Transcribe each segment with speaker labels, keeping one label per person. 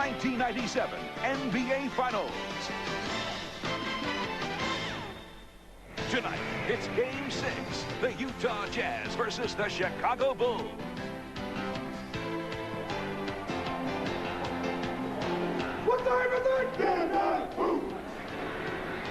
Speaker 1: 1997 NBA Finals. Tonight, it's Game 6, the Utah Jazz versus the Chicago Bulls.
Speaker 2: What time is it?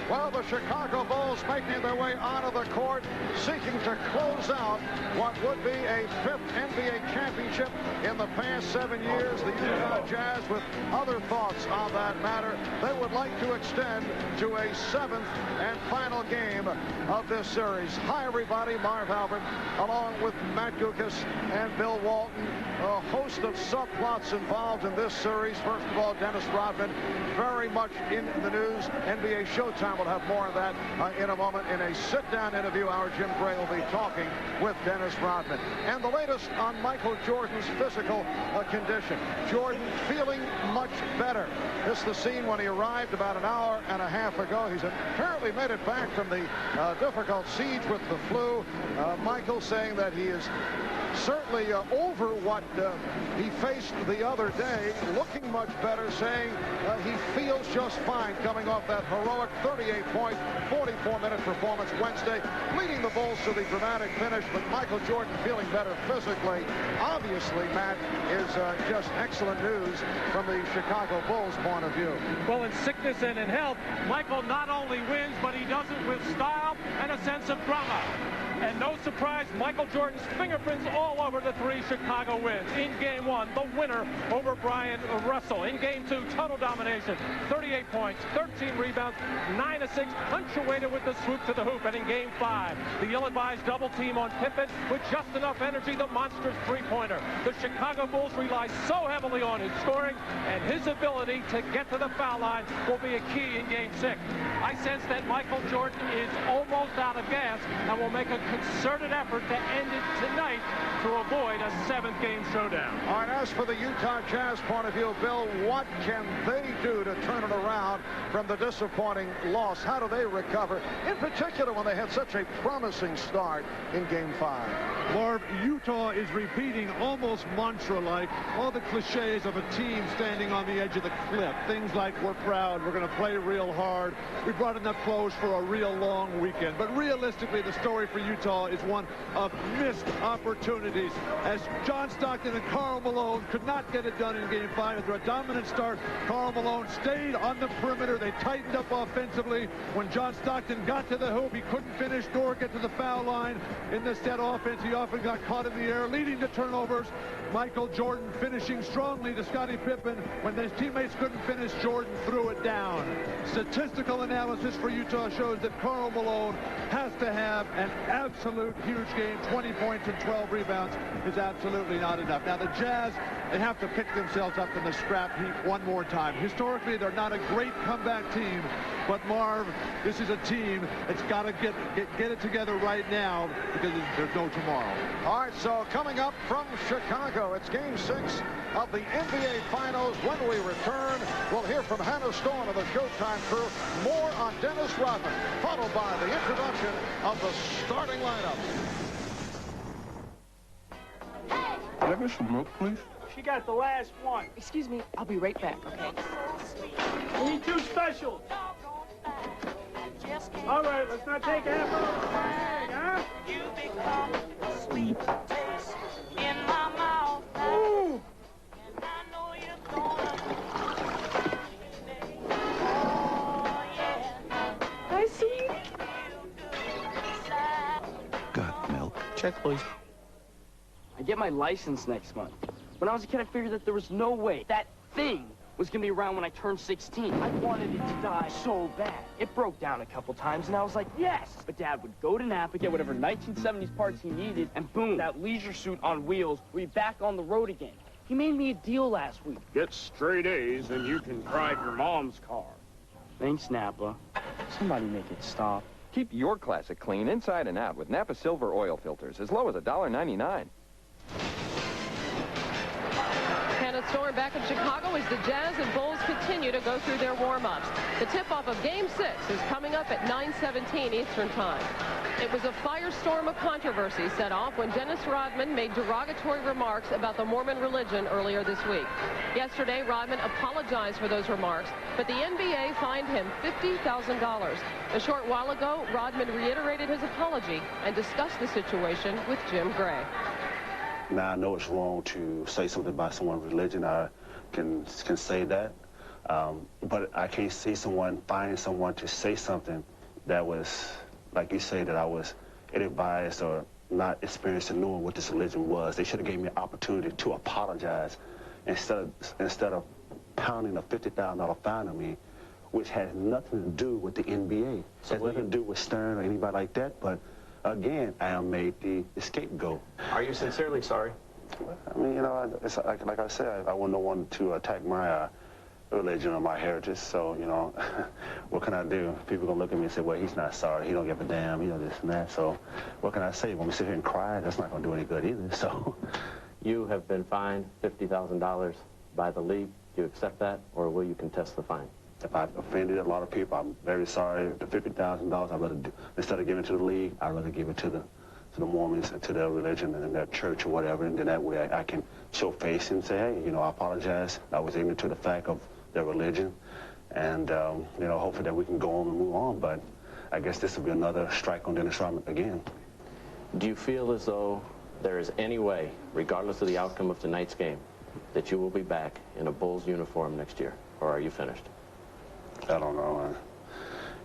Speaker 3: Well, the Chicago Bulls making their way onto the court, seeking to close out what would be a 5th NBA championship in the past 7 years. The Utah Jazz, with other thoughts on that matter, they would like to extend to a 7th and final game of this series. Hi, everybody. Marv Albert, along with Matt Gukas and Bill Walton. A host of subplots involved in this series. First of all, Dennis Rodman, very much in the news. NBA Showtime will have more of that in a moment. In a sit-down interview, our Jim Gray will be talking with Dennis Rodman. And the latest on Michael Jordan's physical condition. Jordan feeling much better. This is the scene when he arrived about an hour and a half ago. He's apparently made it back from the difficult siege with the flu. Michael saying that he is certainly over what he faced the other day, looking much better, saying he feels just fine coming off that heroic 38-point, 44-minute performance Wednesday, leading the Bulls to the dramatic finish, but Michael Jordan feeling better physically. Obviously, Matt, is just excellent news from the Chicago Bulls' point of view.
Speaker 4: Well, in sickness and in health, Michael not only wins, but he does it with style and a sense of drama. And no surprise, Michael Jordan's fingerprints all over the 3 Chicago wins. In Game 1, the winner over Bryon Russell. In Game 2, total domination. 38 points, 13 rebounds, 9 assists, punctuated with the swoop to the hoop. And in Game 5, the ill-advised double team on Pippen with just enough energy, the monstrous three-pointer. The Chicago Bulls rely so heavily on his scoring, and his ability to get to the foul line will be a key in Game 6. I sense that Michael Jordan is almost out of gas and will make a concerted effort to end it tonight to avoid a 7th game showdown.
Speaker 3: All right, as for the Utah Jazz point of view, Bill, what can they do to turn it around from the disappointing loss? How do they recover, in particular when they had such a promising start in Game 5?
Speaker 5: Marv, Utah is repeating almost mantra-like all the cliches of a team standing on the edge of the cliff. Things like, we're proud, we're going to play real hard, we brought enough clothes for a real long weekend. But realistically, the story for Utah is one of missed opportunities, as John Stockton and Karl Malone could not get it done in Game 5. After a dominant start, Karl Malone stayed on the perimeter. They tightened up offensively. When John Stockton got to the hoop, he couldn't finish nor get to the foul line. In the set offense, he often got caught in the air, leading to turnovers. Michael Jordan finishing strongly to Scottie Pippen. When his teammates couldn't finish, Jordan threw it down. Statistical analysis for Utah shows that Karl Malone has to have an absolute huge game. 20 points and 12 rebounds is absolutely not enough. Now, the Jazz, they have to pick themselves up in the scrap heap one more time. Historically, they're not a great comeback team, but Marv, this is a team that's got to get it together right now, because there's no tomorrow.
Speaker 3: All right, so coming up from Chicago, it's Game 6 of the NBA Finals. When we return, we'll hear from Hannah Storm of the Showtime crew. More on Dennis Rodman, followed by the introduction of the starting lineup.
Speaker 2: Can I get some milk, please?
Speaker 6: She got the last one.
Speaker 7: Excuse me, I'll be right back, okay?
Speaker 6: We need 2 specials. All right, let's not take half of the bag, huh?
Speaker 8: You become a sweet taste in my mouth.
Speaker 6: Ooh.
Speaker 8: And I know you're gonna. Oh, yeah.
Speaker 7: Hi, sweetie.
Speaker 2: Got milk.
Speaker 9: Check, please. I get my license next month. When I was a kid, I figured that there was no way that thing was going to be around when I turned 16. I wanted it to die so bad. It broke down a couple times, and I was like, yes! But Dad would go to Napa, get whatever 1970s parts he needed, and boom, that leisure suit on wheels, we'd be back on the road again. He made me a deal last week.
Speaker 6: Get straight A's, and you can drive your mom's car.
Speaker 9: Thanks, Napa. Somebody make it stop.
Speaker 10: Keep your classic clean inside and out with Napa Silver oil filters, as low as $1.99.
Speaker 7: Hannah
Speaker 11: the Storm back in Chicago as the Jazz and Bulls continue to go through their warm-ups. The tip-off of Game 6 is coming up at 9:17 Eastern Time. It was a firestorm of controversy set off when Dennis Rodman made derogatory remarks about the Mormon religion earlier this week. Yesterday, Rodman apologized for those remarks, but the NBA fined him $50,000. A short while ago, Rodman reiterated his apology and discussed the situation with Jim Gray.
Speaker 2: Now, I know it's wrong to say something about someone's religion. I can say that. But I can't see someone finding someone to say something that was, like you say, that I was ill-advised or not experienced in knowing what this religion was. They should have gave me an opportunity to apologize instead of pounding a $50,000 fine on me, which has nothing to do with the NBA. So it has nothing to do with Stern or anybody like that. But again, I am made the scapegoat.
Speaker 12: Are you sincerely sorry?
Speaker 2: I mean, you know, it's like I said, I want no one to attack my religion or my heritage. So, you know, what can I do? People gonna look at me and say, well, he's not sorry. He don't give a damn. You know, this and that. So, what can I say? When we sit here and cry, that's not gonna do any good either. So,
Speaker 12: you have been fined $50,000 by the league. Do you accept that, or will you contest the fine?
Speaker 2: If I've offended a lot of people, I'm very sorry. The $50,000, I'd rather do, instead of giving it to the league, I'd rather give it to the Mormons and to their religion and their church or whatever, and then that way I can show face and say, hey, you know, I apologize. I was ignorant to the fact of their religion, and you know, hopefully that we can go on and move on. But I guess this will be another strike on Dennis Rodman again.
Speaker 12: Do you feel as though there is any way, regardless of the outcome of tonight's game, that you will be back in a Bulls uniform next year, or are you finished?
Speaker 2: I don't know.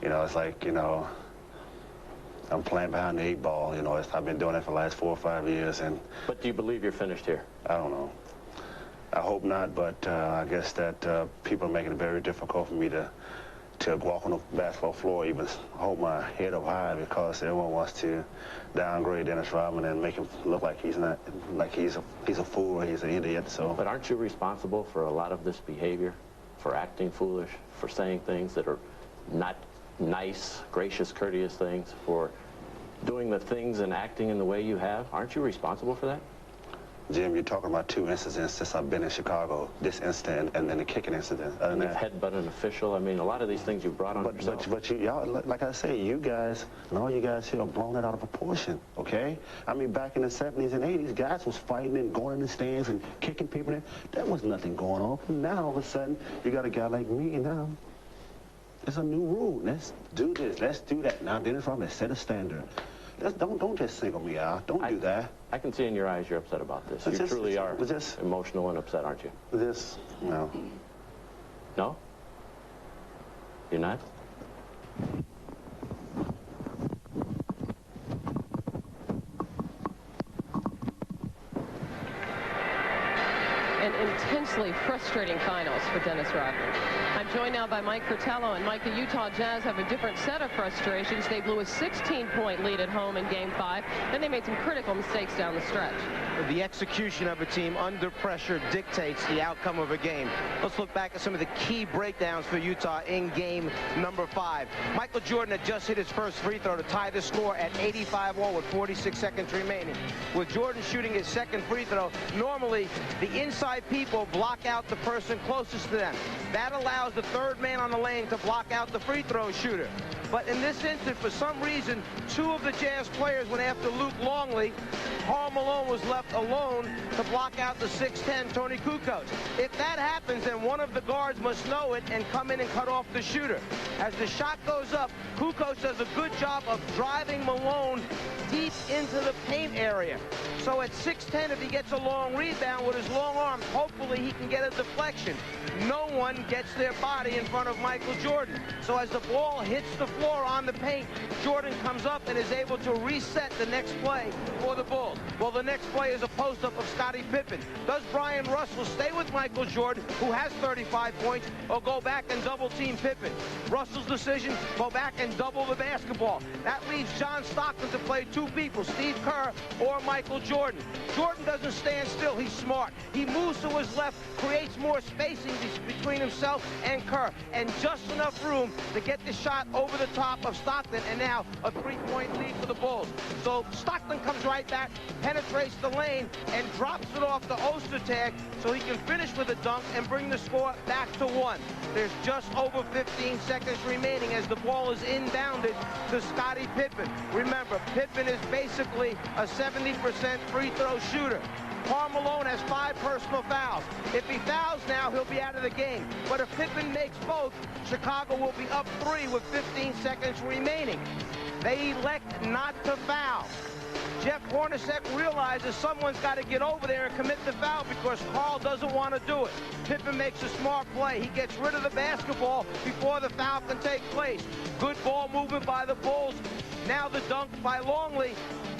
Speaker 2: You know, it's like, you know, I'm playing behind the 8 ball. You know, I've been doing it for the last 4 or 5 years.
Speaker 12: But do you believe you're finished here?
Speaker 2: I don't know. I hope not, but I guess that people are making it very difficult for me to walk on the basketball floor, even hold my head up high, because everyone wants to downgrade Dennis Rodman and make him look like he's not, like he's a fool or he's an idiot. So.
Speaker 12: But aren't you responsible for a lot of this behavior, for acting foolish, for saying things that are not nice, gracious, courteous things, for doing the things and acting in the way you have? Aren't you responsible for that?
Speaker 2: Jim, you're talking about 2 incidents since I've been in Chicago. This incident and then the kicking incident.
Speaker 12: And you've headbutted an official. I mean, a lot of these things you brought on yourself.
Speaker 2: But y'all, like I say, you guys and all you guys here are blowing it out of proportion, okay? I mean, back in the 70s and 80s, guys was fighting and going in the stands and kicking people in. There was nothing going on. Now, all of a sudden, you got a guy like me, and now it's a new rule. Let's do this. Let's do that. Now, Dennis Rodman set a standard. Don't just single me out. Don't do that.
Speaker 12: I can see in your eyes you're upset about this. You truly are emotional and upset, aren't you?
Speaker 2: No.
Speaker 12: No? You're not?
Speaker 11: An intensely frustrating finals for Dennis Rodman. I'm joined now by Mike Fratello. And Mike, the Utah Jazz have a different set of frustrations. They blew a 16-point lead at home in Game 5. Then they made some critical mistakes down the stretch.
Speaker 13: The execution of a team under pressure dictates the outcome of a game. Let's look back at some of the key breakdowns for Utah in game number 5. Michael Jordan had just hit his first free throw to tie the score at 85-all with 46 seconds remaining. With Jordan shooting his second free throw, normally the inside people block out the person closest to them. That allows the third man on the lane to block out the free throw shooter. But in this instance, for some reason, 2 of the Jazz players went after Luke Longley. Karl Malone was left alone to block out the 6'10" Toni Kukoč. If that happens, then one of the guards must know it and come in and cut off the shooter. As the shot goes up, Kukoč does a good job of driving Malone deep into the paint area. So at 6'10", if he gets a long rebound with his long arms, hopefully he can get a deflection. No one gets their body in front of Michael Jordan. So as the ball hits the floor on the paint, Jordan comes up and is able to reset the next play for the Bulls. Well, the next play is a post-up of Scottie Pippen. Does Bryon Russell stay with Michael Jordan, who has 35 points, or go back and double-team Pippen? Russell's decision, go back and double the basketball. That leaves John Stockton to play 2 people, Steve Kerr or Michael Jordan. Jordan doesn't stand still. He's smart. He moves to his left, creates more spacing between himself and Kerr, and just enough room to get the shot over the top of Stockton, and now a 3-point lead for the Bulls. So Stockton comes right back, penetrates the lane, and drops it off to Ostertag so he can finish with a dunk and bring the score back to 1. There's just over 15 seconds remaining as the ball is inbounded to Scottie Pippen. Remember, Pippen is basically a 70% free throw shooter. Karl Malone has 5 personal fouls. If he fouls now, he'll be out of the game. But if Pippen makes both, Chicago will be up 3 with 15 seconds remaining. They elect not to foul. Jeff Hornacek realizes someone's got to get over there and commit the foul because Karl doesn't want to do it. Pippen makes a smart play. He gets rid of the basketball before the foul can take place. Good ball movement by the Bulls. Now the dunk by Longley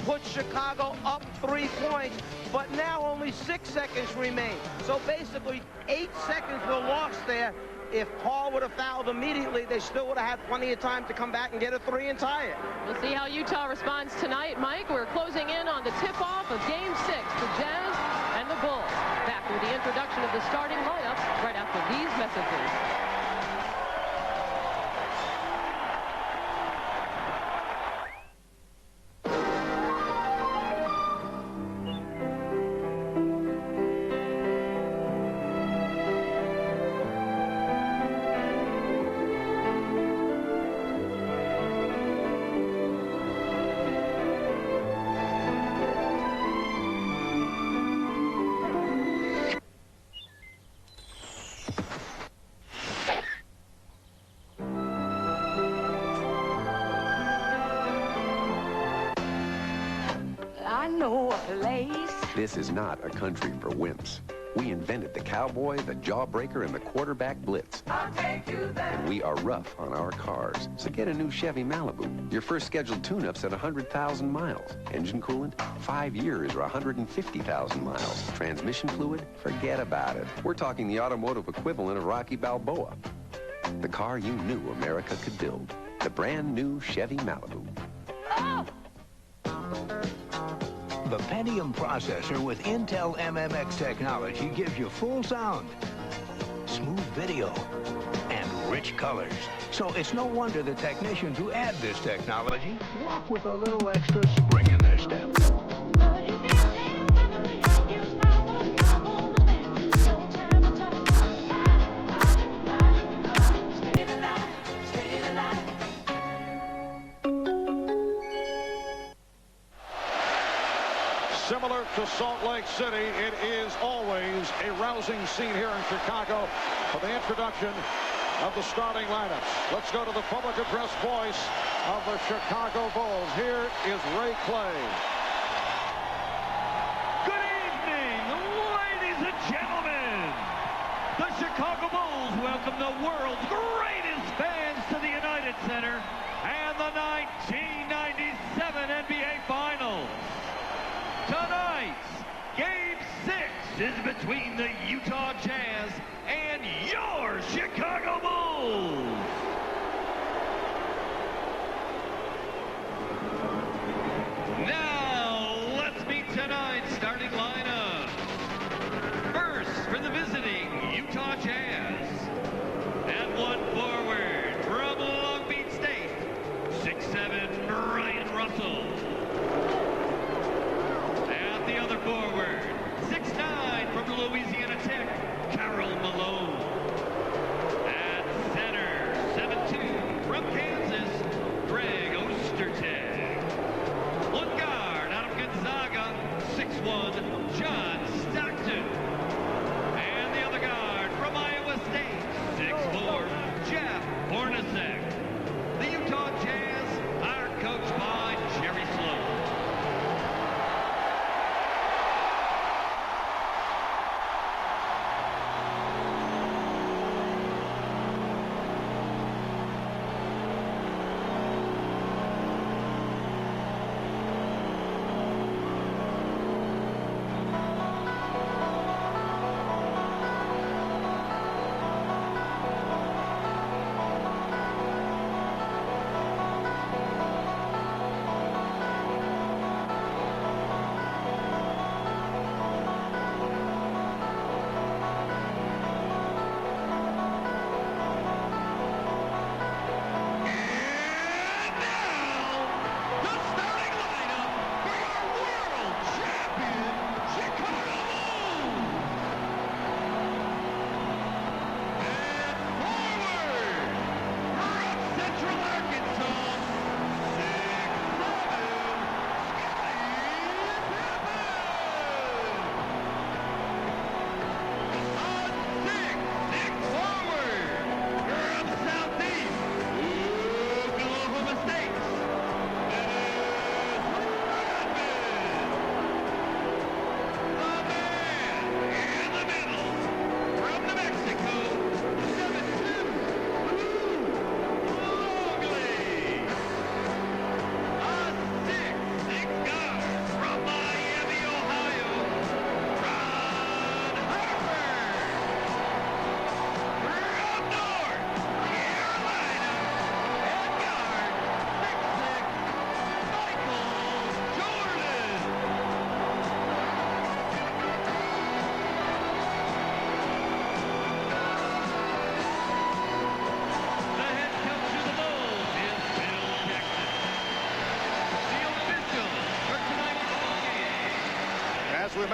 Speaker 13: puts Chicago up 3 points, but now only 6 seconds remain. So basically 8 seconds were lost there. If Karl would have fouled immediately, they still would have had plenty of time to come back and get a 3 and tie it.
Speaker 11: We'll see how Utah responds tonight. Mike, we're closing in on the tip-off of Game 6, the Jazz and the Bulls. Back with the introduction of the starting lineups right after these messages.
Speaker 14: This is not a country for wimps. We invented the cowboy, the jawbreaker, and the quarterback blitz.
Speaker 8: I'll take you there.
Speaker 14: And we are rough on our cars. So get a new Chevy Malibu. Your first scheduled tune-up's at 100,000 miles. Engine coolant, 5 years or 150,000 miles. Transmission fluid, forget about it. We're talking the automotive equivalent of Rocky Balboa. The car you knew America could build. The brand new Chevy Malibu.
Speaker 8: Oh!
Speaker 15: The Pentium processor with Intel MMX technology gives you full sound, smooth video, and rich colors. So it's no wonder the technicians who add this technology walk with a little extra spring in their step.
Speaker 3: Similar to Salt Lake City, it is always a rousing scene here in Chicago for the introduction of the starting lineups. Let's go to the public address voice of the Chicago Bulls. Here is Ray Clay.
Speaker 4: Good evening, ladies and gentlemen. The Chicago Bulls welcome the world's greatest fans to the United Center and the 1997 NBA Finals. Tonight's Game 6 is between the Utah Jazz and your Chicago Bulls. Now, let's meet tonight's starting lineup. First, for the visiting Utah Jazz. At 1 4.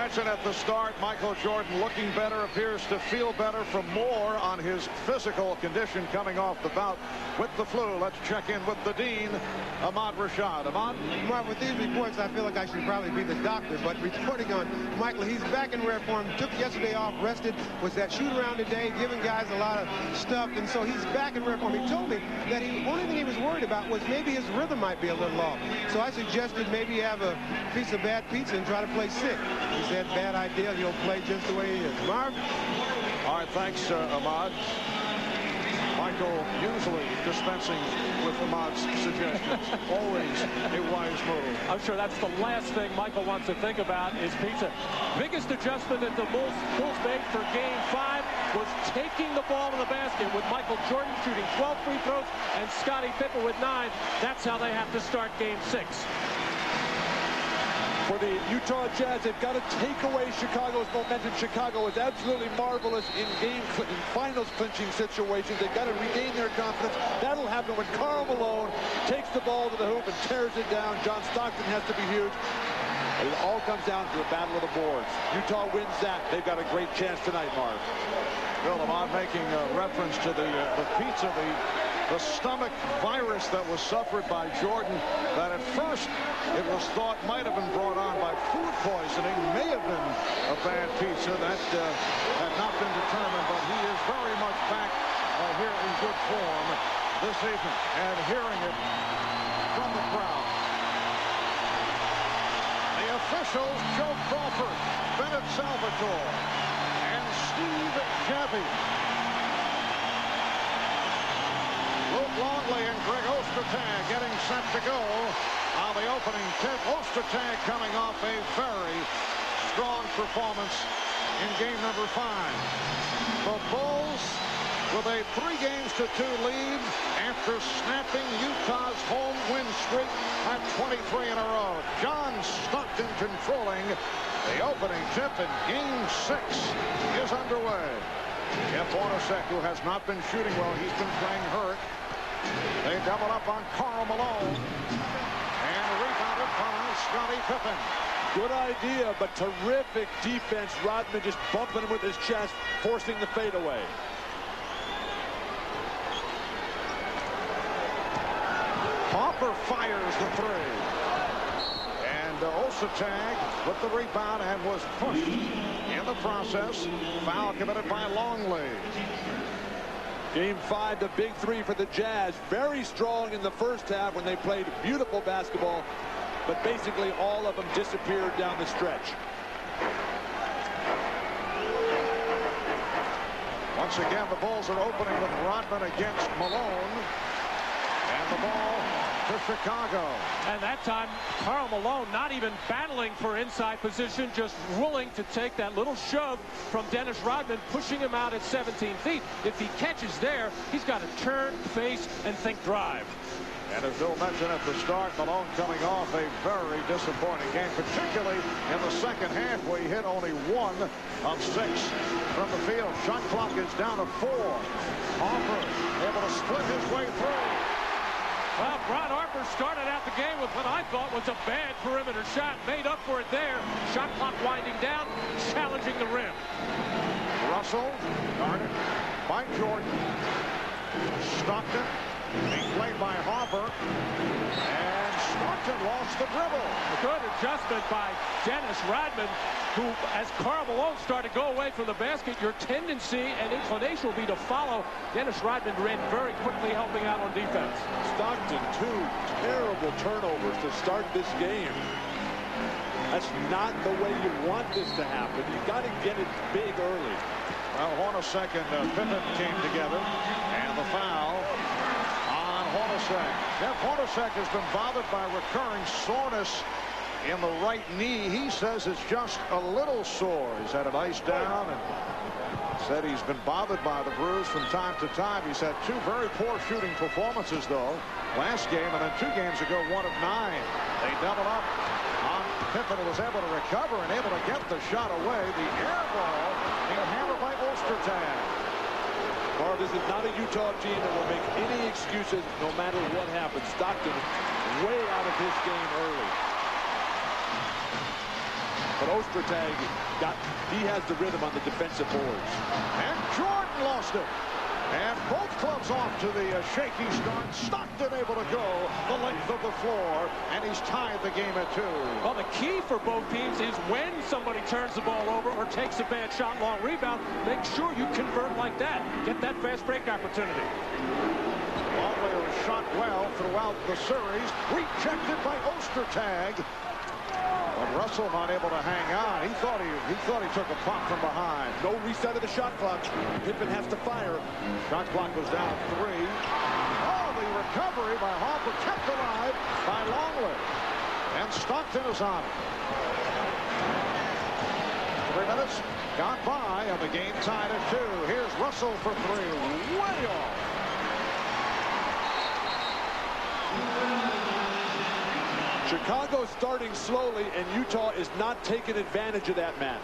Speaker 3: mentioned at the start, Michael Jordan looking better, appears to feel better from more on his physical condition coming off the bout with the flu. Let's check in with the Dean, Ahmad Rashad. Ahmad?
Speaker 16: Mark, with these reports, I feel like I should probably be the doctor, but reporting on Michael, he's back in rare form, took yesterday off, rested, was that shoot around today, giving guys a lot of stuff, and so he's back in rare form. He told me that the only thing he was worried about was maybe his rhythm might be a little off. So I suggested maybe have a piece of bad pizza and try to play sick. He said, bad idea, he'll play just the way he is. Marv?
Speaker 3: All right, thanks, Ahmad. Michael usually dispensing with Ahmad's suggestions. Always a wise move.
Speaker 4: I'm sure that's the last thing Michael wants to think about is pizza. Biggest adjustment that the Bulls made for Game 5 was taking the ball to the basket with Michael Jordan shooting 12 free throws and Scottie Pippen with 9. That's how they have to start Game 6.
Speaker 5: For the Utah Jazz, they've got to take away Chicago's momentum. Chicago is absolutely marvelous in finals clinching situations. They've got to regain their confidence. That'll happen when Karl Malone takes the ball to the hoop and tears it down. John Stockton has to be huge. It all comes down to the battle of the boards. Utah wins that. They've got a great chance tonight, Mark.
Speaker 3: Bill, Ahmad making reference to the pizza, the stomach virus that was suffered by Jordan, that at first it was thought might have been brought on by food poisoning, may have been a bad pizza. That had not been determined, but he is very much back here in good form this evening, and hearing it from the crowd. The officials, Joe Crawford, Bennett Salvatore, and Steve Javy. Luke Longley and Greg Ostertag getting set to go on the opening tip. Ostertag coming off a very strong performance in game number 5. The Bulls with a 3-2 lead after snapping Utah's home win streak at 23 in a row. John Stockton controlling the opening tip, and game 6 is underway. Jeff Hornacek, who has not been shooting well, he's been playing hurt. They double up on Karl Malone, and rebounded by Scottie Pippen.
Speaker 5: Good idea, but terrific defense. Rodman just bumping him with his chest, forcing the fadeaway.
Speaker 3: Hopper fires the 3. And Ostertag with the rebound and was pushed in the process. Foul committed by Longley.
Speaker 5: Game 5, the big 3 for the Jazz. Very strong in the first half when they played beautiful basketball, but basically all of them disappeared down the stretch.
Speaker 3: Once again, the Bulls are opening with Rodman against Malone. And the ball to Chicago.
Speaker 4: And that time, Karl Malone not even battling for inside position, just willing to take that little shove from Dennis Rodman, pushing him out at 17 feet. If he catches there, he's got to turn, face, and think drive.
Speaker 3: And as Bill mentioned at the start, Malone coming off a very disappointing game, particularly in the second half where he hit only 1 of 6 from the field. Shot clock is down to 4. Harper able to split his way through.
Speaker 4: Well, Ron Harper started out the game with what I thought was a bad perimeter shot. Made up for it there. Shot clock winding down, challenging the rim.
Speaker 3: Russell guarded by Jordan. Stockton being played by Harper. And Stockton lost the dribble.
Speaker 4: A good adjustment by Dennis Rodman, who, as Karl Malone started to go away from the basket, your tendency and inclination will be to follow. Dennis Rodman ran very quickly, helping out on defense.
Speaker 5: Stockton, 2 terrible turnovers to start this game. That's not the way you want this to happen. You've got to get it big early.
Speaker 3: Well, Hornacek and Pippen came together, and the foul on Hornacek. Jeff Hornacek has been bothered by recurring soreness in the right knee. He says it's just a little sore. He's had it iced down and said he's been bothered by the bruise from time to time. He's had 2 very poor shooting performances, though, last game, and then 2 games ago, 1 of 9. They double up on Pippen, who was able to recover and able to get the shot away. The air ball being handled by Ostertag.
Speaker 5: Well, this is not a Utah team that will make any excuses no matter what happens. Stockton way out of his game early.
Speaker 17: But Ostertag he has the rhythm on the defensive boards.
Speaker 3: And Jordan lost it. And both clubs off to the shaky start. Stockton able to go the length of the floor, and he's tied the game at 2.
Speaker 4: Well, the key for both teams is when somebody turns the ball over or takes a bad shot, long rebound, make sure you convert like that. Get that fast break opportunity.
Speaker 3: Longley shot well throughout the series. Rejected by Ostertag. But Russell not able to hang on. He thought he took a pop from behind.
Speaker 17: No reset of the shot clock. Pippen has to fire.
Speaker 3: Shot clock was down 3. Oh, the recovery by Harper kept alive by Longley. And Stockton is on it. 3 minutes gone by, and the game tied at 2. Here's Russell for 3. Way off.
Speaker 17: Chicago starting slowly, and Utah is not taking advantage of that, Matt.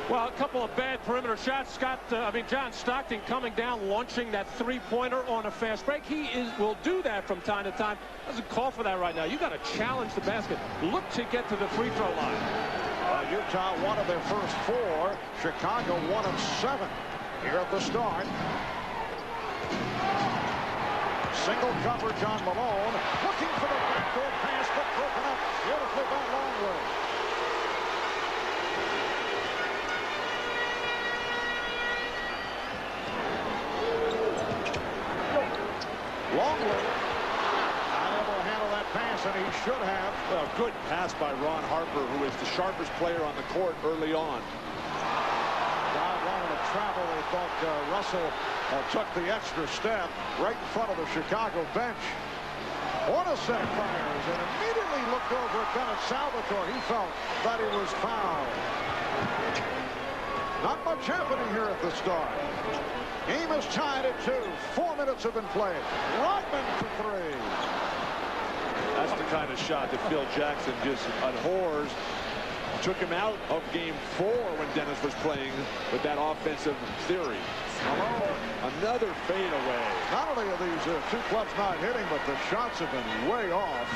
Speaker 4: Well, a couple of bad perimeter shots. John Stockton coming down, launching that three-pointer on a fast break. Will do that from time to time. Doesn't call for that right now. You got to challenge the basket. Look to get to the free throw line.
Speaker 3: Utah one of their first 4. Chicago 1 of 7 here at the start. Single coverage on Malone. Looking for the backdoor pass, but broken up beautifully by Longley. Longley not able to handle that pass, and he should have.
Speaker 17: Well, good pass by Ron Harper, who is the sharpest player on the court early on.
Speaker 3: Wanted to travel. They thought Russell took the extra step right in front of the Chicago bench. Hornacek fires and immediately looked over at Bennett Salvatore. He felt that he was fouled. Not much happening here at the start. Game is tied at 2. 4 minutes have been played. Rodman for 3.
Speaker 17: That's the kind of shot that Phil Jackson just abhors. Took him out of game 4 when Dennis was playing with that offensive theory.
Speaker 3: Malone.
Speaker 17: Another fadeaway.
Speaker 3: Not only are these 2 clubs not hitting, but the shots have been way off.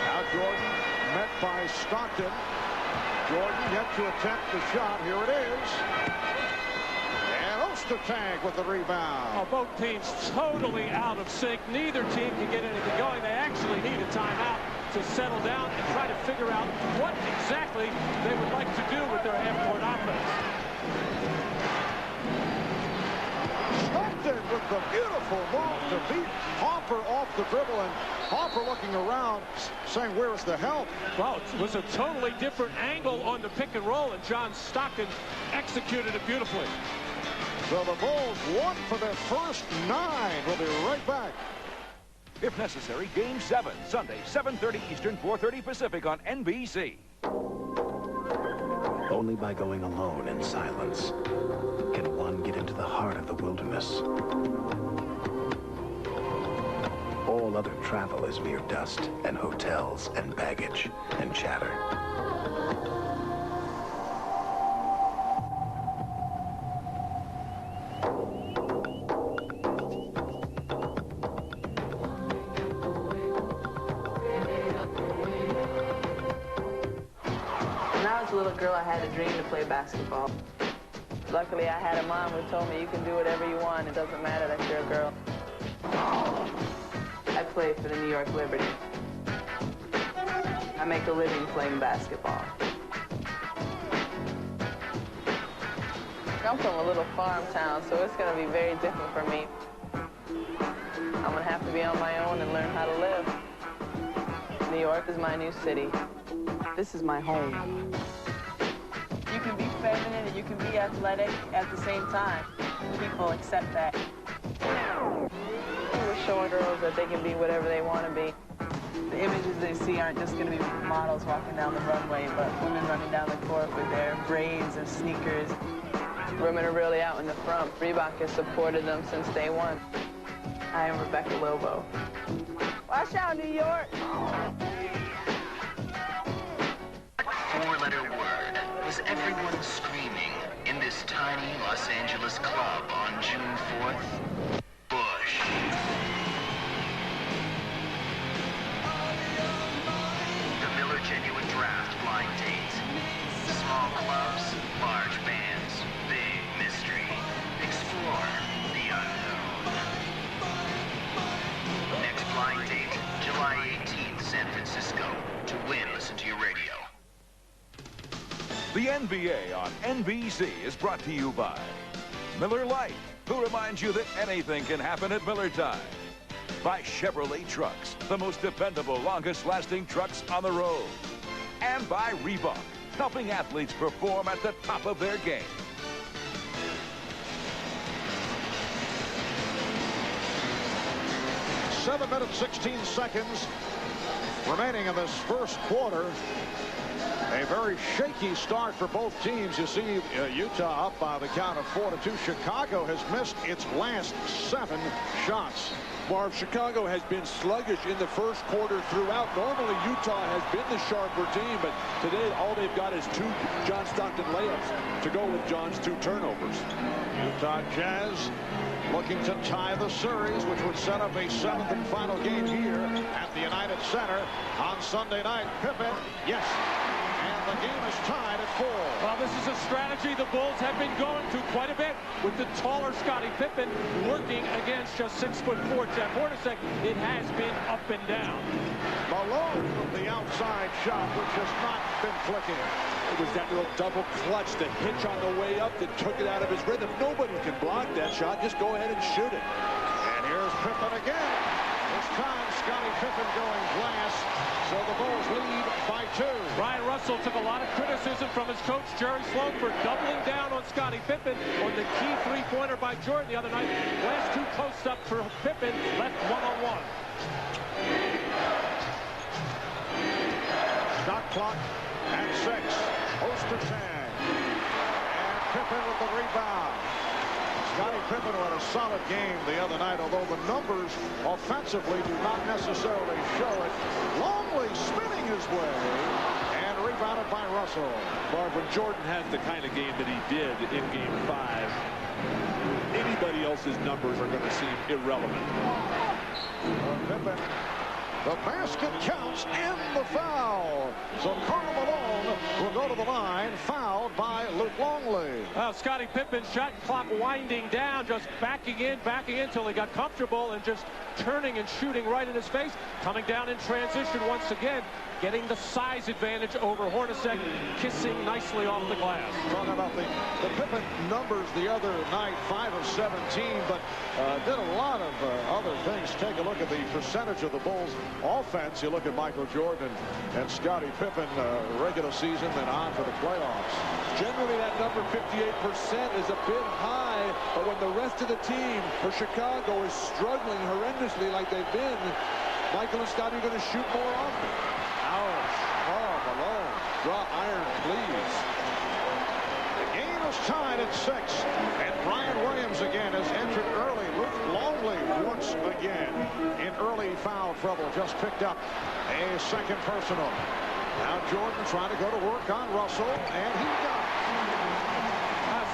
Speaker 3: Now Jordan met by Stockton. Jordan yet to attempt the shot. Here it is. And Ostertag with the rebound.
Speaker 4: Oh, both teams totally out of sync. Neither team can get anything going. They actually need a timeout to settle down and try to figure out what exactly they would like to do with their half-court offense.
Speaker 3: Stockton with the beautiful move to beat Harper off the dribble, and Harper looking around saying, where's the help?
Speaker 4: Well, it was a totally different angle on the pick and roll, and John Stockton executed it beautifully.
Speaker 3: So the Bulls won for their first 9. We'll be right back.
Speaker 1: If necessary, Game 7, Sunday, 7:30 Eastern, 4:30 Pacific on NBC.
Speaker 18: Only by going alone in silence can one get into the heart of the wilderness. All other travel is mere dust and hotels and baggage and chatter.
Speaker 19: Girl, I had a dream to play basketball. Luckily, I had a mom who told me you can do whatever you want. It doesn't matter that you're a girl. I play for the New York Liberty. I make a living playing basketball. I'm from a little farm town, so it's going to be very different for me. I'm going to have to be on my own and learn how to live. New York is my new city. This is my home. You can be feminine and you can be athletic at the same time. People accept that. We're showing girls that they can be whatever they want to be. The images they see aren't just going to be models walking down the runway, but women running down the court with their braids and sneakers. Women are really out in the front. Reebok has supported them since day one. I am Rebecca Lobo. Watch out, New York!
Speaker 20: 4-letter word was everyone screaming in this tiny Los Angeles club on June 4th? Bush. The Miller Genuine Draft blind date.
Speaker 1: NBA on NBC is brought to you by Miller Lite, who reminds you that anything can happen at Miller time. By Chevrolet Trucks, the most dependable, longest-lasting trucks on the road. And by Reebok, helping athletes perform at the top of their game.
Speaker 3: Seven minutes, 16 seconds remaining in this first quarter. A very shaky start for both teams. You see Utah up by the count of 4-2. Chicago has missed its last 7 shots.
Speaker 17: Marv, Chicago has been sluggish in the first quarter throughout. Normally, Utah has been the sharper team, but today all they've got is 2 John Stockton layups to go with John's 2 turnovers.
Speaker 3: Utah Jazz looking to tie the series, which would set up a 7th and final game here at the United Center on Sunday night. Pippen, yes. And the game is tied at 4.
Speaker 4: Well, this is a strategy the Bulls have been going to quite a bit with the taller Scottie Pippen working against just 6'4" Jeff Hornacek. It has been up and down.
Speaker 3: Malone with the outside shot, which has not been clicking.
Speaker 17: It was that little double clutch, the hitch on the way up that took it out of his rhythm. Nobody can block that shot. Just go ahead and shoot it.
Speaker 3: And here's Pippen again. This time, Scottie Pippen going glass. So the Bulls lead by 2.
Speaker 4: Bryon Russell took a lot of criticism from his coach, Jerry Sloan, for doubling down on Scottie Pippen on the key three-pointer by Jordan the other night. Last 2 posts up for Pippen, left one-on-one.
Speaker 3: Shot clock at 6. Poster tag. And Pippen with the rebound. Scottie Pippen had a solid game the other night, although the numbers offensively do not necessarily show it. Longley spinning his way and rebounded by Russell.
Speaker 17: Marv, when Jordan has the kind of game that he did in Game 5, anybody else's numbers are going to seem irrelevant.
Speaker 3: Pippen, the basket counts and the foul. So Karl Malone will go to the line, fouled by Luke Longley.
Speaker 4: Well, Scottie Pippen, shot clock winding down, just backing in till he got comfortable and just turning and shooting right in his face. Coming down in transition once again, getting the size advantage over Hornacek, kissing nicely off the glass.
Speaker 3: Talking about the Pippen numbers the other night, 5 of 17, but did a lot of other things. Take a look at the percentage of the Bulls offense. You look at Michael Jordan and Scottie Pippen regular season and on for the playoffs.
Speaker 17: Generally, that number 58% is a bit high, but when the rest of the team for Chicago is struggling horrendously like they've been, Michael and Scottie are going to shoot more often.
Speaker 3: Ouch.
Speaker 17: Oh, Malone. Draw iron, please.
Speaker 3: The game is tied at 6, and Bryon Williams again has entered early. Luke Longley once again in early foul trouble. Just picked up a second personal. Now Jordan trying to go to work on Russell, and he got it.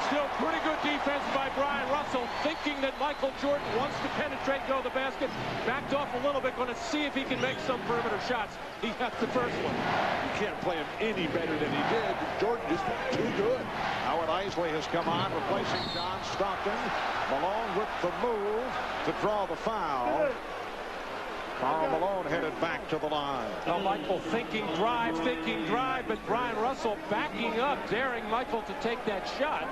Speaker 4: Still pretty good defense by Bryon Russell, thinking that Michael Jordan wants to penetrate, go to the basket. Backed off a little bit, going to see if he can make some perimeter shots. He got the first one.
Speaker 17: You can't play him any better than he did. Jordan just too good.
Speaker 3: Howard Isley has come on, replacing John Stockton. Malone with the move to draw the foul. Karl Malone headed back to the line.
Speaker 4: Now Michael thinking drive, but Bryon Russell backing up, daring Michael to take that shot.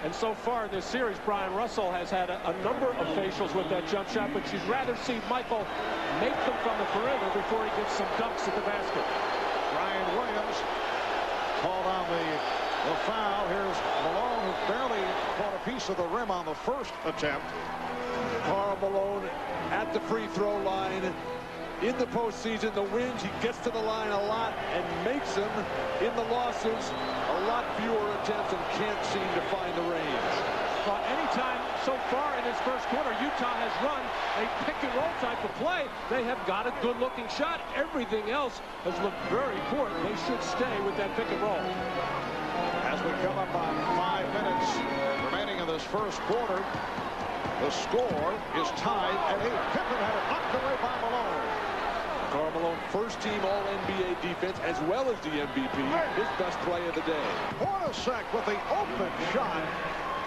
Speaker 4: And so far in this series, Bryon Russell has had a number of facials with that jump shot, but you'd rather see Michael make them from the perimeter before he gets some dunks at the basket.
Speaker 3: Bryon Williams called on the foul. Here's Malone, who barely caught a piece of the rim on the first attempt.
Speaker 17: Karl Malone at the free throw line. In the postseason, the wins, he gets to the line a lot and makes them. In the losses, a lot fewer attempts and can't seem to find the range.
Speaker 4: Well, anytime so far in this first quarter, Utah has run a pick-and-roll type of play. They have got a good-looking shot. Everything else has looked very poor. They should stay with that pick-and-roll.
Speaker 3: As we come up on 5 minutes remaining in this first quarter, the score is tied at 8. Pippen had it knocked away by Malone.
Speaker 17: Karl Malone, first-team All-NBA defense, as well as the MVP, his best play of the day.
Speaker 3: Hornacek with the open shot.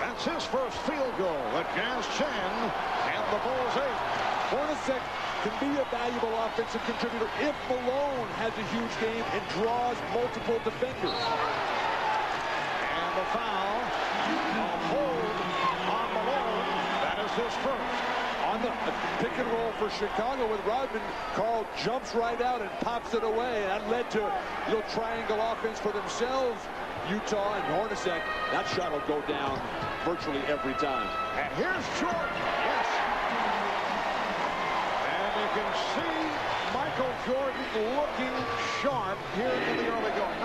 Speaker 3: That's his first field goal. The Jazz 10 and the Bulls 8.
Speaker 17: Hornacek can be a valuable offensive contributor if Malone has a huge game and draws multiple defenders.
Speaker 3: technical foul. A hold on Malone. That is his first.
Speaker 17: On the pick and roll for Chicago with Rodman, Karl jumps right out and pops it away. That led to a little triangle offense for themselves. Utah and Hornacek, that shot will go down virtually every time.
Speaker 3: And here's Jordan. Yes. And you can see Michael Jordan looking sharp here in the early going.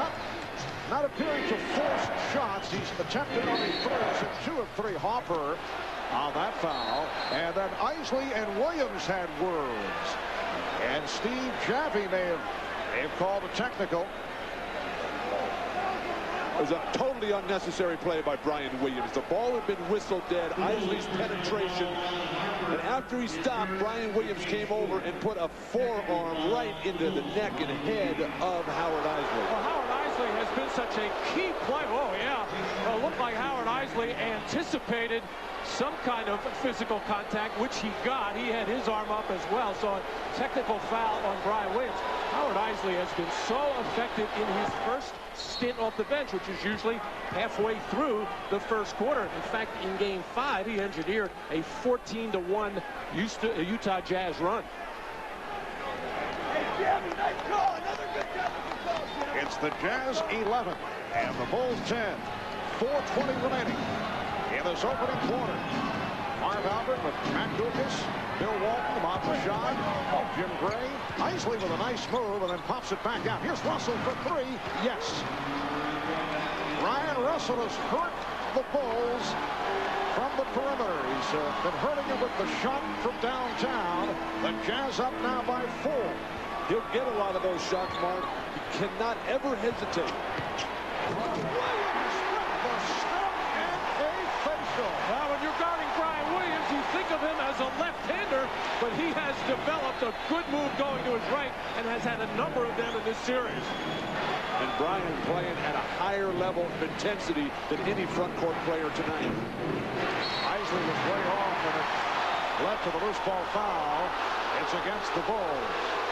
Speaker 3: Not appearing to force shots. He's attempted only 3 and 2 of 3. Hopper on that foul. And then Isley and Williams had words. And Steve Jaffee may have called a technical.
Speaker 17: It was a totally unnecessary play by Bryon Williams. The ball had been whistled dead. Isley's penetration. And after he stopped, Bryon Williams came over and put a forearm right into the neck and head of Howard Isley.
Speaker 4: Well, Howard Isley has been such a key player. Oh, yeah. Well, it looked like Howard Isley anticipated some kind of physical contact, which he got. He had his arm up as well. So a technical foul on Bryon Williams. Howard Isley has been so effective in his first stint off the bench, which is usually halfway through the first quarter. In fact, in Game 5, he engineered a 14-1 Utah Jazz run.
Speaker 3: Hey, Jimmy, nice call. Another good call. It's the Jazz 11 and the Bulls 10. 4:20 remaining in this opening quarter. Marv Albert with Matt Dukas, Bill Walton, Bob Rashad, Jim Gray. Isley with a nice move and then pops it back out. Here's Russell for 3. Yes. Ryan Russell has hurt the Bulls from the perimeter. He's been hurting them with the shot from downtown. The Jazz up now by 4.
Speaker 17: He'll get a lot of those shots, Mark. He cannot ever hesitate.
Speaker 3: Williams with the step and a facial.
Speaker 4: Well, when you're guarding Bryon Williams, you think of him as a left-hander, but he has developed a good move going to his right and has had a number of them in this series.
Speaker 17: And Bryon playing at a higher level of intensity than any front court player tonight.
Speaker 3: Isley was way off and it led to the loose ball foul. It's against the Bulls.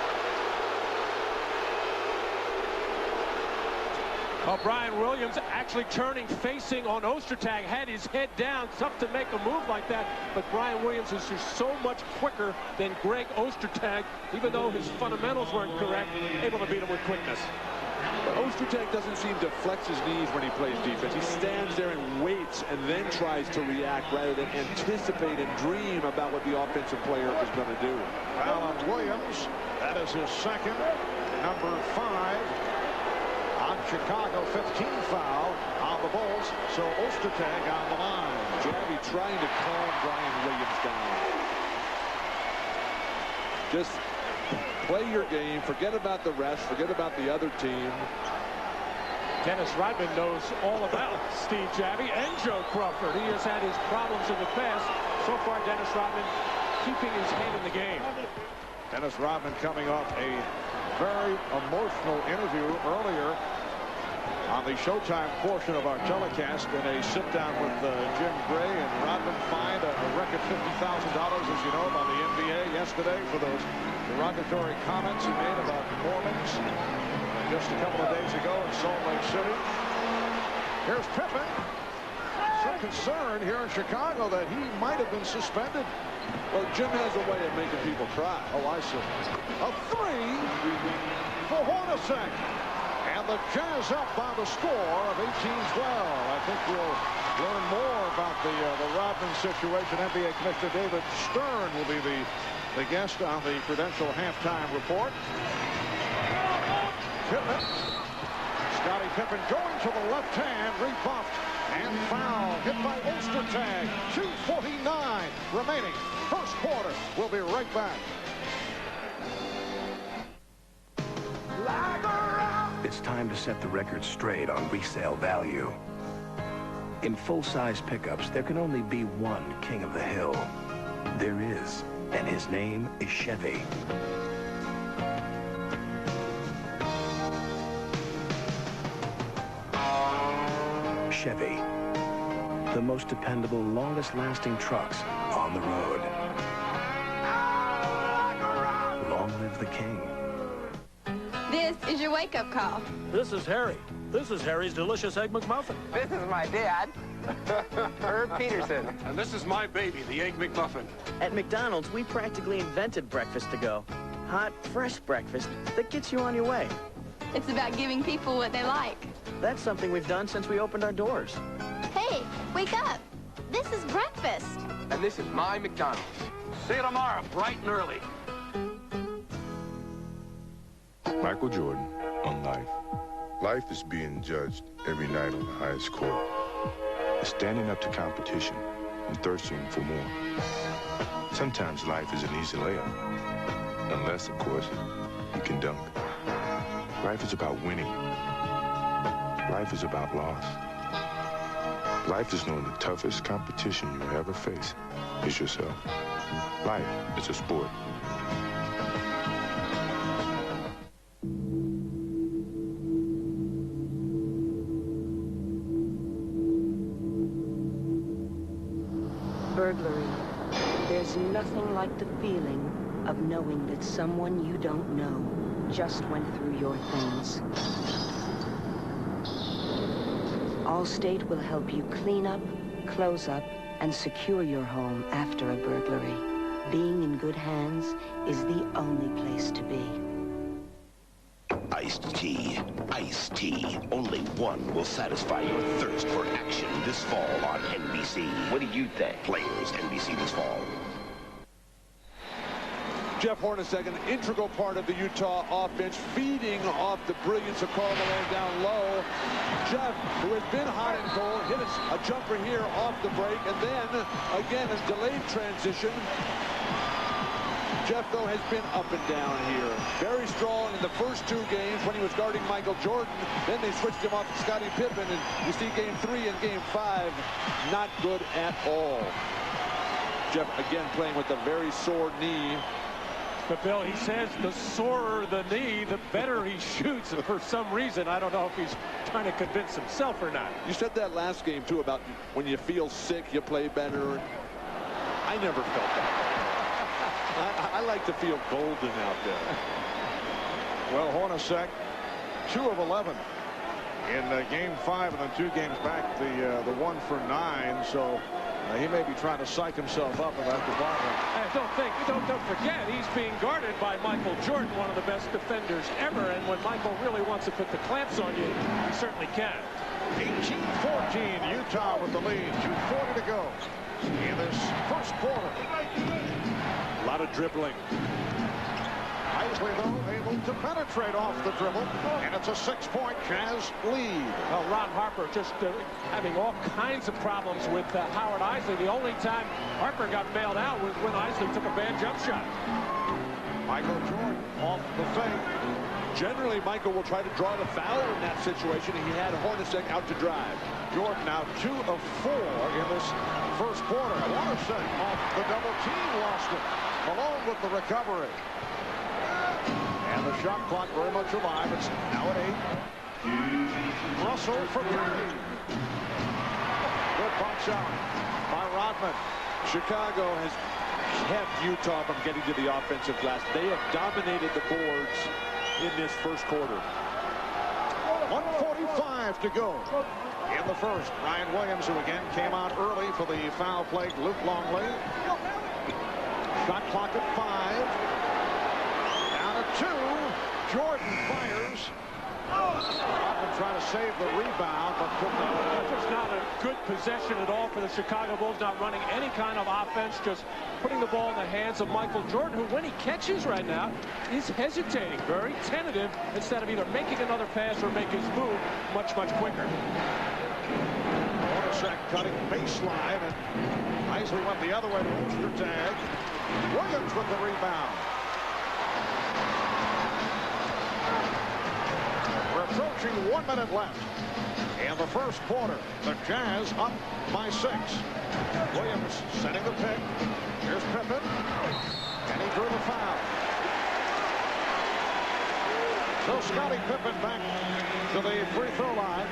Speaker 4: Well, Bryon Williams actually turning, facing on Ostertag, had his head down. Tough to make a move like that, but Bryon Williams is just so much quicker than Greg Ostertag, even though his fundamentals weren't correct, able to beat him with quickness.
Speaker 17: But Ostertag doesn't seem to flex his knees when he plays defense. He stands there and waits and then tries to react rather than anticipate and dream about what the offensive player is going to do.
Speaker 3: Foul on Williams. That is his second, number 5. On Chicago, 15 foul on the Bulls. So Ostertag on the line.
Speaker 17: Javi trying to calm Bryon Williams down. Just play your game. Forget about the rest. Forget about the other team.
Speaker 4: Dennis Rodman knows all about Steve Javi and Joe Crawford. He has had his problems in the past. So far, Dennis Rodman keeping his head in the game.
Speaker 3: Dennis Rodman coming off a very emotional interview earlier on the Showtime portion of our telecast in a sit-down with Jim Gray, and Rodman fined a record $50,000, as you know, by the NBA yesterday for those derogatory comments he made about Mormons just a couple of days ago in Salt Lake City. Here's Pippen. Some concern here in Chicago that he might have been suspended.
Speaker 17: Well, Jim has a way of making people cry.
Speaker 3: Oh, I see. A 3 for Hornacek. And the Jazz up by the score of 18-12. I think we'll learn more about the Rodman situation. NBA Commissioner David Stern will be the guest on the Prudential halftime report. Pippen. Scottie Pippen going to the left hand, rebuffed and foul. Hit by Ostertag. 2:49 remaining. First quarter. We'll be right back.
Speaker 18: It's time to set the record straight on resale value. In full-size pickups, there can only be one king of the hill. There is, and his name is Chevy. Chevy, the most dependable, longest-lasting trucks on the road. Long live the king.
Speaker 21: This is your wake-up call?
Speaker 4: This is Harry. This is Harry's delicious Egg McMuffin.
Speaker 22: This is my dad, Herb Peterson.
Speaker 6: And this is my baby, the Egg McMuffin.
Speaker 23: At McDonald's, we practically invented breakfast to go. Hot, fresh breakfast that gets you on your way.
Speaker 21: It's about giving people what they like.
Speaker 23: That's something we've done since we opened our doors.
Speaker 21: Hey, wake up. This is breakfast.
Speaker 22: And this is my McDonald's.
Speaker 6: See you tomorrow, bright and early.
Speaker 24: Michael Jordan on Life. Life is being judged every night on the highest court. It's standing up to competition and thirsting for more. Sometimes life is an easy layup. Unless, of course, you can dunk. Life is about winning. Life is about loss. Life is knowing the toughest competition you will ever face is yourself. Life is a sport.
Speaker 25: Burglary. There's nothing like the feeling of knowing that someone you don't know just went through your things. Allstate will help you clean up, close up, and secure your home after a burglary. Being in good hands is the only place to be.
Speaker 26: Iced tea. Iced tea. Only one will satisfy your thirst for action this fall on NBC. What do you think? Players, NBC this fall.
Speaker 17: Jeff Hornacek, an integral part of the Utah offense, feeding off the brilliance of Karl Malone down low. Jeff, who has been hot and cold, hit a jumper here off the break, and then, again, a delayed transition. Jeff, though, has been up and down here. Very strong in the first two games when he was guarding Michael Jordan. Then they switched him off to Scottie Pippen, and you see game 3 and game 5, not good at all. Jeff, again, playing with a very sore knee.
Speaker 4: But, Bill, he says the sorer the knee, the better he shoots. And for some reason, I don't know if he's trying to convince himself or not.
Speaker 17: You said that last game, too, about when you feel sick, you play better. I never felt that. I like to feel golden out there.
Speaker 3: Well, Hornacek, 2 of 11 in game 5, and then 2 games back, the 1 for 9. So he may be trying to psych himself up in that department.
Speaker 4: And don't forget, he's being guarded by Michael Jordan, one of the best defenders ever. And when Michael really wants to put the clamps on you, he certainly can.
Speaker 3: 18-14, Utah with the lead. 2:40 to go in this first quarter.
Speaker 17: A lot of dribbling.
Speaker 3: Isley, though, able to penetrate off the dribble, and it's a 6-point Jazz lead.
Speaker 4: Well, Ron Harper just having all kinds of problems with Howard Isley. The only time Harper got bailed out was when Isley took a bad jump shot.
Speaker 3: Michael Jordan off the fake.
Speaker 17: Generally, Michael will try to draw the foul in that situation, and he had Hornacek out to drive.
Speaker 3: Jordan now 2 of 4 in this first quarter. Hornacek off the double team, lost it. Malone with the recovery. And the shot clock very much alive. It's now at 8. Russell for 3. Good box out by Rodman.
Speaker 17: Chicago has kept Utah from getting to the offensive glass. They have dominated the boards in this first quarter.
Speaker 3: 1:45 to go in the first. Ryan Williams, who again came out early for the foul play. Luke Longley. Shot clock at 5. Down at 2. Jordan fires. Rodman trying to save the rebound, but could not.
Speaker 4: It's not a good possession at all for the Chicago Bulls, not running any kind of offense, just putting the ball in the hands of Michael Jordan, who, when he catches right now, is hesitating, very tentative, instead of either making another pass or make his move much quicker.
Speaker 3: Hornacek cutting baseline, and Isley went the other way to Ostertag. Williams with the rebound. We're approaching 1 minute left in the first quarter. The Jazz up by 6. Williams setting the pick. Here's Pippen, and he drew the foul. So Scottie Pippen back to the free throw line.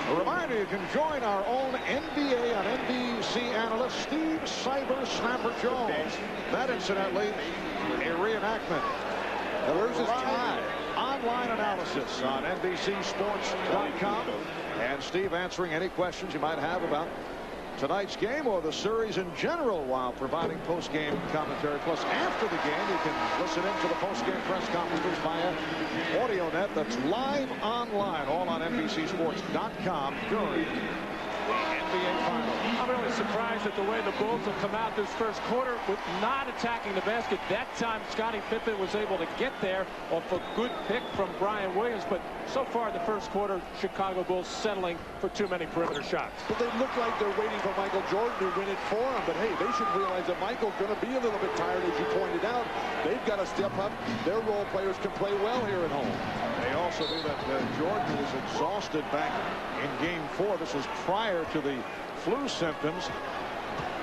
Speaker 3: A reminder, you can join our own NBA on NBC analyst Steve Cyber Snapper Jones. That, incidentally, a reenactment.
Speaker 17: Now, where's his tie?
Speaker 3: online analysis on NBCSports.com. And Steve answering any questions you might have about tonight's game or the series in general while providing post-game commentary. Plus, after the game, you can listen in to the post-game press conferences via AudioNet. That's live online, all on NBCSports.com during the NBA Finals.
Speaker 4: I'm really surprised at the way the Bulls have come out this first quarter with not attacking the basket. That time, Scottie Pippen was able to get there off a good pick from Bryon Williams. But so far in the first quarter, Chicago Bulls settling for too many perimeter shots.
Speaker 17: But they look like they're waiting for Michael Jordan to win it for them. But hey, they should realize that Michael's going to be a little bit tired, as you pointed out. They've got to step up. Their role players can play well here at home.
Speaker 3: They also knew that Jordan was exhausted back in Game 4. This was prior to the flu symptoms.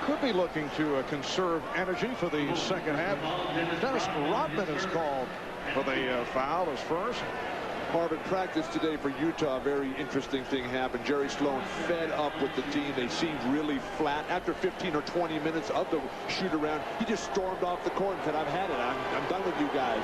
Speaker 3: Could be looking to conserve energy for the second half. Dennis Rodman is called for the foul as first.
Speaker 17: Harvard practice today for Utah. A very interesting thing happened. Jerry Sloan fed up with the team. They seemed really flat. After 15 or 20 minutes of the shoot-around, he just stormed off the court and said, I've had it. I'm done with you guys.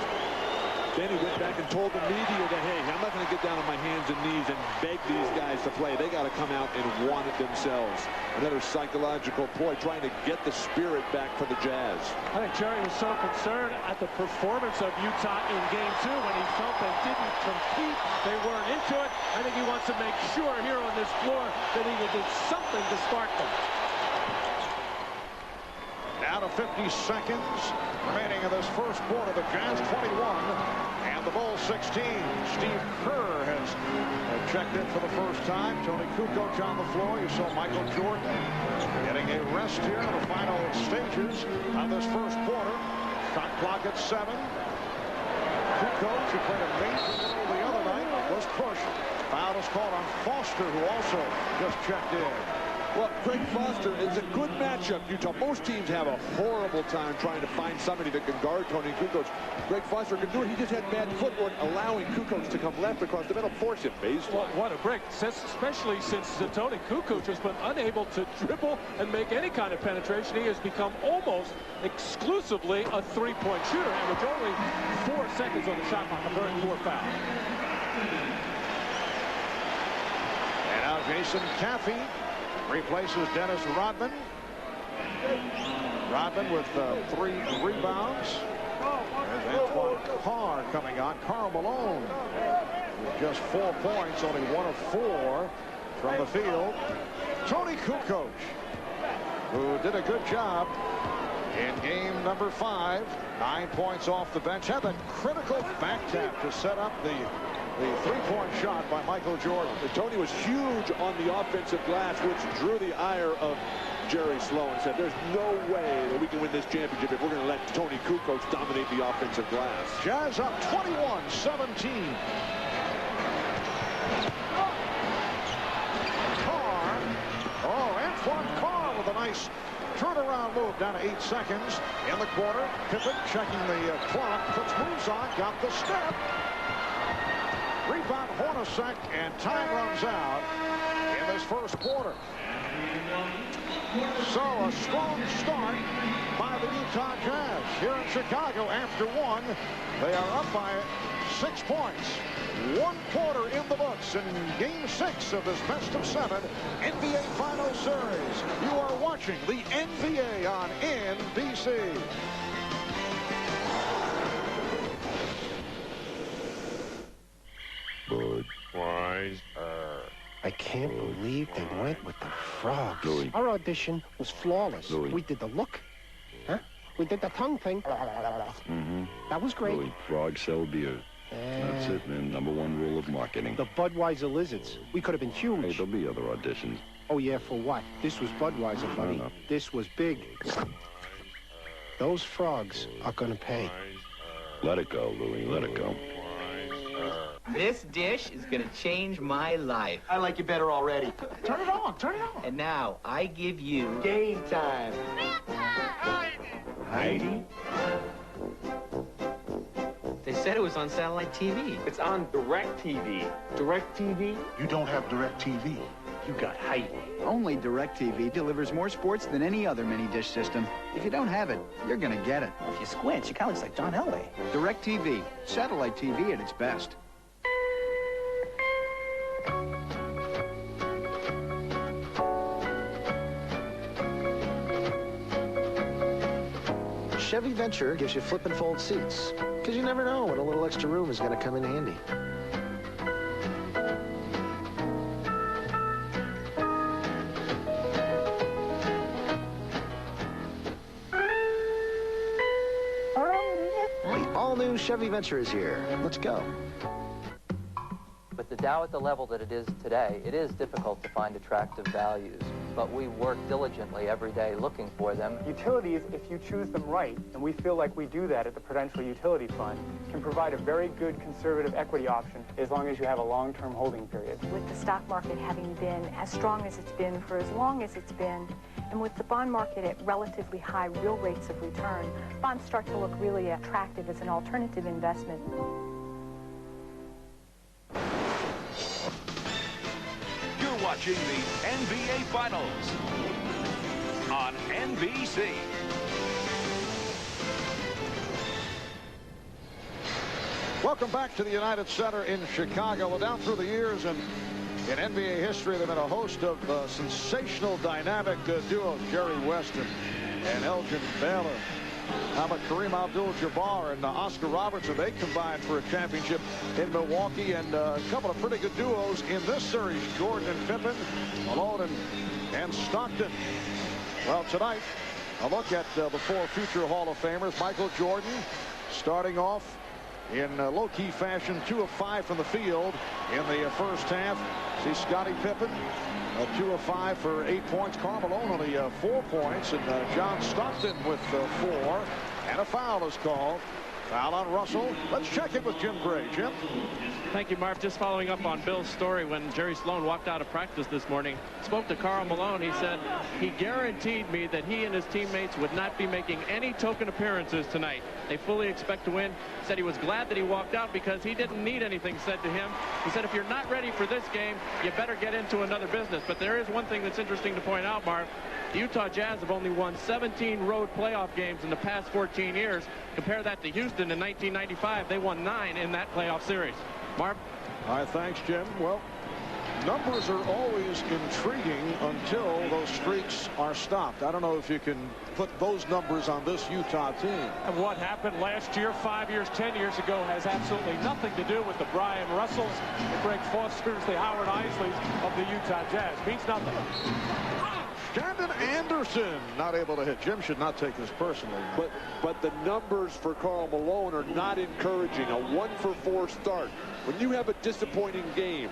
Speaker 17: Then he went back and told the media that, hey, I'm not going to get down on my hands and knees and beg these guys to play. They got to come out and want it themselves. Another psychological ploy, trying to get the spirit back for the Jazz.
Speaker 4: I think Jerry was so concerned at the performance of Utah in Game 2 when he felt they didn't compete. They weren't into it. I think he wants to make sure here on this floor that he will do something to spark them.
Speaker 3: Now to 50 seconds remaining in this first quarter. The Jazz 21 and the Bulls 16. Steve Kerr has checked in for the first time. Toni Kukoč on the floor. You saw Michael Jordan getting a rest here in the final stages of this first quarter. Shot clock at 7. Kukoč, who played a major role the other night, was pushed. Foul is called on Foster, who also just checked in.
Speaker 17: Well, Greg Foster is a good matchup, Utah. Most teams have a horrible time trying to find somebody that can guard Toni Kukoč. Greg Foster can do it. He just had bad footwork, allowing Kukoč to come left across the middle, force him baseline.
Speaker 4: What a break, especially since Toni Kukoč has been unable to dribble and make any kind of penetration. He has become almost exclusively a three-point shooter, and with only 4 seconds on the shot clock, a very poor foul.
Speaker 3: And now Jason Caffey replaces Dennis Rodman. Rodman with 3 rebounds. There's Antoine Kerr coming on. Karl Malone with just 4 points, only 1 of 4 from the field. Toni Kukoč, who did a good job in game number 5. 9 points off the bench. Had that critical back tap to set up the 3-point shot by Michael Jordan.
Speaker 17: And Toni was huge on the offensive glass, which drew the ire of Jerry Sloan. Said there's no way that we can win this championship if we're going to let Toni Kukoč dominate the offensive glass.
Speaker 3: Jazz up 21-17. Antoine Karl with a nice turnaround move down to 8 seconds in the quarter. Pippen checking the clock, puts moves on, got the step. Rebound Hornacek, and time runs out in this first quarter. So a strong start by the Utah Jazz here in Chicago. After 1, they are up by 6 points. 1 quarter in the books in Game 6 of this best-of-7 NBA Finals Series. You are watching the NBA on NBC.
Speaker 2: I can't believe they went with the frogs.
Speaker 24: Louis.
Speaker 2: Our audition was flawless.
Speaker 24: Louis.
Speaker 2: We did the look, huh? We did the tongue thing.
Speaker 24: Mm-hmm.
Speaker 2: That was great.
Speaker 24: Louis, frogs sell beer. That's it, man. #1 rule of marketing.
Speaker 2: The Budweiser lizards. We could have been huge.
Speaker 24: Hey, there'll be other auditions.
Speaker 2: Oh, yeah, for what? This was Budweiser, buddy.
Speaker 24: No.
Speaker 2: This was big. Those frogs are gonna pay.
Speaker 24: Let it go, Louis. Let it go.
Speaker 22: This dish is gonna change my life. I like you better already. Turn it on, turn it on. And now, I give you... game time. Heidi? They said it was on satellite TV. It's on DirecTV. DirecTV?
Speaker 18: You don't have DirecTV.
Speaker 7: You got height.
Speaker 9: Only DirecTV delivers more sports than any other mini-dish system. If you don't have it, you're gonna get it.
Speaker 23: If you squint, you kind of looks like John Elway.
Speaker 9: DirecTV, satellite TV at its best.
Speaker 10: Chevy Venture gives you flip and fold seats, because you never know when a little extra room is going to come in handy. The all-new Chevy Venture is here. Let's go.
Speaker 11: With the Dow at the level that it is today, it is difficult to find attractive values, but we work diligently every day looking for them.
Speaker 12: Utilities, if you choose them right, and we feel like we do that at the Prudential Utility Fund, can provide a very good conservative equity option as long as you have a long-term holding period.
Speaker 13: With the stock market having been as strong as it's been for as long as it's been, and with the bond market at relatively high real rates of return, bonds start to look really attractive as an alternative investment.
Speaker 1: You're watching the NBA Finals on NBC.
Speaker 3: Welcome back to the United Center in Chicago. Well, down through the years and in NBA history, there have been a host of sensational dynamic duos, Jerry West and Elgin Baylor. How about Kareem Abdul-Jabbar and Oscar Robertson? They combined for a championship in Milwaukee, and a couple of pretty good duos in this series, Jordan and Pippen, Malone and Stockton. Well, tonight, a look at the four future Hall of Famers. Michael Jordan starting off in low-key fashion, 2 of 5 from the field in the first half. See Scottie Pippen, 2 of 5 for 8 points. Karl Malone only 4 points, and John Stockton with 4. And a foul is called. Foul on Russell. Let's check in with Jim Gray. Jim?
Speaker 4: Thank you, Marv. Just following up on Bill's story, when Jerry Sloan walked out of practice this morning, spoke to Karl Malone. He said he guaranteed me that he and his teammates would not be making any token appearances tonight. They fully expect to win. Said he was glad that he walked out because he didn't need anything said to him. He said, if you're not ready for this game, you better get into another business. But there is one thing that's interesting to point out, Marv. The Utah Jazz have only won 17 road playoff games in the past 14 years. Compare that to Houston in 1995. They won 9 in that playoff series. Marv?
Speaker 3: All right, thanks, Jim. Well, numbers are always intriguing until those streaks are stopped. I don't know if you can put those numbers on this Utah team.
Speaker 4: And what happened last year, 5 years, 10 years ago, has absolutely nothing to do with the Bryon Russells, the Greg Fosters, the Howard Isleys of the Utah Jazz. Means nothing.
Speaker 3: Shandon Anderson not able to hit. Jim should not take this personally.
Speaker 17: But the numbers for Karl Malone are not encouraging. A 1-for-4 start. When you have a disappointing game,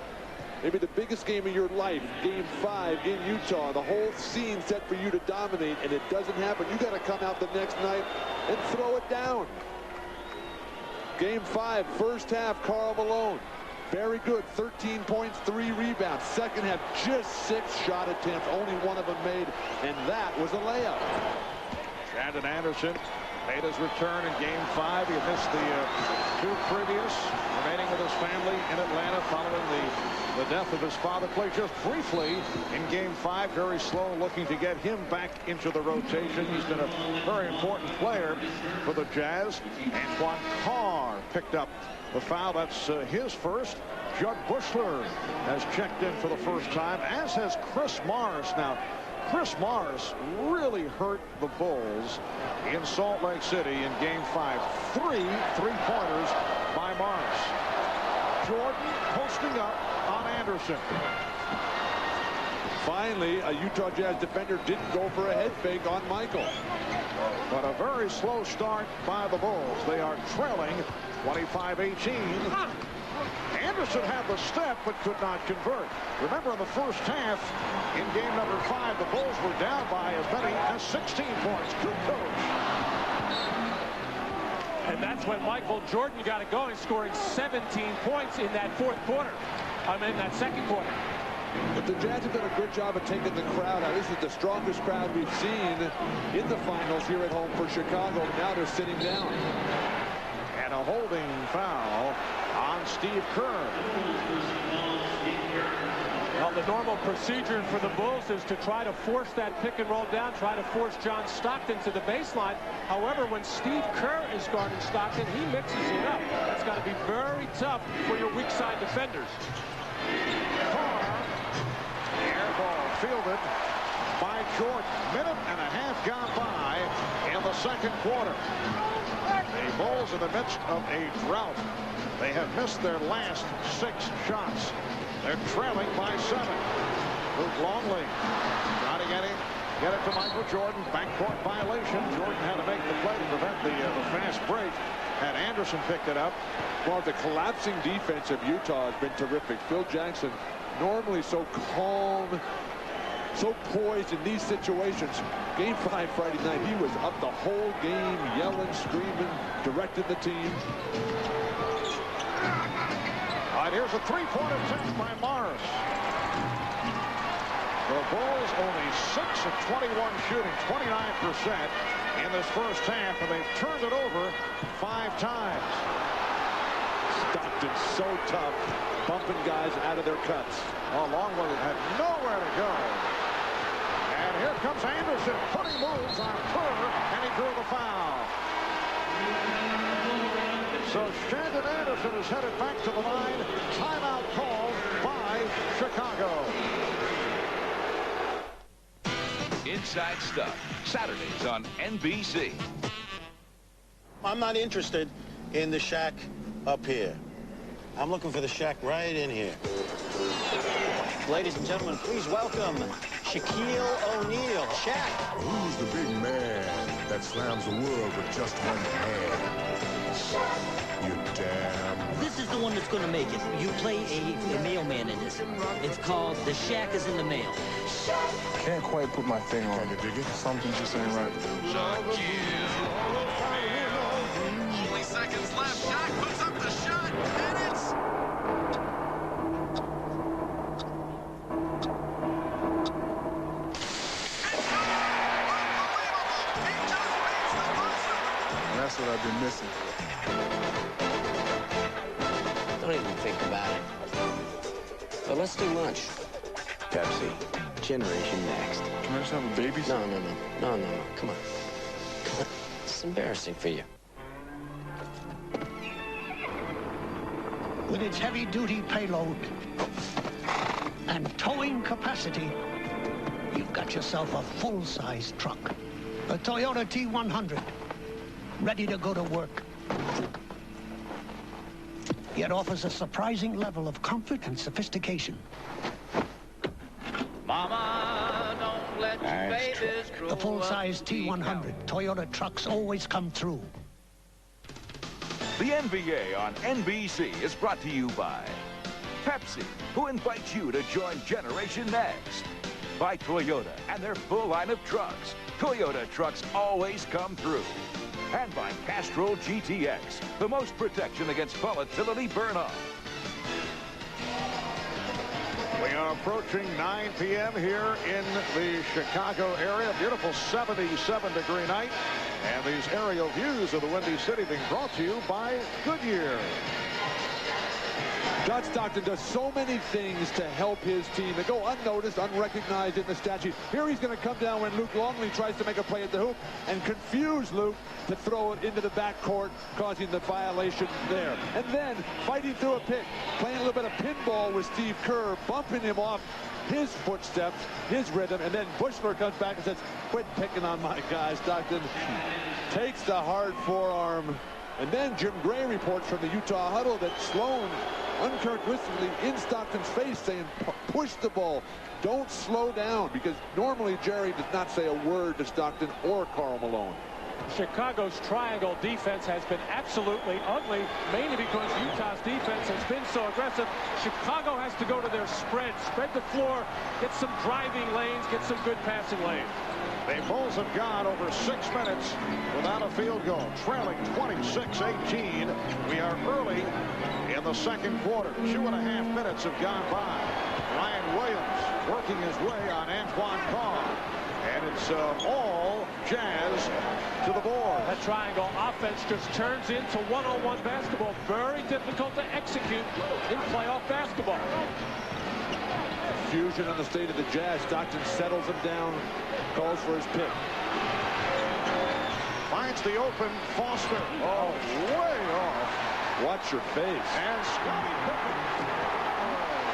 Speaker 17: maybe the biggest game of your life, Game 5 in Utah, the whole scene set for you to dominate, and it doesn't happen. You got to come out the next night and throw it down. Game 5, first half, Karl Malone. Very good, 13 points, 3 rebounds. Second half, just 6 shot attempts, only one of them made, and that was a layup.
Speaker 3: Shandon Anderson made his return in Game 5. He missed the 2 previous, remaining with his family in Atlanta following the death of his father. Played just briefly in Game 5. Very slow, looking to get him back into the rotation. He's been a very important player for the Jazz. Antoine Carr picked up the foul. That's his first. Judd Bushler has checked in for the first time, as has Chris Morris. Now, Chris Morris really hurt the Bulls in Salt Lake City in Game 5. 3 3-pointers by Morris. Jordan posting up on Anderson.
Speaker 17: Finally, a Utah Jazz defender didn't go for a head fake on Michael.
Speaker 3: But a very slow start by the Bulls. They are trailing 25-18. Anderson had the step but could not convert. Remember, in the first half, in game number 5, the Bulls were down by as many as 16 points. Kukoč.
Speaker 4: And that's when Michael Jordan got it going, scoring 17 points in that in that second quarter.
Speaker 17: But the Jazz have done a good job of taking the crowd out. This is the strongest crowd we've seen in the finals here at home for Chicago. Now they're sitting down.
Speaker 3: And a holding foul on Steve Kerr.
Speaker 4: Well, the normal procedure for the Bulls is to try to force that pick and roll down, try to force John Stockton to the baseline. However, when Steve Kerr is guarding Stockton, he mixes it up. That's got to be very tough for your weak side defenders.
Speaker 3: Air ball fielded by Jordan. Minute and a half gone by in the second quarter. The Bulls in the midst of a drought. They have missed their last 6 shots. They're trailing by 7. Luke Longley trying to get it to Michael Jordan. Backcourt violation. Jordan had to make the play to prevent the fast break. Had Anderson picked it up.
Speaker 17: Well, the collapsing defense of Utah has been terrific. Phil Jackson, normally so calm, so poised in these situations. Game 5 Friday night, he was up the whole game, yelling, screaming, directed the team.
Speaker 3: All right, here's a three-point attempt by Morris. The Bulls only 6 of 21 shooting, 29% in this first half, and they've turned it over 5 times.
Speaker 17: Stockton's so tough, bumping guys out of their cuts.
Speaker 3: Oh, Longley had nowhere to go. And here comes Anderson, putting moves on Kerr, and he drew the foul. So Shandon Anderson is headed back to the line. Timeout called by Chicago.
Speaker 1: Inside Stuff, Saturdays on NBC.
Speaker 5: I'm not interested in the shack up here. I'm looking for the shack right in here.
Speaker 7: Ladies and gentlemen, please welcome Shaquille O'Neal. Shaq.
Speaker 24: Who's the big man that slams the world with just one hand? You damn.
Speaker 8: This is the one that's going to make it. You play a mailman in this. It's called The Shack is in the Mail.
Speaker 24: Can't quite put my finger on it. Dig it? Something just ain't right.
Speaker 14: Only seconds left. Shaq puts up the shot, and it's...
Speaker 24: That's what I've been missing.
Speaker 7: Don't even think about it. But let's do lunch.
Speaker 5: Pepsi. Generation Next.
Speaker 24: Can I just have a baby?
Speaker 7: No. Come on. It's embarrassing for you.
Speaker 15: With its heavy-duty payload and towing capacity, you've got yourself a full-size truck. A Toyota T100, ready to go to work. Yet offers a surprising level of comfort and sophistication.
Speaker 22: Mama, don't let your babies grow
Speaker 15: The full-size T100 Toyota trucks always come through.
Speaker 1: The NBA on NBC is brought to you by Pepsi, who invites you to join Generation Next. By Toyota and their full line of trucks. Toyota trucks always come through. And by Castrol GTX, the most protection against volatility burn-off.
Speaker 3: We are approaching 9 p.m. here in the Chicago area. Beautiful 77-degree night. And these aerial views of the Windy City being brought to you by Goodyear.
Speaker 17: John Stockton does so many things to help his team. They go unnoticed, unrecognized in the stat sheet. Here he's going to come down when Luke Longley tries to make a play at the hoop and confuse Luke to throw it into the backcourt, causing the violation there. And then fighting through a pick, playing a little bit of pinball with Steve Kerr, bumping him off his footsteps, his rhythm, and then Bushler comes back and says, quit picking on my guy. Stockton takes the hard forearm. And then Jim Gray reports from the Utah huddle that Sloan uncharacteristically in Stockton's face saying, push the ball, don't slow down, because normally Jerry does not say a word to Stockton or Karl Malone.
Speaker 4: Chicago's triangle defense has been absolutely ugly, mainly because Utah's defense has been so aggressive. Chicago has to go to their spread the floor, get some driving lanes, get some good passing lanes.
Speaker 3: The Bulls have gone over 6 minutes without a field goal, trailing 26-18. We are early in the second quarter. 2.5 minutes have gone by. Ryan Williams working his way on Antoine Carr. And it's all Jazz to the board.
Speaker 4: That triangle offense just turns into one-on-one basketball. Very difficult to execute in playoff basketball.
Speaker 17: confusion on the state of the Jazz. Stockton settles him down, calls for his pick.
Speaker 3: Finds the open Foster. Oh, way off.
Speaker 17: Watch your face.
Speaker 3: And Scottie Pippen.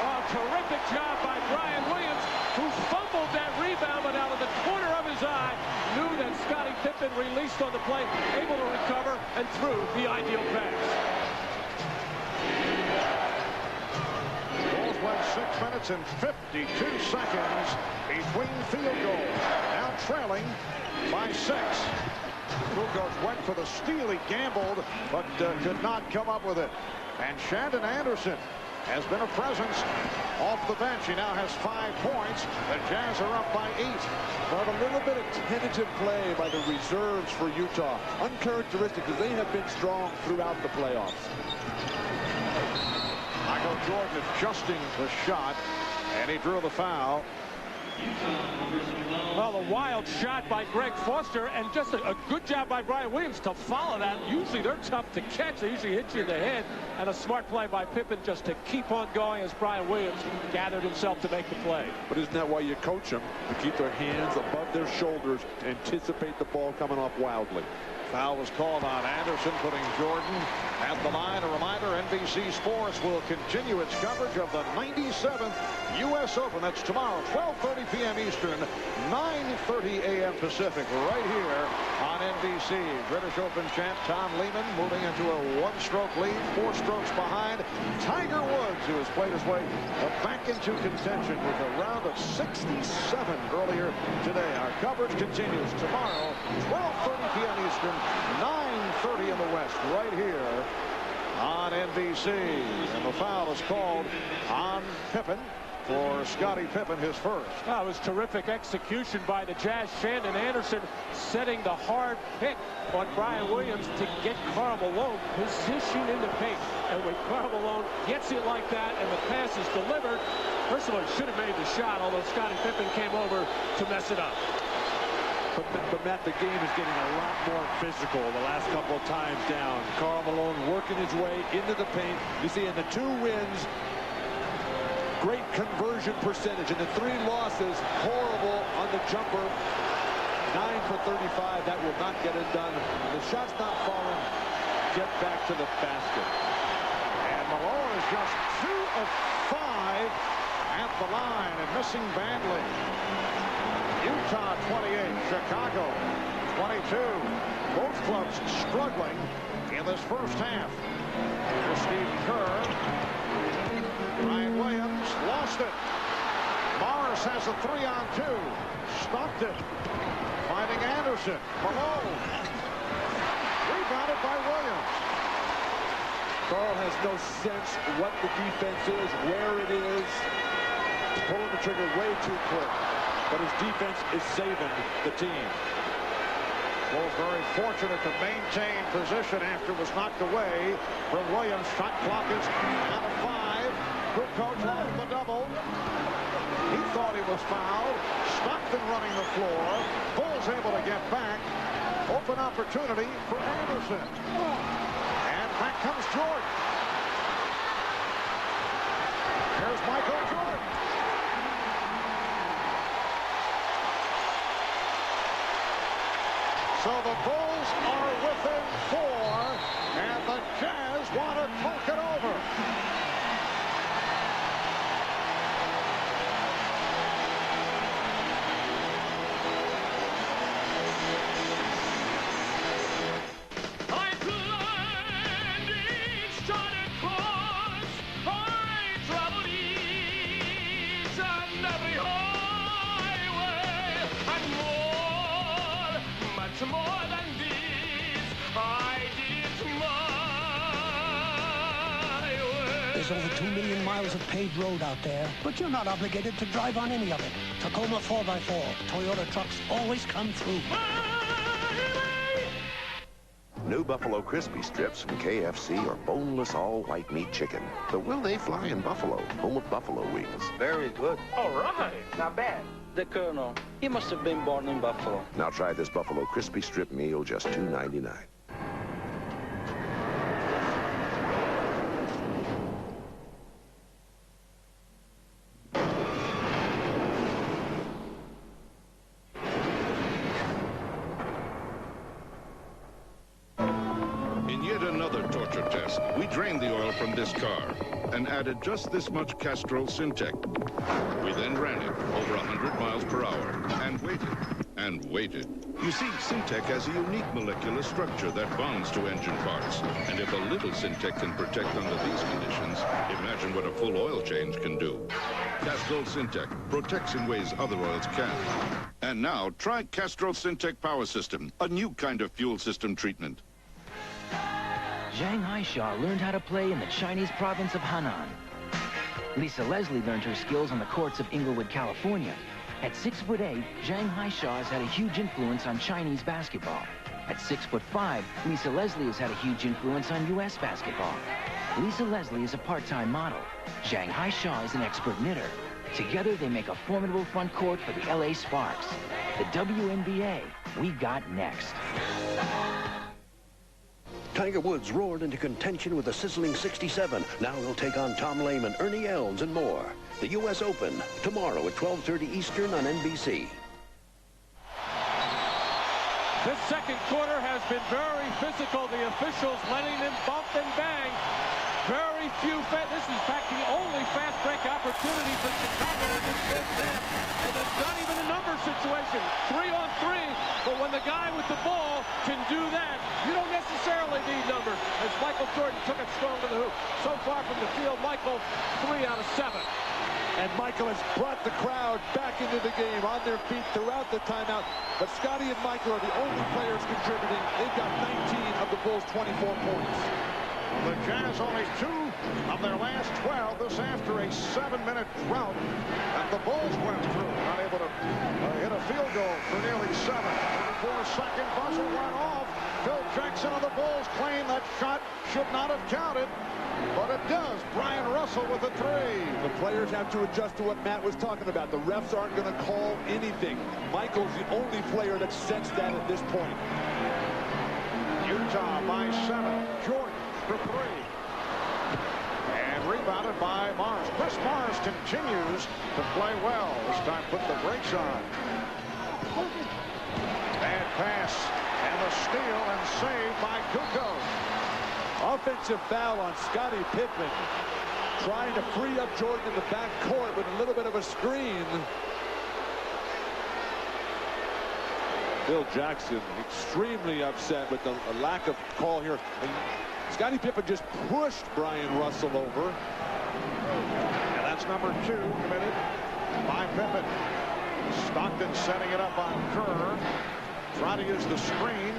Speaker 4: Oh, terrific job by Bryon Williams, who fumbled that rebound, but out of the corner of his eye, knew that Scottie Pippen released on the play, able to recover, and threw the ideal pass.
Speaker 3: Bulls went 6 minutes and 52 seconds between field goals. Now trailing by 6. Kukoč went for the steal. He gambled, but could not come up with it. And Shandon Anderson has been a presence off the bench. He now has 5 points. The Jazz are up by 8.
Speaker 17: But a little bit of tentative play by the reserves for Utah. Uncharacteristic, because they have been strong throughout the playoffs.
Speaker 3: Michael Jordan adjusting the shot, and he drew the foul.
Speaker 4: Well, a wild shot by Greg Foster, and just a good job by Bryon Williams to follow that. Usually they're tough to catch. They usually hit you in the head. And a smart play by Pippen just to keep on going as Bryon Williams gathered himself to make the play.
Speaker 17: But isn't that why you coach them? To keep their hands above their shoulders, to anticipate the ball coming off wildly.
Speaker 3: Foul was called on Anderson, putting Jordan at the line. A reminder, NBC Sports will continue its coverage of the 97th U.S. Open. That's tomorrow, 12:30 p.m. Eastern, 9:30 a.m. Pacific, right here on NBC. British Open champ Tom Lehman moving into a 1-stroke lead, 4 strokes behind Tiger Woods, who has played his way back into contention with a round of 67 earlier today. Our coverage continues tomorrow, 12:30 p.m. Eastern, 9:30 in the West, right here on NBC. And the foul is called on Pippen for Scottie Pippen, his first.
Speaker 4: That was terrific execution by the Jazz. Shandon Anderson setting the hard pick on Bryon Williams to get Karl Malone positioned in the paint. And when Karl Malone gets it like that and the pass is delivered, first of all, he should have made the shot, although Scottie Pippen came over to mess it up.
Speaker 17: But Matt, the game is getting a lot more physical the last couple of times down. Karl Malone working his way into the paint. You see in the 2 wins, great conversion percentage. In the 3 losses, horrible on the jumper. 9 for 35. That will not get it done. The shot's not falling. Get back to the basket.
Speaker 3: And Malone is just 2 of 5 at the line and missing badly. Utah 28, Chicago 22. Both clubs struggling in this first half. Here's Steve Kerr. Bryon Williams lost it. Morris has a 3-on-2. Stockton finding Anderson. Malone. Rebounded by Williams.
Speaker 17: Karl has no sense what the defense is, where it is. Pulling the trigger way too quick. But his defense is saving the team.
Speaker 3: Bulls very fortunate to maintain position after it was knocked away from Williams. Shot clock is out of 5. Kukoč off the double. He thought he was fouled. Stockton running the floor. Bulls able to get back. Open opportunity for Anderson. And back comes Jordan. Here's Michael Jordan. So the Bulls are within 4, and the Jazz want to talk it over.
Speaker 14: I climbed each charted course, I traveled each and every highway, and much more than these, I did it my way.
Speaker 15: There's over 2 million miles of paved road out there, but you're not obligated to drive on any of it. Tacoma 4x4. Toyota trucks always come through.
Speaker 6: New Buffalo Crispy Strips from KFC are boneless all-white meat chicken. But will they fly in Buffalo, home of buffalo wings?
Speaker 8: Very good.
Speaker 4: All right.
Speaker 23: Not bad. The Colonel, he must have been born in Buffalo.
Speaker 6: Now try this Buffalo Crispy Strip meal, just $2.99.
Speaker 16: drained the oil from this car and added just this much Castrol Syntec. We then ran it over 100 miles per hour and waited and waited. You see, Syntec has a unique molecular structure that bonds to engine parts. And if a little Syntec can protect under these conditions, imagine what a full oil change can do. Castrol Syntec protects in ways other oils can't. And now, try Castrol Syntec Power System, a new kind of fuel system treatment.
Speaker 19: Zhang Haisha learned how to play in the Chinese province of Henan. Lisa Leslie learned her skills on the courts of Inglewood, California. At 6'8", Zhang Haisha has had a huge influence on Chinese basketball. At 6'5", Lisa Leslie has had a huge influence on U.S. basketball. Lisa Leslie is a part-time model. Zhang Haisha is an expert knitter. Together, they make a formidable front court for the LA Sparks. The WNBA, we got next.
Speaker 20: Tiger Woods roared into contention with a sizzling 67. Now he'll take on Tom Lehman, Ernie Els, and more. The U.S. Open, tomorrow at 12:30 Eastern on NBC.
Speaker 4: This second quarter has been very physical. The officials letting them bump and bang. Very few this is in fact the only fast break opportunity for Chicago in this fifth half. And it's not even a number situation. 3-on-3, but when the guy with the ball can do that, you don't necessarily need numbers. As Michael Jordan took it strong to the hoop. So far from the field, Michael, 3 out of 7.
Speaker 17: And Michael has brought the crowd back into the game on their feet throughout the timeout. But Scottie and Michael are the only players contributing. They've got 19 of the Bulls' 24 points.
Speaker 3: The Jazz only 2 of their last 12. This after a 7-minute drought that the Bulls went through. Not able to hit a field goal for nearly 7. 34-second buzzer went off. Phil Jackson of the Bulls claimed that shot should not have counted. But it does. Bryon Russell with a 3.
Speaker 17: The players have to adjust to what Matt was talking about. The refs aren't going to call anything. Michael's the only player that sensed that at this point.
Speaker 3: Utah by 7. Jordan for 3. And rebounded by Morris. Chris Morris continues to play well. This time put the brakes on. Bad pass. And the steal and save by Kukoč.
Speaker 17: Offensive foul on Scottie Pippen. Trying to free up Jordan in the back court with a little bit of a screen. Phil Jackson extremely upset with the lack of call here. And Scottie Pippen just pushed Bryon Russell over.
Speaker 3: And that's number 2 committed by Pippen. Stockton setting it up on Kerr. Trying to use the screen.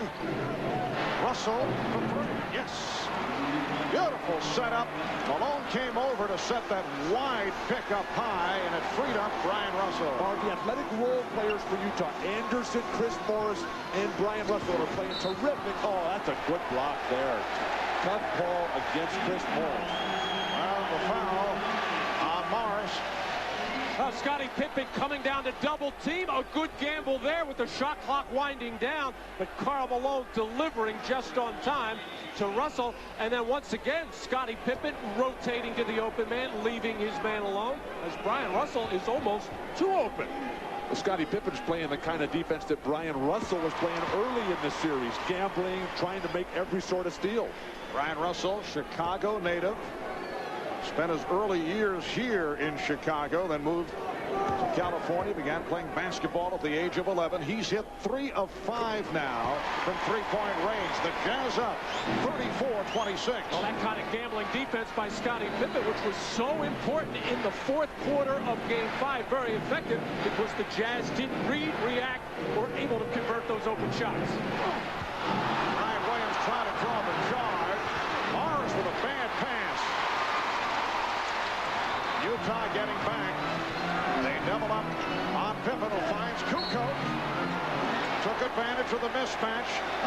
Speaker 3: Russell for 3. Yes. Beautiful setup. Malone came over to set that wide pick up high, and it freed up Bryon Russell.
Speaker 17: Are the athletic role players for Utah. Anderson, Chris Morris, and Bryon Russell are playing terrific. Oh, that's a good block there. Tough call against Chris Morris.
Speaker 3: Well, the foul on Morris.
Speaker 4: Scottie Pippen coming down to double team. A good gamble there with the shot clock winding down. But Karl Malone delivering just on time to Russell. And then once again, Scottie Pippen rotating to the open man, leaving his man alone, as Bryon Russell is almost too open.
Speaker 17: Well, Scottie Pippen's playing the kind of defense that Bryon Russell was playing early in the series. Gambling, trying to make every sort of steal.
Speaker 3: Bryon Russell, Chicago native. Spent his early years here in Chicago, then moved to California, began playing basketball at the age of 11. He's hit 3 of 5 now from three-point range. The Jazz up 34-26.
Speaker 4: Well, that kind of gambling defense by Scottie Pippen, which was so important in the fourth quarter of Game 5, very effective because the Jazz didn't read, react, or able to convert those open shots.
Speaker 3: Ryan Williams trying to draw the charge. Morris with a bad pass. Utah getting back. They double up on Pippen, who finds Kukoč. Took advantage of the mismatch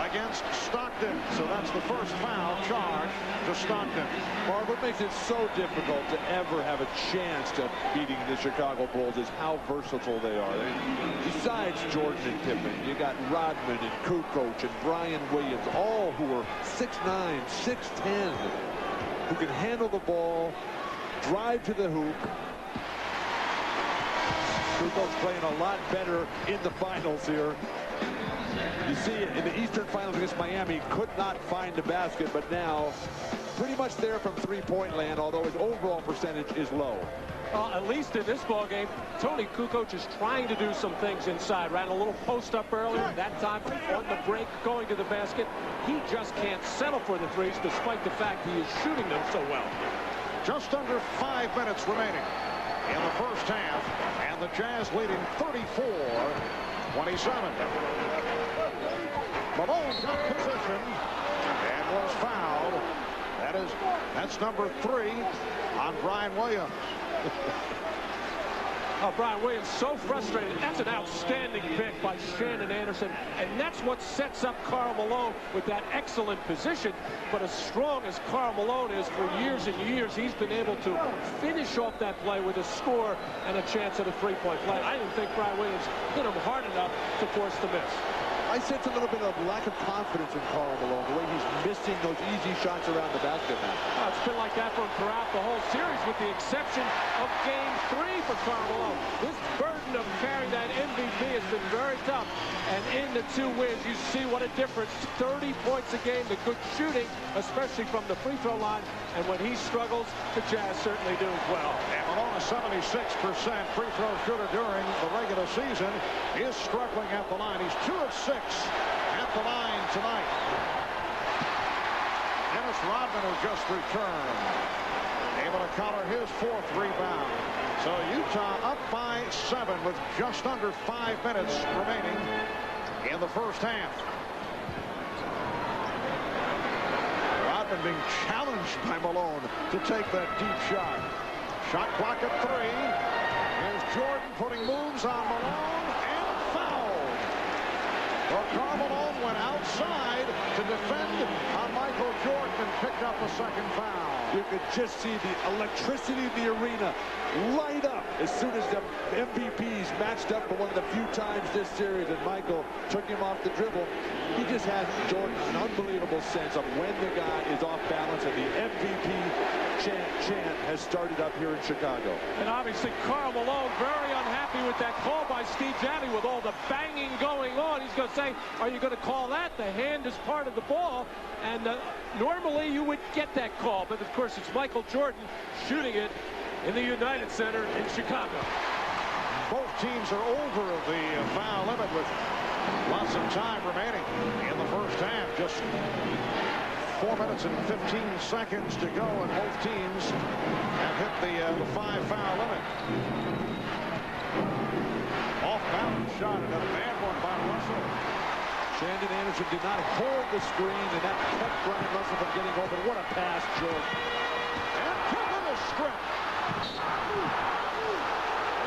Speaker 3: against Stockton. So that's the first foul charge to Stockton.
Speaker 17: Marv, what makes it so difficult to ever have a chance to beating the Chicago Bulls is how versatile they are. Besides Jordan and Pippen, you got Rodman and Kukoč and Bryon Williams, all who are 6'9", 6'10", who can handle the ball, drive to the hoop. Kukoč playing a lot better in the finals here. You see it in the Eastern Finals against Miami, could not find the basket, but now pretty much there from three-point land, although his overall percentage is low.
Speaker 4: At least in this ball game, Toni Kukoč is trying to do some things inside. Ran a little post up earlier. That time on the break, going to the basket. He just can't settle for the threes, despite the fact he is shooting them so well.
Speaker 3: Just under 5 minutes remaining in the first half, and the Jazz leading 34-27. Malone got position and was fouled. That's number 3 on Bryon Williams.
Speaker 4: Bryon Williams so frustrated. That's an outstanding pick by Shannon Anderson, and that's what sets up Karl Malone with that excellent position. But as strong as Karl Malone is, for years and years, he's been able to finish off that play with a score and a chance at a three-point play. I didn't think Bryon Williams hit him hard enough to force the miss.
Speaker 17: I sense a little bit of lack of confidence in Karl Malone, the way he's missing those easy shots around the basket now.
Speaker 4: It's been like that from throughout the whole series, with the exception of Game 3 for Karl Malone. This burden of carrying that MVP has been very tough. And in the 2 wins, you see what a difference. 30 points a game, the good shooting, especially from the free throw line. And when he struggles, the Jazz certainly do as well.
Speaker 3: And Malone, a 76% free throw shooter during the regular season, is struggling at the line. He's 2 of 6 at the line tonight. Dennis Rodman has just returned, able to collar his 4th rebound. So Utah up by 7 with just under 5 minutes remaining in the first half. Rodman being challenged by Malone to take that deep shot. Shot clock at 3. Here's Jordan putting moves on Malone and fouled. Well, Karl Malone went outside to defend on Michael Jordan and picked up a second foul.
Speaker 17: You could just see the electricity in the arena light up as soon as the MVPs matched up for one of the few times this series, and Michael took him off the dribble. He just has, Jordan, an unbelievable sense of when the guy is off balance, and the MVP chant has started up here in Chicago.
Speaker 4: And obviously Karl Malone very unhappy with that call by Steve Janvey, with all the banging going on. He's going to say, are you going to call that? The hand is part of the ball, and normally you would get that call, but of course it's Michael Jordan shooting it in the United Center in Chicago.
Speaker 3: Both teams are over the foul limit with lots of time remaining in the first half. Just 4 minutes and 15 seconds to go, and both teams have hit the 5-foul limit. Off-balance shot, and a bad one by Russell.
Speaker 17: Shannon Anderson did not hold the screen, and that kept Bryon Russell from getting open. What a pass, Jordan.
Speaker 3: And Pippen is stripped.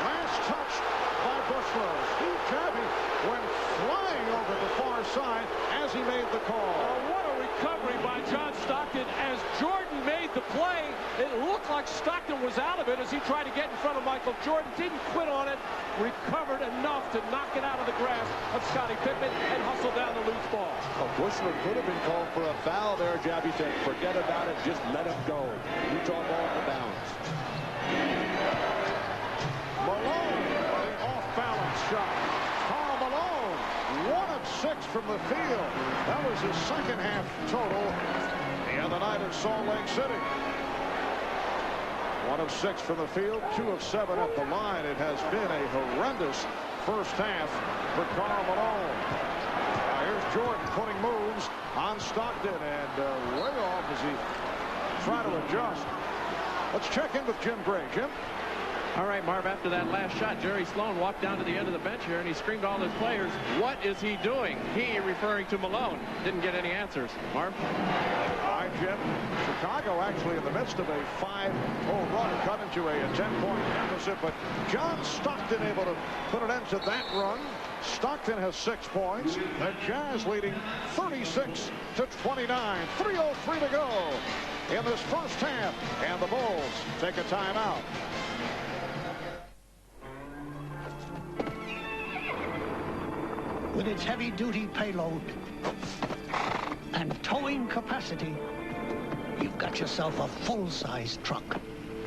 Speaker 3: Last touch by Bushlow. Steve Janvey went flying over the far side as he made the call.
Speaker 4: What a recovery by John Stockton as Jordan made the play. It looked like Stockton was out of it as he tried to get in front of Michael Jordan. Didn't quit on it. Recovered enough to knock it out of the grasp of Scottie Pippen and hustle down the loose ball.
Speaker 17: Well, Bushler could have been called for a foul there. Janvey said, forget about it. Just let him go. Utah ball in the bounds.
Speaker 3: Malone, the off-balance shot. Karl Malone, 1 of 6 from the field. That was his second half total the other night in Salt Lake City. 1 of 6 from the field, 2 of 7 at the line. It has been a horrendous first half for Karl Malone. Now here's Jordan putting moves on Stockton, and way off as he tried to adjust. Let's check in with Jim Gray. Jim?
Speaker 2: All right, Marv, after that last shot, Jerry Sloan walked down to the end of the bench here, and he screamed to all his players, what is he doing? He, referring to Malone, didn't get any answers. Marv?
Speaker 3: All right, Jim. Chicago actually in the midst of a 5-0 run, cut into a 10-point deficit, but John Stockton able to put an end to that run. Stockton has 6 points. The Jazz leading 36-29. 3:03 to go in this first half, and the Bulls take a timeout.
Speaker 15: With its heavy-duty payload and towing capacity, you've got yourself a full-size truck.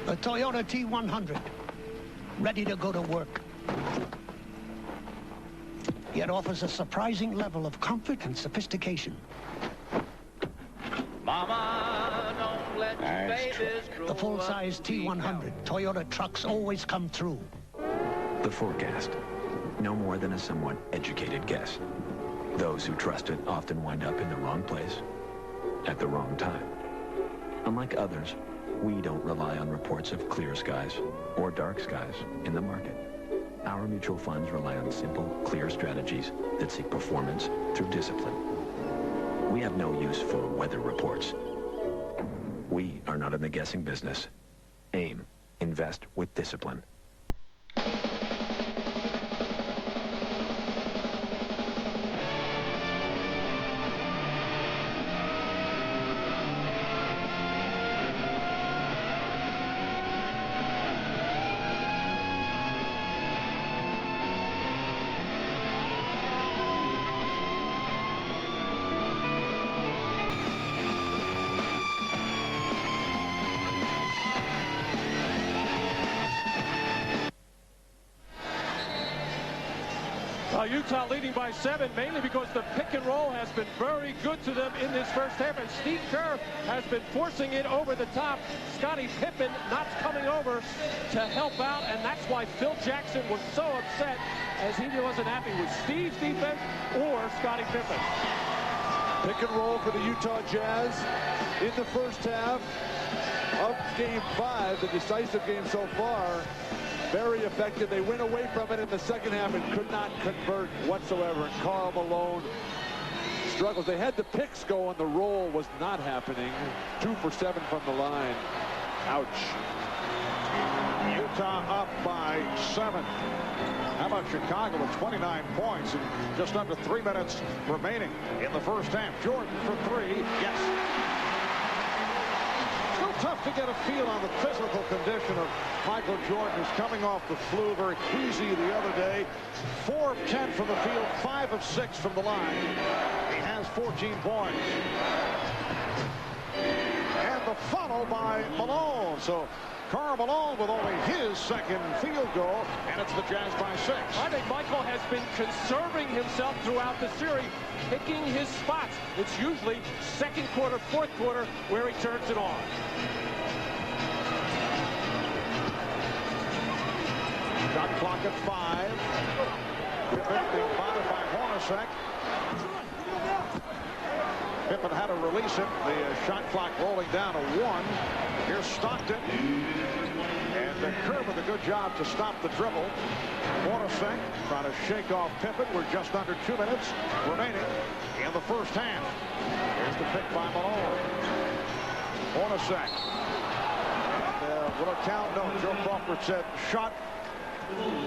Speaker 15: A Toyota T100, ready to go to work. Yet offers a surprising level of comfort and sophistication.
Speaker 14: Mama, don't
Speaker 15: The full-size T100 Toyota trucks always come through.
Speaker 9: The forecast, no more than a somewhat educated guess. Those who trust it often wind up in the wrong place at the wrong time. Unlike others, we don't rely on reports of clear skies or dark skies in the market. Our mutual funds rely on simple, clear strategies that seek performance through discipline. We have no use for weather reports. We are not in the guessing business. Aim. Invest with discipline.
Speaker 4: Utah leading by 7, mainly because the pick and roll has been very good to them in this first half, and Steve Kerr has been forcing it over the top. Scottie Pippen not coming over to help out, and that's why Phil Jackson was so upset, as he wasn't happy with Steve's defense or Scottie Pippen.
Speaker 17: Pick and roll for the Utah Jazz in the first half of Game 5, the decisive game so far. Very effective. They went away from it in the second half and could not convert whatsoever. And Karl Malone struggles. They had the picks going. The roll was not happening. 2 for 7 from the line. Ouch.
Speaker 3: Utah up by 7. How about Chicago with 29 points and just under 3 minutes remaining in the first half? Jordan for 3. Yes. Still tough to get a feel on the physical condition of Michael Jordan, who's coming off the flu, very queasy the other day. 4 of 10 from the field, 5 of 6 from the line. He has 14 points. And the funnel by Malone. So Karl Malone with only his second field goal, and it's the Jazz by 6.
Speaker 4: I think Michael has been conserving himself throughout the series, picking his spots. It's usually second quarter, fourth quarter where he turns it on.
Speaker 3: Shot clock at 5. Pippen being bothered by Hornacek. Pippen had to release it. The shot clock rolling down to 1. Here's Stockton. And Kerr with a good job to stop the dribble. Hornacek trying to shake off Pippen. We're just under 2 minutes remaining in the first half. Here's the pick by Malone. Hornacek. And will it count? No. Joe Crawford said shot.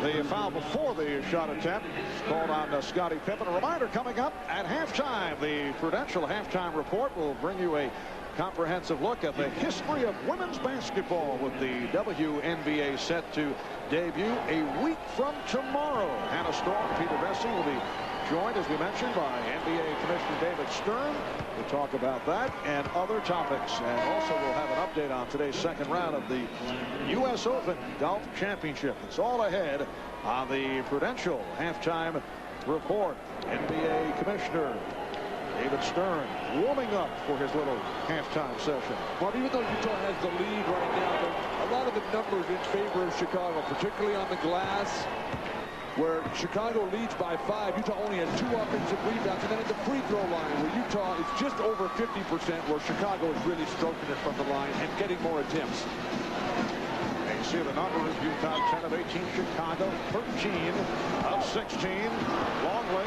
Speaker 3: The foul before the shot attempt called on Scottie Pippen. A reminder coming up at halftime. The Prudential halftime report will bring you a comprehensive look at the history of women's basketball with the WNBA set to debut a week from tomorrow. Hannah Storm, Peter Vesey will be joined, as we mentioned, by NBA Commissioner David Stern. We'll talk about that and other topics. And also we'll have an update on today's second round of the U.S. Open Golf Championship. It's all ahead on the Prudential halftime report. NBA Commissioner David Stern warming up for his little halftime session.
Speaker 17: Well, even though Utah has the lead right now, a lot of the numbers in favor of Chicago, particularly on the glass, where Chicago leads by 5. Utah only has 2 offensive rebounds. And then at the free throw line, where Utah is just over 50%, where Chicago is really stroking it from the line and getting more attempts.
Speaker 3: And you see the numbers: Utah 10 of 18, Chicago 13 of 16. Longley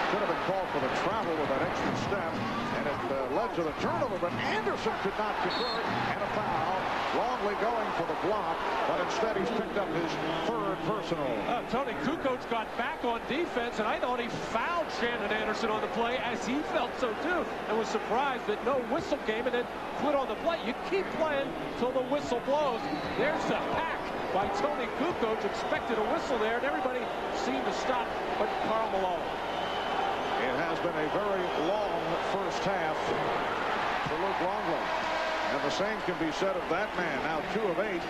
Speaker 3: could have been called for the travel with that extra step, and it led to the turnover, but Anderson could not convert, and a foul. Longley going for the block, but instead he's picked up his 3rd personal.
Speaker 4: Toni Kukoč got back on defense, and I thought he fouled Shannon Anderson on the play, as he felt so too, and was surprised that no whistle came, and then quit on the play. You keep playing till the whistle blows. There's the hack by Toni Kukoč. Expected a whistle there, and everybody seemed to stop but Karl Malone.
Speaker 3: It has been a very long first half for Luke Longley. And the same can be said of that man. Now 2 of 8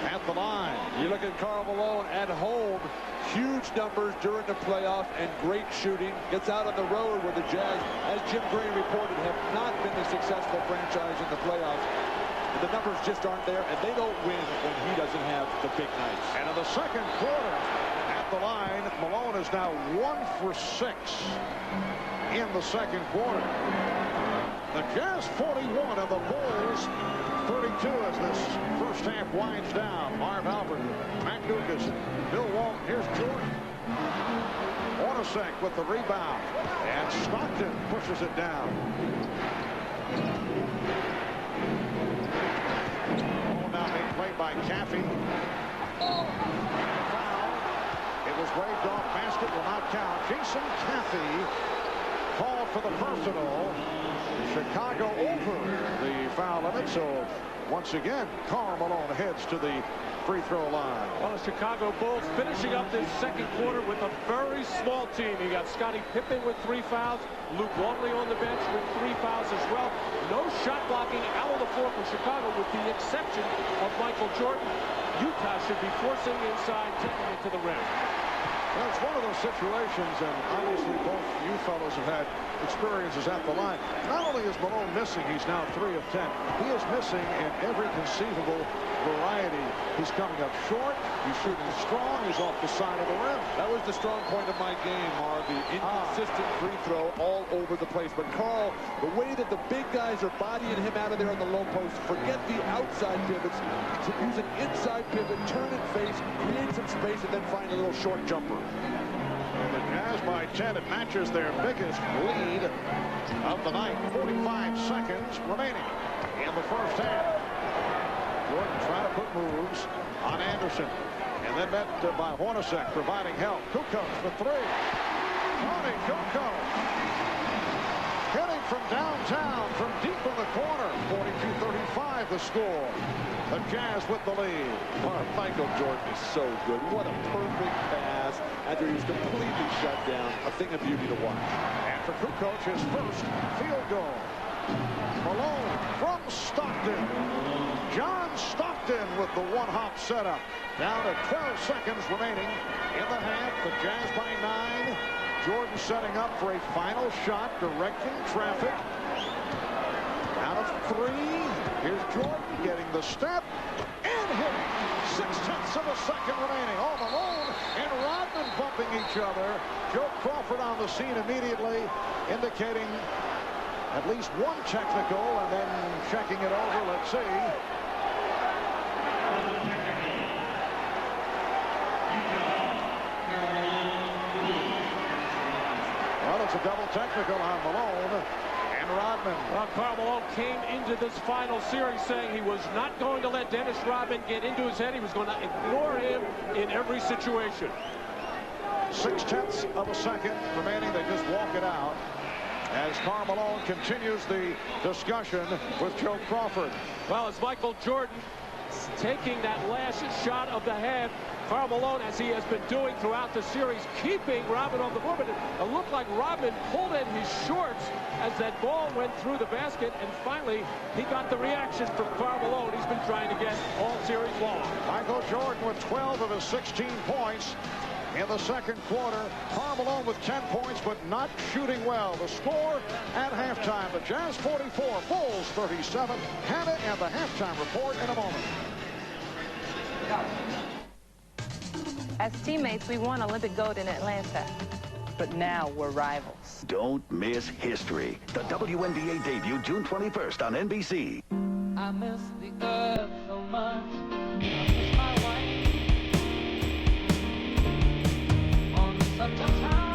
Speaker 3: at the line.
Speaker 17: You look at Karl Malone at home. Huge numbers during the playoffs and great shooting. Gets out on the road where the Jazz, as Jim Gray reported, have not been a successful franchise in the playoffs. The numbers just aren't there, and they don't win when he doesn't have the big nights.
Speaker 3: And in the second quarter, at the line, Malone is now 1 for 6 in the second quarter. The Jazz 41 and the Bulls 32 as this first half winds down. Marv Albert, Mac Dukas, Bill Walton. Here's Jordan. Hornacek with the rebound. And Stockton pushes it down. Ball now being played by Caffey. Foul. It was waved off. Basket will not count. Jason Caffey called for the personal. Chicago over the foul limit. So once again, Karl Malone heads to the free throw line.
Speaker 4: Well, the Chicago Bulls finishing up this second quarter with a very small team. You got Scottie Pippen with 3 fouls. Luke Longley on the bench with 3 fouls as well. No shot blocking out on the floor for Chicago with the exception of Michael Jordan. Utah should be forcing inside, taking it to the rim.
Speaker 3: Well, it's one of those situations, and obviously both you fellows have had experiences at the line. Not only is Malone missing, he's now 3 of 10. He is missing in every conceivable variety. He's coming up short. He's shooting strong. He's off the side of the rim.
Speaker 17: That was the strong point of my game, Marv. The inconsistent free throw all over the place. But Karl, the way that the big guys are bodying him out of there on the low post, forget the outside pivots. Use an inside pivot, turn and face, create some space, and then find a little short jumper.
Speaker 3: And the Jazz by 10. It matches their biggest lead of the night. 45 seconds remaining in the first half. Jordan trying to put moves on Anderson. And then met by Hornacek providing help. Kukoč for 3. Toni Kukoč hitting from downtown, from deep in the corner. 42-35 the score. The Jazz with the lead.
Speaker 17: Michael Jordan is so good. What a perfect pass after he was completely shut down. A thing of beauty to watch.
Speaker 3: And for Kukoč, his first field goal. Malone from Stockton. John Stockton with the one-hop setup. Down to 12 seconds remaining in the half. The Jazz by 9. Jordan setting up for a final shot, directing traffic. Out of 3. Here's Jordan getting the step and hitting. 0.6 of a second remaining. Oh, Malone and Rodman bumping each other. Joe Crawford on the scene immediately, indicating at least one technical, and then checking it over. Let's see. Well, it's a double technical on Malone and Rodman.
Speaker 4: Well, Karl Malone came into this final series saying he was not going to let Dennis Rodman get into his head. He was going to ignore him in every situation.
Speaker 3: 0.6 of a second remaining. They just walk it out as Karl Malone continues the discussion with Joe Crawford.
Speaker 4: Well, as Michael Jordan taking that last shot of the half, Karl Malone, as he has been doing throughout the series, keeping Rodman on the board. But it looked like Rodman pulled in his shorts as that ball went through the basket, and finally he got the reaction from Karl Malone he's been trying to get all series long.
Speaker 3: Michael Jordan with 12 of his 16 points in the second quarter. Karl Malone with 10 points, but not shooting well. The score at halftime, the Jazz 44, Bulls 37. Hannah and the halftime report in a moment.
Speaker 10: As teammates, we won Olympic gold in Atlanta, but now we're rivals.
Speaker 11: Don't miss history. The WNBA debut June 21st on NBC.
Speaker 14: I miss the earth so much. I miss my wife. On such a time.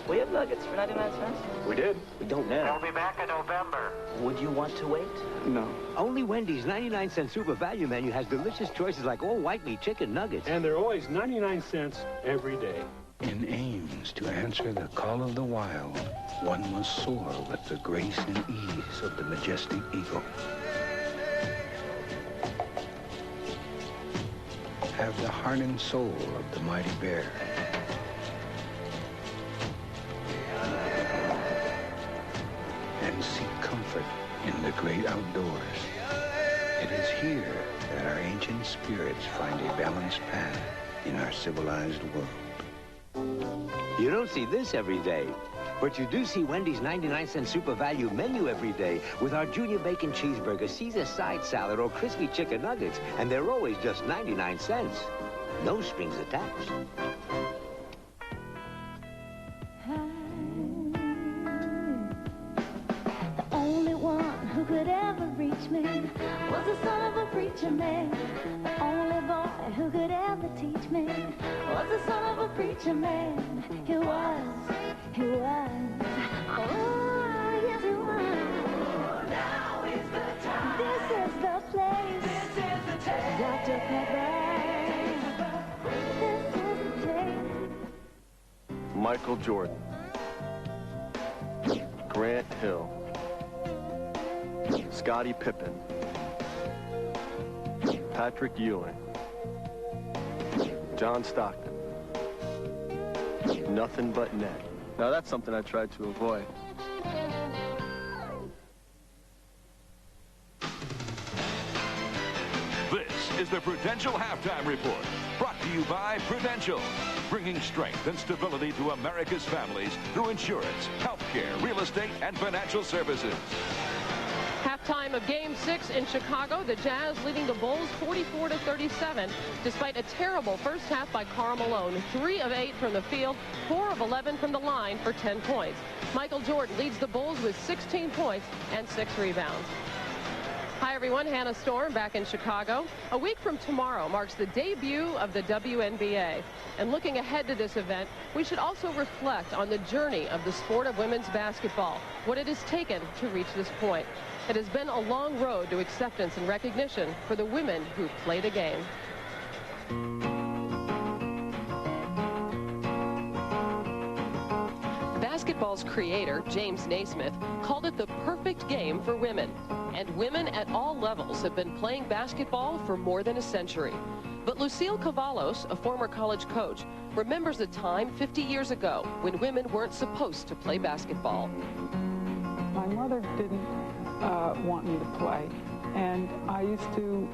Speaker 23: We have nuggets for 99 cents.
Speaker 9: We did.
Speaker 23: We don't now.
Speaker 18: We'll be back in November.
Speaker 23: Would you want to wait?
Speaker 9: No.
Speaker 21: Only Wendy's 99-cent super value menu has delicious choices like all white meat chicken nuggets.
Speaker 25: And they're always 99 cents every day.
Speaker 26: In aims to answer the call of the wild, one must soar with the grace and ease of the majestic eagle. Have the heart and soul of the mighty bear. always seek comfort in the great outdoors. It is here that our ancient spirits find a balanced path in our civilized world.
Speaker 21: You don't see this every day, but you do see Wendy's 99-cent super value menu every day with our junior bacon cheeseburger, Caesar side salad, or crispy chicken nuggets, and they're always just 99 cents. No strings attached.
Speaker 5: The only one who could ever reach me was the son of a preacher man. The only boy who could ever teach me was the son of a preacher man. He was. Oh, yes, he was. Now is the time. This is the place. This is the time. Dr. Pepper. This is the day.
Speaker 7: Michael Jordan. Grant Hill. Scottie Pippen. Patrick Ewing. John Stockton. Nothing but net. Now that's something I tried to avoid.
Speaker 1: This is the Prudential Halftime Report, brought to you by Prudential, bringing strength and stability to America's families through insurance, healthcare, real estate, and financial services.
Speaker 12: Halftime of Game 6 in Chicago, the Jazz leading the Bulls 44-37, despite a terrible first half by Karl Malone. 3 of 8 from the field, 4 of 11 from the line for 10 points. Michael Jordan leads the Bulls with 16 points and 6 rebounds. Hi everyone, Hannah Storm back in Chicago. A week from tomorrow marks the debut of the WNBA. And looking ahead to this event, we should also reflect on the journey of the sport of women's basketball, what it has taken to reach this point. It has been a long road to acceptance and recognition for the women who play the game. Basketball's creator, James Naismith, called it the perfect game for women. And women at all levels have been playing basketball for more than a century. But Lucille Cavalos, a former college coach, remembers a time 50 years ago when women weren't supposed to play basketball.
Speaker 13: My mother didn't want me to play, and I used to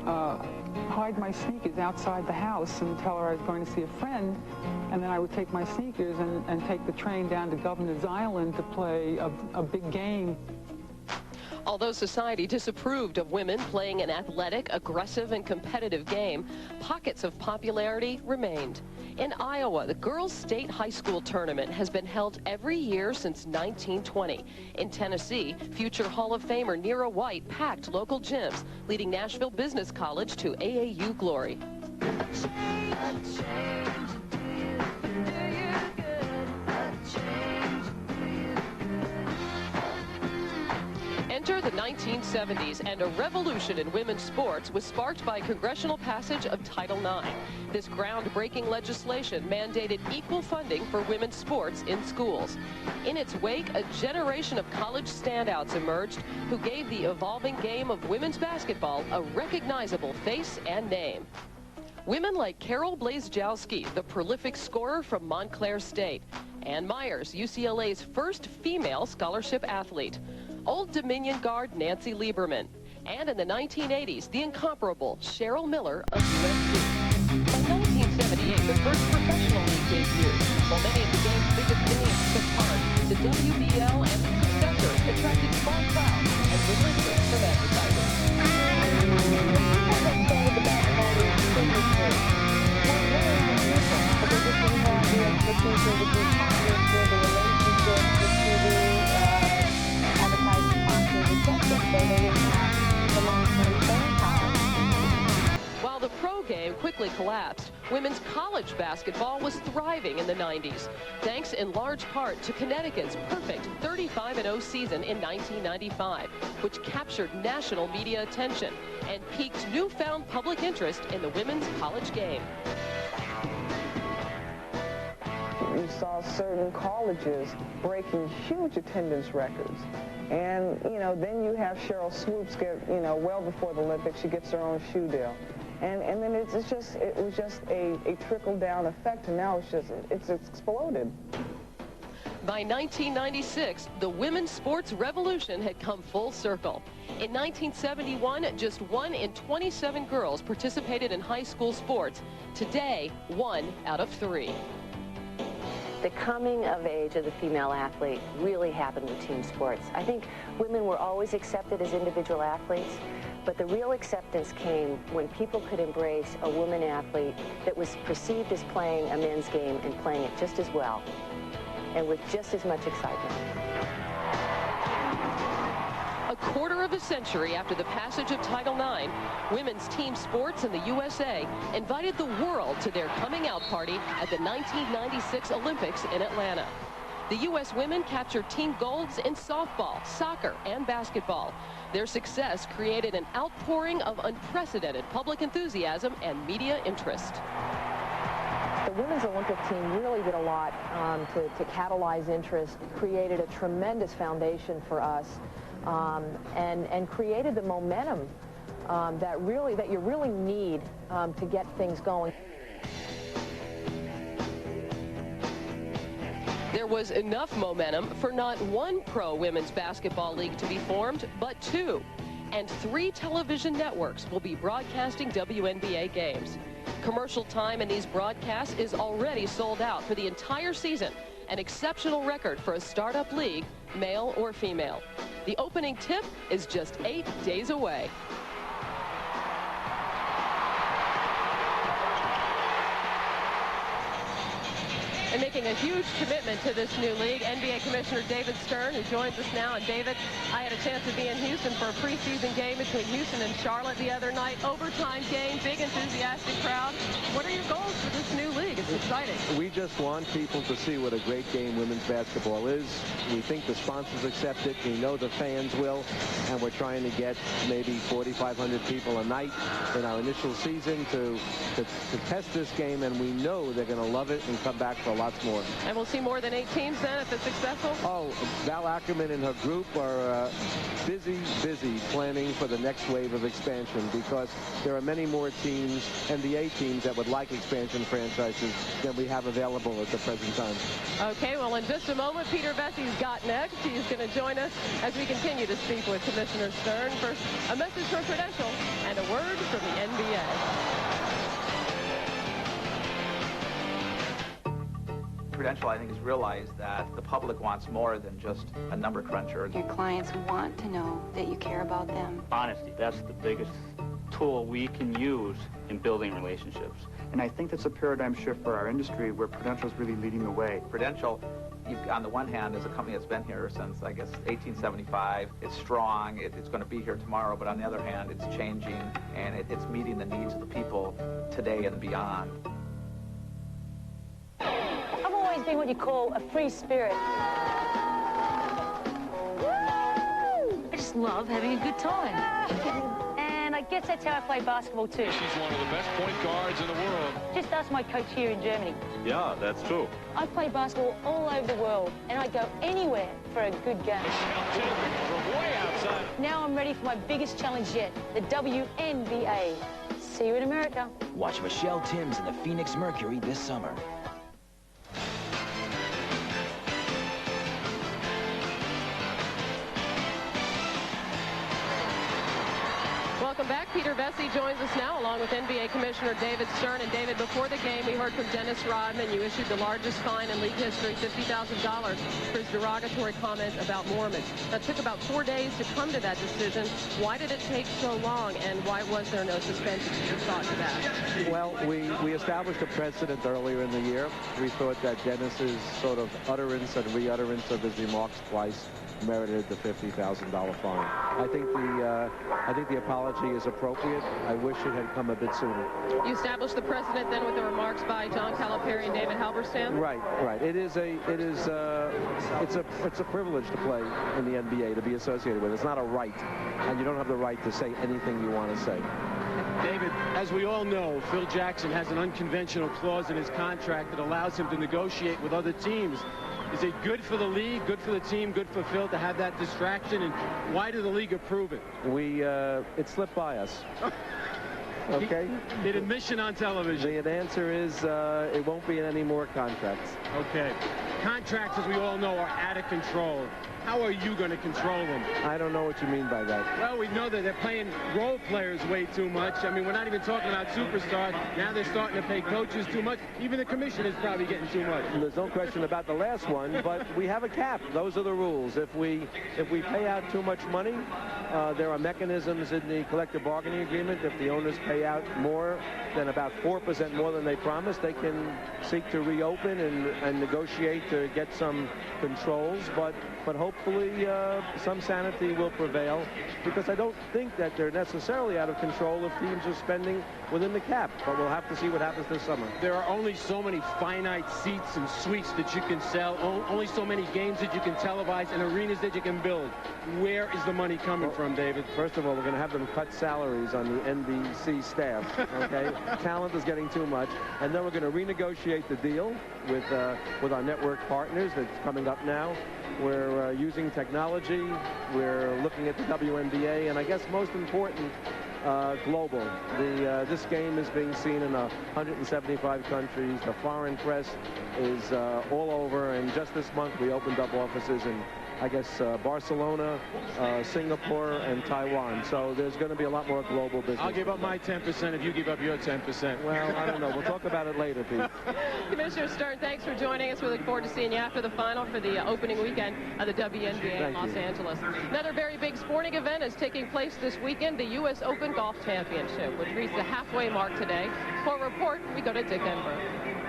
Speaker 13: hide my sneakers outside the house and tell her I was going to see a friend, and then I would take my sneakers and take the train down to Governor's Island to play a big game.
Speaker 12: Although society disapproved of women playing an athletic, aggressive, and competitive game, pockets of popularity remained. In Iowa, the girls' state high school tournament has been held every year since 1920. In Tennessee, future Hall of Famer Nero White packed local gyms, leading Nashville Business College to AAU glory. Enter the 1970s, and a revolution in women's sports was sparked by congressional passage of Title IX. This groundbreaking legislation mandated equal funding for women's sports in schools. In its wake, a generation of college standouts emerged who gave the evolving game of women's basketball a recognizable face and name. Women like Carol Blazejowski, the prolific scorer from Montclair State, Ann Myers, UCLA's first female scholarship athlete, Old Dominion guard Nancy Lieberman, and in the 1980s, the incomparable Cheryl Miller of USC. In 1978, the first professional league debuted. While many of the game's biggest names took part, the WBL and its successors attracted small crowds and was interest from advertisers. While the pro game quickly collapsed, women's college basketball was thriving in the 90s, thanks in large part to Connecticut's perfect 35-0 season in 1995, which captured national media attention and piqued newfound public interest in the women's college game.
Speaker 18: You saw certain colleges breaking huge attendance records. And, you know, then you have Cheryl Swoops get, you know, well before the Olympics, she gets her own shoe deal. And then it was just a trickle-down effect, and now it's exploded.
Speaker 12: By 1996, the women's sports revolution had come full circle. In 1971, just 1 in 27 girls participated in high school sports. Today, 1 out of 3.
Speaker 6: The coming of age of the female athlete really happened with team sports. I think women were always accepted as individual athletes, but the real acceptance came when people could embrace a woman athlete that was perceived as playing a men's game and playing it just as well, and with just as much excitement.
Speaker 12: A quarter of a century after the passage of Title IX, women's team sports in the USA invited the world to their coming out party at the 1996 Olympics in Atlanta. The U.S. women captured team golds in softball, soccer, and basketball. Their success created an outpouring of unprecedented public enthusiasm and media interest.
Speaker 8: The women's Olympic team really did a lot to catalyze interest, created a tremendous foundation for us, and created the momentum that you really need to get things going.
Speaker 12: There was enough momentum for not 1 pro women's basketball league to be formed, but 2. And 3 television networks will be broadcasting WNBA games. Commercial time in these broadcasts is already sold out for the entire season, an exceptional record for a startup league, male or female. The opening tip is just 8 days away. And making a huge commitment to this new league, NBA Commissioner David Stern, who joins us now. And David, I had a chance to be in Houston for a preseason game between Houston and Charlotte the other night. Overtime game, big enthusiastic crowd. What are your goals for this new league? It's exciting.
Speaker 16: We just want people to see what a great game women's basketball is. We think the sponsors accept it. We know the fans will. And we're trying to get maybe 4,500 people a night in our initial season to test this game. And we know they're going to love it and come back for lots more.
Speaker 12: And we'll see more than 8 teams then if it's successful?
Speaker 16: Oh, Val Ackerman and her group are busy planning for the next wave of expansion, because there are many more teams, NBA teams, that would like expansion franchises than we have available at the present time.
Speaker 12: Okay, well, in just a moment, Peter Vessey's got next. He's going to join us as we continue to speak with Commissioner Stern. First, a message from Prudential and a word from the NBA.
Speaker 19: Prudential, I think, has realized that the public wants more than just a number cruncher.
Speaker 22: Your clients want to know that you care about them.
Speaker 24: Honesty, that's the biggest tool we can use in building relationships. And I think that's a paradigm shift for our industry where Prudential is really leading the way.
Speaker 19: Prudential, on the one hand, is a company that's been here since, I guess, 1875. It's strong. It's going to be here tomorrow. But on the other hand, it's changing, and it's meeting the needs of the people today and beyond.
Speaker 27: I've always been what you call a free spirit. I just love having a good time. And I guess that's how I play basketball too.
Speaker 28: She's one of the best point guards in the world.
Speaker 27: Just ask my coach here in Germany.
Speaker 28: Yeah, that's true.
Speaker 27: I play basketball all over the world, and I'd go anywhere for a good game.
Speaker 28: From way outside.
Speaker 27: Now I'm ready for my biggest challenge yet, the WNBA. See you in America.
Speaker 29: Watch Michelle Timms in the Phoenix Mercury this summer.
Speaker 12: Welcome back. Peter Vessey joins us now, along with NBA Commissioner David Stern. And David, before the game, we heard from Dennis Rodman. You issued the largest fine in league history, $50,000, for his derogatory comment about Mormons. That took about 4 days to come to that decision. Why did it take so long, and why was there no suspension? Your thoughts of that?
Speaker 16: Well, we established a precedent earlier in the year. We thought that Dennis's sort of utterance and re-utterance of his remarks twice merited the $50,000 fine. I think the apology is appropriate. I wish it had come a bit sooner.
Speaker 12: You established the precedent then with the remarks by John Calipari and David Halberstam?
Speaker 16: Right. It's a privilege to play in the NBA, to be associated with. It's not a right, and you don't have the right to say anything you want to say.
Speaker 25: David, as we all know, Phil Jackson has an unconventional clause in his contract that allows him to negotiate with other teams. Is it good for the league, good for the team, good for Phil to have that distraction? And why did the league approve it?
Speaker 16: It slipped by us. Okay?
Speaker 25: Need admission on television.
Speaker 16: The answer is it won't be any more contracts.
Speaker 25: Okay. Contracts, as we all know, are out of control. How are you going to control them?
Speaker 16: I don't know what you mean by that.
Speaker 25: Well, we know that they're paying role players way too much. I mean, we're not even talking about superstars. Now they're starting to pay coaches too much. Even the commissioner's probably getting too much.
Speaker 16: There's no question about the last one, but we have a cap. Those are the rules. If we pay out too much money, there are mechanisms in the collective bargaining agreement. If the owners pay out more than about 4% more than they promised, they can seek to reopen and negotiate to get some controls. But hopefully some sanity will prevail, because I don't think that they're necessarily out of control if teams are spending within the cap. But we'll have to see what happens this summer.
Speaker 25: There are only so many finite seats and suites that you can sell, only so many games that you can televise, and arenas that you can build. Where is the money coming from, David?
Speaker 16: First of all, we're going to have them cut salaries on the NBC staff, okay? Talent is getting too much. And then we're going to renegotiate the deal with our network partners that's coming up now. We're using technology. We're looking at the WNBA. And I guess most important, global. This game is being seen in 175 countries. The foreign press is all over. And just this month, we opened up offices in, I guess, Barcelona, Singapore, and Taiwan. So there's going to be a lot more global business.
Speaker 25: I'll give up my 10% if you give up your 10%.
Speaker 16: Well, I don't know. We'll talk about it later, Pete.
Speaker 12: Commissioner Stern, thanks for joining us. We look forward to seeing you after the final for the opening weekend of the WNBA in Los Angeles. Another very big sporting event is taking place this weekend, the U.S. Open Golf Championship, which reached the halfway mark today. For a report, we go to Dick Enberg.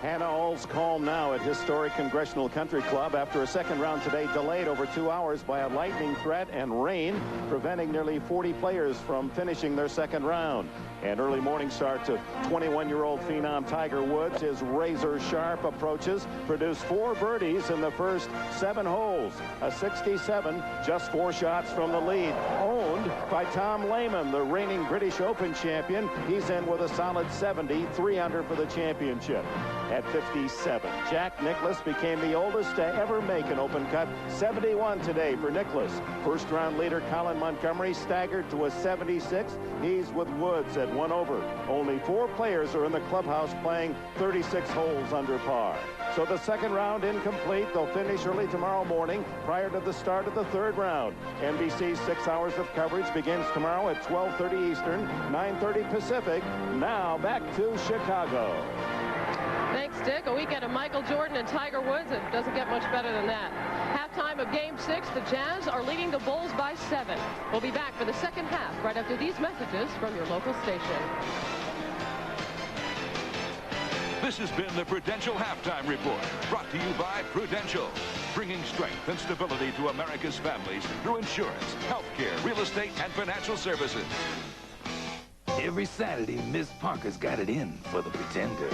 Speaker 2: Hannah, all's calm now at historic Congressional Country Club after a second round today delayed over 2 hours by a lightning threat and rain, preventing nearly 40 players from finishing their second round. An early morning start to 21-year-old phenom Tiger Woods. His razor-sharp approaches produced 4 birdies in the first 7 holes. A 67, just 4 shots from the lead. Owned by Tom Lehman, the reigning British Open champion. He's in with a solid 70, 3 under for the championship. At 57, Jack Nicklaus became the oldest to ever make an Open cut. 71 today for Nicklaus. First-round leader Colin Montgomery staggered to a 76. He's with Woods at 1 over. Only 4 players are in the clubhouse playing 36 holes under par. So the second round incomplete. They'll finish early tomorrow morning prior to the start of the third round. NBC's 6 hours of coverage begins tomorrow at 12:30 Eastern, 9:30 Pacific. Now back to Chicago.
Speaker 12: Thanks, Dick. A weekend of Michael Jordan and Tiger Woods. It doesn't get much better than that. Halftime of Game 6, the Jazz are leading the Bulls by 7. We'll be back for the second half right after these messages from your local station.
Speaker 1: This has been the Prudential Halftime Report, brought to you by Prudential, bringing strength and stability to America's families through insurance, healthcare, real estate, and financial services.
Speaker 3: Every Saturday, Miss Parker's got it in for the Pretender.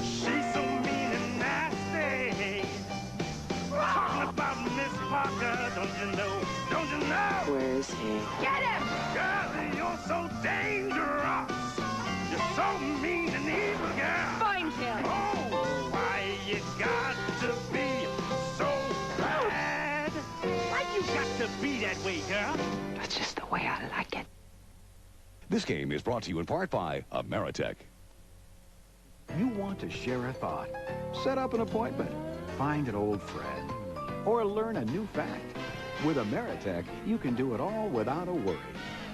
Speaker 4: She's so mean and nasty. Talking about Miss Parker, don't you know? Don't you know?
Speaker 6: Where is he?
Speaker 4: Get him! Girl, you're so dangerous. You're so mean and evil, girl.
Speaker 27: Find him.
Speaker 4: Oh, why you got to be so bad? Why you got to be that way, girl?
Speaker 27: That's just the way I like it.
Speaker 10: This game is brought to you in part by Ameritech.
Speaker 11: You want to share a thought, set up an appointment, find an old friend, or learn a new fact. With Ameritech, you can do it all without a worry,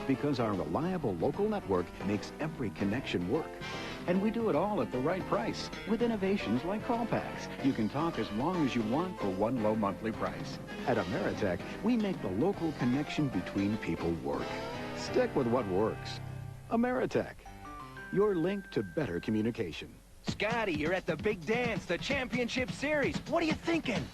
Speaker 11: because our reliable local network makes every connection work. And we do it all at the right price, with innovations like call packs. You can talk as long as you want for one low monthly price. At Ameritech, we make the local connection between people work. Stick with what works. Ameritech, your link to better communication.
Speaker 29: Scotty, you're at the big dance, the championship series. What are you thinking?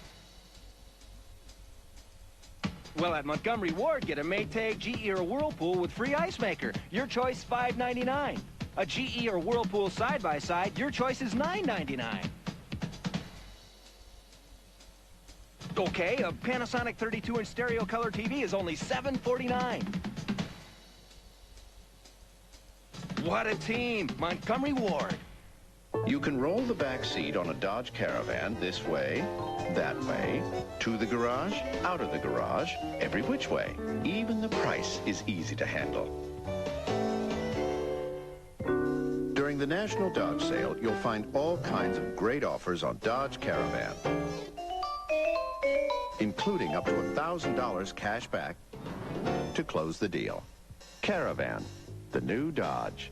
Speaker 29: Well, at Montgomery Ward, get a Maytag, GE, or Whirlpool with free ice maker. Your choice, $5.99. A GE or Whirlpool side-by-side, your choice is $9.99. Okay, a Panasonic 32-inch stereo color TV is only $7.49. What a team, Montgomery Ward.
Speaker 26: You can roll the back seat on a Dodge Caravan this way
Speaker 5: That way, to the garage, out of the garage, every which way. Even the price is easy to handle. During the National Dodge Sale, you'll find all kinds of great offers on Dodge Caravan, including up to $1,000 cash back to close the deal. Caravan, the new Dodge.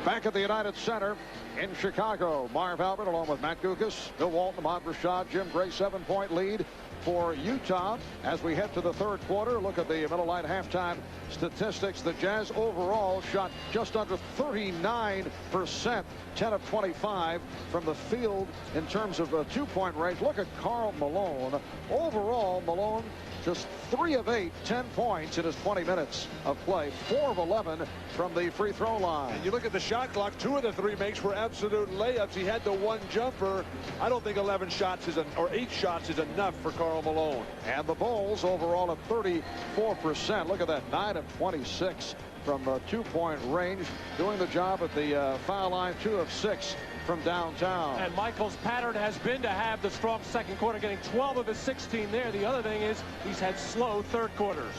Speaker 7: Back at the United Center in Chicago, Marv Albert along with Matt Kukoč, Bill Walton, Ahmad Rashad, Jim Gray, 7-point lead for Utah. As we head to the third quarter, look at the Miller Lite halftime statistics. The Jazz overall shot just under 39%, 10 of 25 from the field in terms of a two-point range. Look at Karl Malone. Overall, Malone just 3 of 8, 10 points in his 20 minutes of play, 4 of 11 from the free throw line.
Speaker 9: And you look at the shot clock, 2 of the 3 makes were absolute layups. He had the 1 jumper. I don't think 11 shots is or 8 shots is enough for Karl Malone.
Speaker 7: And the Bulls overall at 34%. Look at that, 9 of 26 from two-point range, doing the job at the foul line, 2 of 6 from downtown.
Speaker 14: And Michael's pattern has been to have the strong second quarter, getting 12 of his 16 there. The other thing is he's had slow third quarters.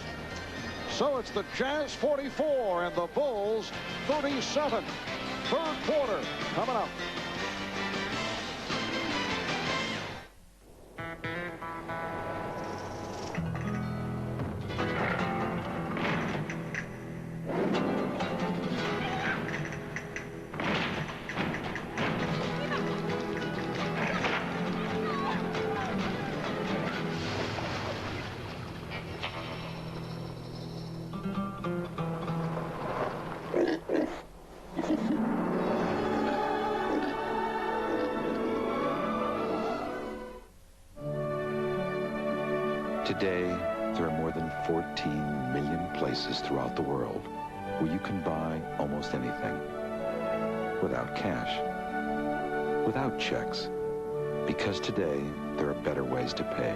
Speaker 7: So it's the Jazz 44 and the Bulls 37. Third quarter coming up.
Speaker 15: Today, there are more than 14 million places throughout the world where you can buy almost anything without cash, without checks. Because today, there are better ways to pay.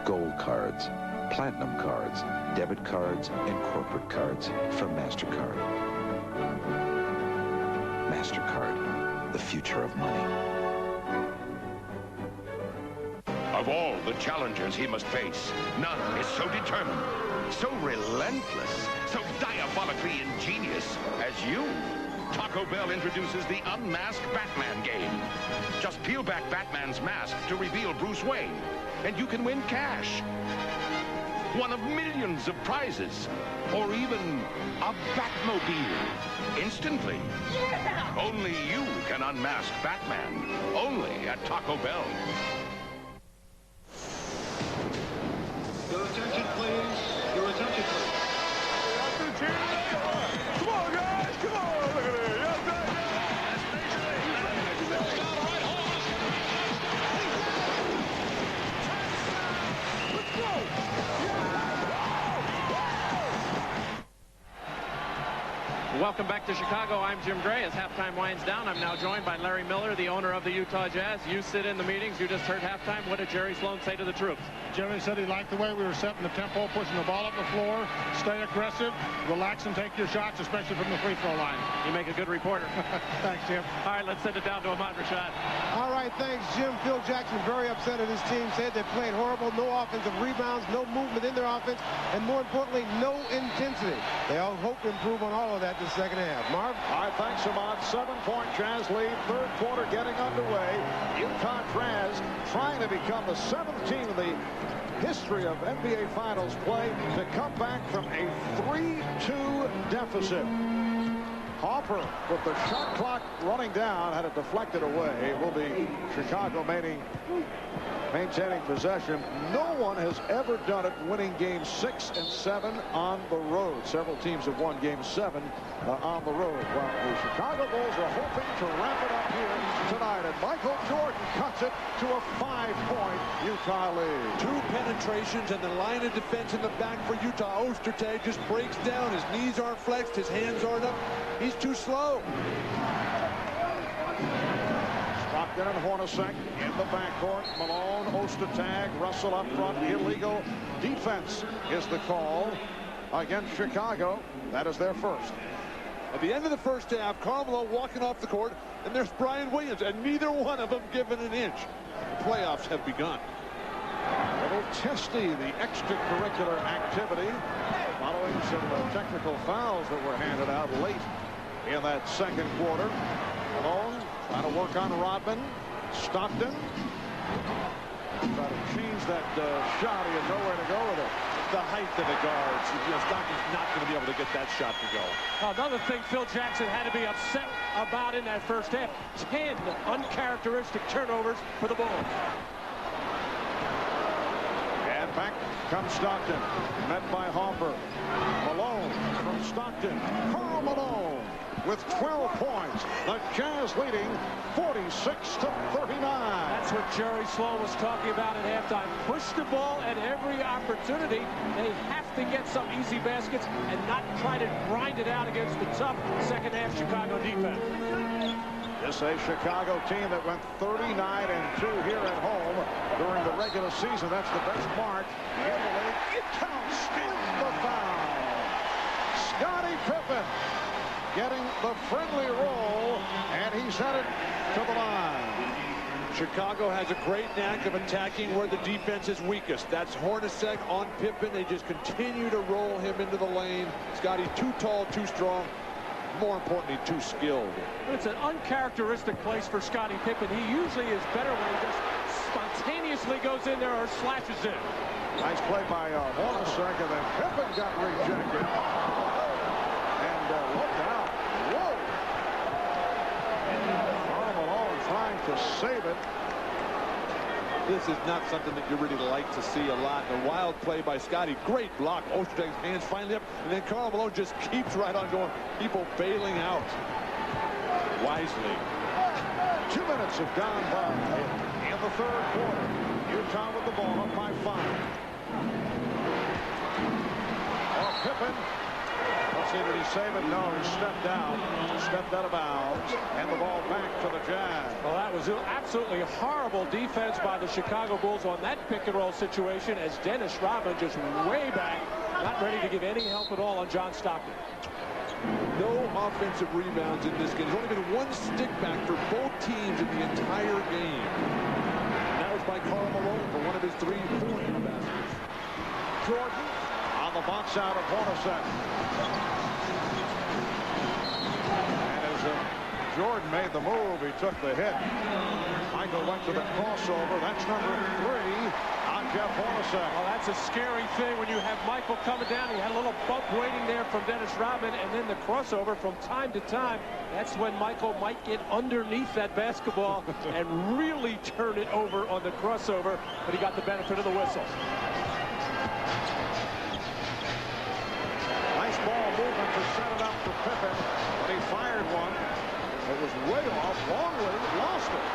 Speaker 15: Gold cards, platinum cards, debit cards, and corporate cards from MasterCard. MasterCard, the future of money.
Speaker 10: Of all the challengers he must face, none is so determined, so relentless, so diabolically ingenious as you. Taco Bell introduces the Unmasked Batman game. Just peel back Batman's mask to reveal Bruce Wayne, and you can win cash. One of millions of prizes, or even a Batmobile, instantly. Yeah! Only you can unmask Batman, only at Taco Bell.
Speaker 17: Your attention, please. Your attention, please.
Speaker 9: Come on, guys. Come on. Look at it. Let's go.
Speaker 14: Welcome back to Chicago. I'm Jim Gray. As halftime winds down, I'm now joined by Larry Miller, the owner of the Utah Jazz. You sit in the meetings. You just heard halftime. What did Jerry Sloan say to the troops?
Speaker 20: Jerry said he liked the way we were setting the tempo, pushing the ball up the floor, stay aggressive, relax, and take your shots, especially from the free throw line.
Speaker 14: You make a good reporter.
Speaker 20: Thanks, Jim.
Speaker 14: All right, let's send it down to Ahmad Rashad.
Speaker 21: All right, thanks, Jim. Phil Jackson very upset at his team. Said they played horrible, no offensive rebounds, no movement in their offense, and more importantly, no intensity. They all hope to improve on all of that this second half. Marv?
Speaker 7: All right, thanks, Ahmad. 7-point Jazz lead. Third quarter getting underway. Utah Jazz trying to become the 7th team in the history of NBA Finals play to come back from a 3-2 deficit. Hopper with the shot clock running down, had it deflected away. It will be Chicago maintaining possession. No one has ever done it, winning games 6 and 7 on the road. Several teams have won game 7 on the road. Well, the Chicago Bulls are hoping to wrap it up here tonight, and Michael Jordan cuts it to a 5-point Utah lead.
Speaker 9: 2 penetrations and the line of defense in the back for Utah. Ostertag just breaks down. His knees aren't flexed. His hands aren't up. He's too slow.
Speaker 7: Stockton and Hornacek in the backcourt. Malone, Ostertag, Russell up front. Illegal defense is the call against Chicago. That is their first.
Speaker 9: At the end of the first half, Karl Malone walking off the court, and there's Bryon Williams, and neither one of them given an inch. The playoffs have begun.
Speaker 7: A little testy, the extracurricular activity, following some technical fouls that were handed out late in that second quarter. Malone trying to work on Rodman. Stockton try to change that shot. He had nowhere to go with it.
Speaker 9: The height of the guards. You know, Stockton's not going to be able to get that shot to go.
Speaker 14: Another thing Phil Jackson had to be upset about in that first half. 10 uncharacteristic turnovers for the Bulls.
Speaker 7: And back comes Stockton. Met by Hopper. Malone from Stockton. Karl Malone with 12 points. The Jazz leading 46-39.
Speaker 14: That's what Jerry Sloan was talking about at halftime. Push the ball at every opportunity. They have to get some easy baskets and not try to grind it out against the tough second half Chicago defense.
Speaker 7: This is a Chicago team that went 39-2 here at home during the regular season. That's the best mark in the league. It counts in the foul. Scottie Pippen getting the friendly roll, and he's headed to the line.
Speaker 9: Chicago has a great knack of attacking where the defense is weakest. That's Hornacek on Pippen. They just continue to roll him into the lane. Scottie too tall, too strong. More importantly, too skilled.
Speaker 14: It's an uncharacteristic place for Scottie Pippen. He usually is better when he just spontaneously goes in there or slashes in.
Speaker 7: Nice play by Hornacek, and then Pippen got rejected. And look out. Whoa! Karl Malone trying to save it.
Speaker 9: This is not something that you really like to see a lot. The wild play by Scottie. Great block. Ostertag's hands finally up. And then Karl Malone just keeps right on going. People bailing out. Wisely.
Speaker 7: 2 minutes have gone by in the third quarter. Utah with the ball up by 5. Oh, Pippen. Let's see, did he save it? No, he stepped out of bounds, and the ball back to the Jazz.
Speaker 14: Well, that was absolutely horrible defense by the Chicago Bulls on that pick-and-roll situation as Dennis Rodman just way back, not ready to give any help at all on John Stockton.
Speaker 9: No offensive rebounds in this game. There's only been one stick back for both teams in the entire game. And that was by Karl Malone for one of his 3 4-hand baskets.
Speaker 7: Jordan on the box out of Hornacek. And as Jordan made the move, he took the hit. Michael went to the crossover. That's number 3 on Jeff Hornacek.
Speaker 14: Well, that's a scary thing when you have Michael coming down. He had a little bump waiting there from Dennis Rodman, and then the crossover from time to time. That's when Michael might get underneath that basketball and really turn it over on the crossover, but he got the benefit of the whistle.
Speaker 7: Nice ball movement to set it up for Pippen, but he fired one. It was way off. Longley lost it.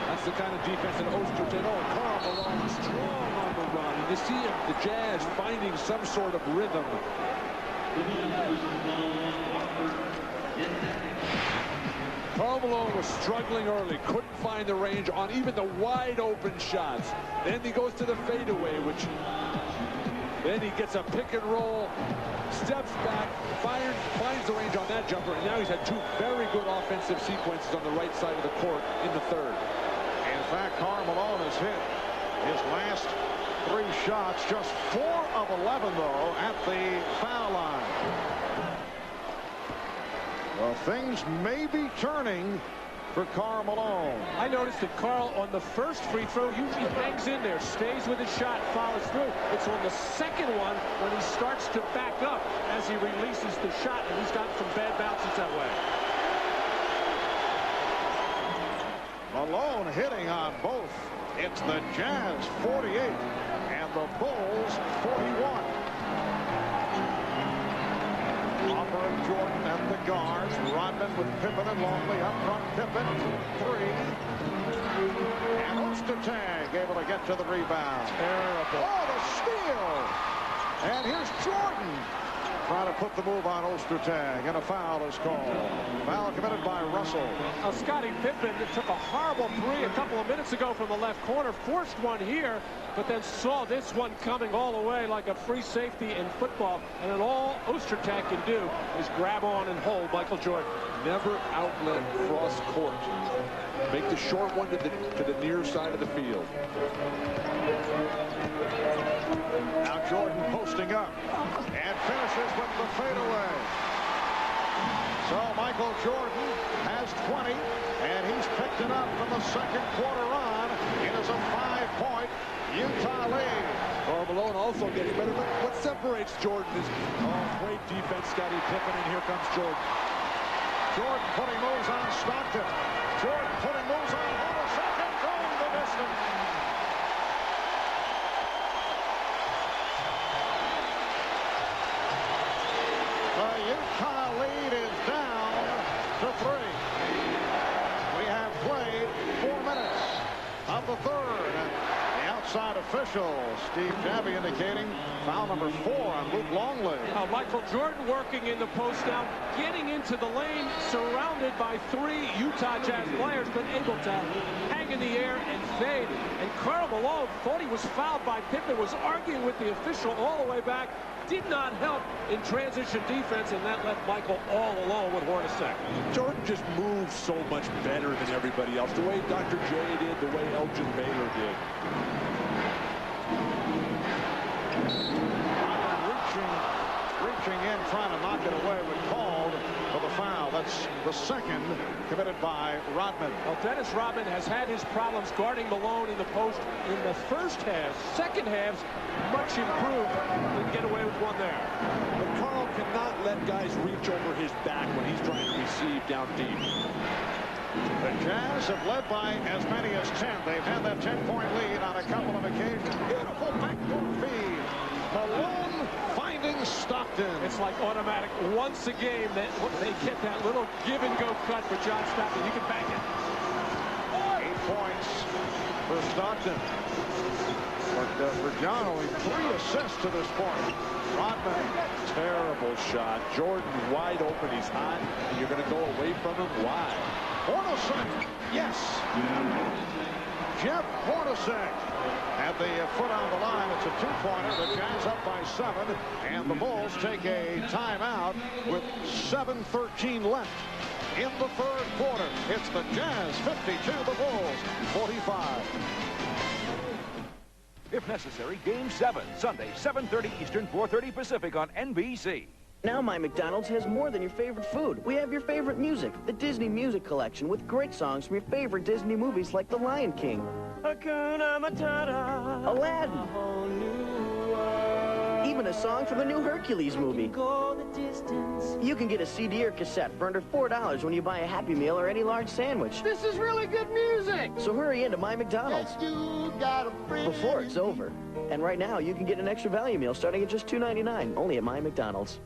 Speaker 9: That's the kind of defense that Ostertag. Oh, Karl Malone strong on the run. And you see the Jazz finding some sort of rhythm. Karl Malone was struggling early, couldn't find the range on even the wide open shots. Then he goes to the fadeaway, which then he gets a pick and roll, steps back, finds the range on that jumper, and now he's had 2 very good offensive sequences on the right side of the court in the third.
Speaker 7: In fact, Karl Malone has hit his last 3 shots, just 4 of 11, though, at the foul line. Well, things may be turning for Karl Malone.
Speaker 14: I noticed that Karl on the first free throw usually hangs in there, stays with his shot, follows through. It's on the second one when he starts to back up as he releases the shot, and he's gotten some bad bounces that way.
Speaker 7: Malone hitting on both. It's the Jazz 48 and the Bulls 41. Offer of Jordan at the guards. Rodman with Pippen and Longley up front. Pippen, 3. And Ostertag able to get to the rebound.
Speaker 14: Terrible.
Speaker 7: Oh, the steal. And here's Jordan trying to put the move on Ostertag, and a foul is called. Foul committed by Russell.
Speaker 14: Scottie Pippen took a horrible three a couple of minutes ago from the left corner, forced one here, but then saw this one coming all the way like a free safety in football. And then all Ostertag can do is grab on and hold Michael Jordan.
Speaker 9: Never outlet cross court. Make the short one to the near side of the field.
Speaker 7: Now Jordan posting up and finishes with the fadeaway. So Michael Jordan has 20, and he's picked it up from the second quarter on. It is a 5-point Utah lead.
Speaker 9: Karl Malone also getting better, but what separates Jordan is great defense, Scottie Pippen, and here comes Jordan.
Speaker 7: Jordan putting moves on Stockton. Jordan putting moves on Hornacek and going the distance. The Utah lead is down to 3. We have played 4 minutes of the third. And the outside official, Steve Jabby, indicating foul number 4 on Luke Longley.
Speaker 14: Michael Jordan working in the post now, getting into the lane, surrounded by 3 Utah Jazz players, but able to hang in the air and fade. And Karl Malone thought he was fouled by Pippen, was arguing with the official all the way back. Did not help in transition defense, and that left Michael all alone with Hornacek.
Speaker 9: Jordan just moves so much better than everybody else. The way Dr. J did, the way Elgin Baylor did.
Speaker 7: Reaching in, trying to knock it away, but called for the foul. That's the second committed by Rodman.
Speaker 14: Well, Dennis Rodman has had his problems guarding Malone in the post in the first half. Second half's much improved. Didn't get away with one there.
Speaker 9: But Karl cannot let guys reach over his back when he's trying to receive down deep.
Speaker 7: The Jazz have led by as many as 10. They've had that 10-point lead on a couple of occasions. Beautiful backdoor feed. Malone finding Stockton.
Speaker 14: It's like automatic. Once a game that they get that little give-and-go cut for John Stockton. You can bank it.
Speaker 7: 8 points for Stockton. But for John, only 3 assists to this point. Rodman.
Speaker 9: Terrible shot. Jordan wide open. He's hot. And you're going to go away from him. Why?
Speaker 7: Hornacek. Yes. Jeff Hornacek at the foot on the line. It's a 2-pointer. The Jazz up by 7. And the Bulls take a timeout with 7:13 left in the third quarter. It's the Jazz 52, the Bulls 45.
Speaker 1: If necessary, Game 7, Sunday, 7:30 Eastern, 4:30 Pacific on NBC.
Speaker 8: Now My McDonald's has more than your favorite food. We have your favorite music, the Disney Music Collection, with great songs from your favorite Disney movies like The Lion King,
Speaker 4: Hakuna Matata,
Speaker 8: Aladdin, even a song from the new Hercules movie. You can get a CD or cassette for under $4 when you buy a Happy Meal or any large sandwich.
Speaker 4: This is really good music.
Speaker 8: So hurry into My McDonald's before it's over. And right now, you can get an extra value meal starting at just $2.99, only at My McDonald's.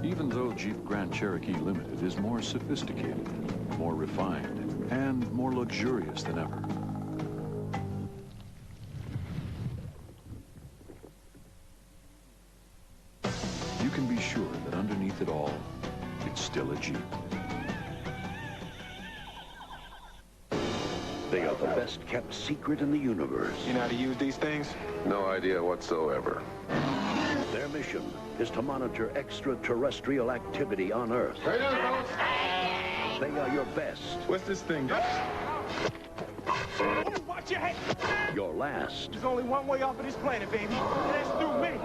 Speaker 15: Even though Jeep Grand Cherokee Limited is more sophisticated, more refined, and more luxurious than ever, you can be sure that underneath it all, it's still a Jeep.
Speaker 26: They are the best kept secret in the universe.
Speaker 13: You know how to use these things?
Speaker 26: No idea whatsoever. Their mission is to monitor extraterrestrial activity on Earth. They are your best.
Speaker 13: What's this thing?
Speaker 4: Watch your head.
Speaker 26: Your last.
Speaker 4: There's only one way off of this planet, baby. And that's through me.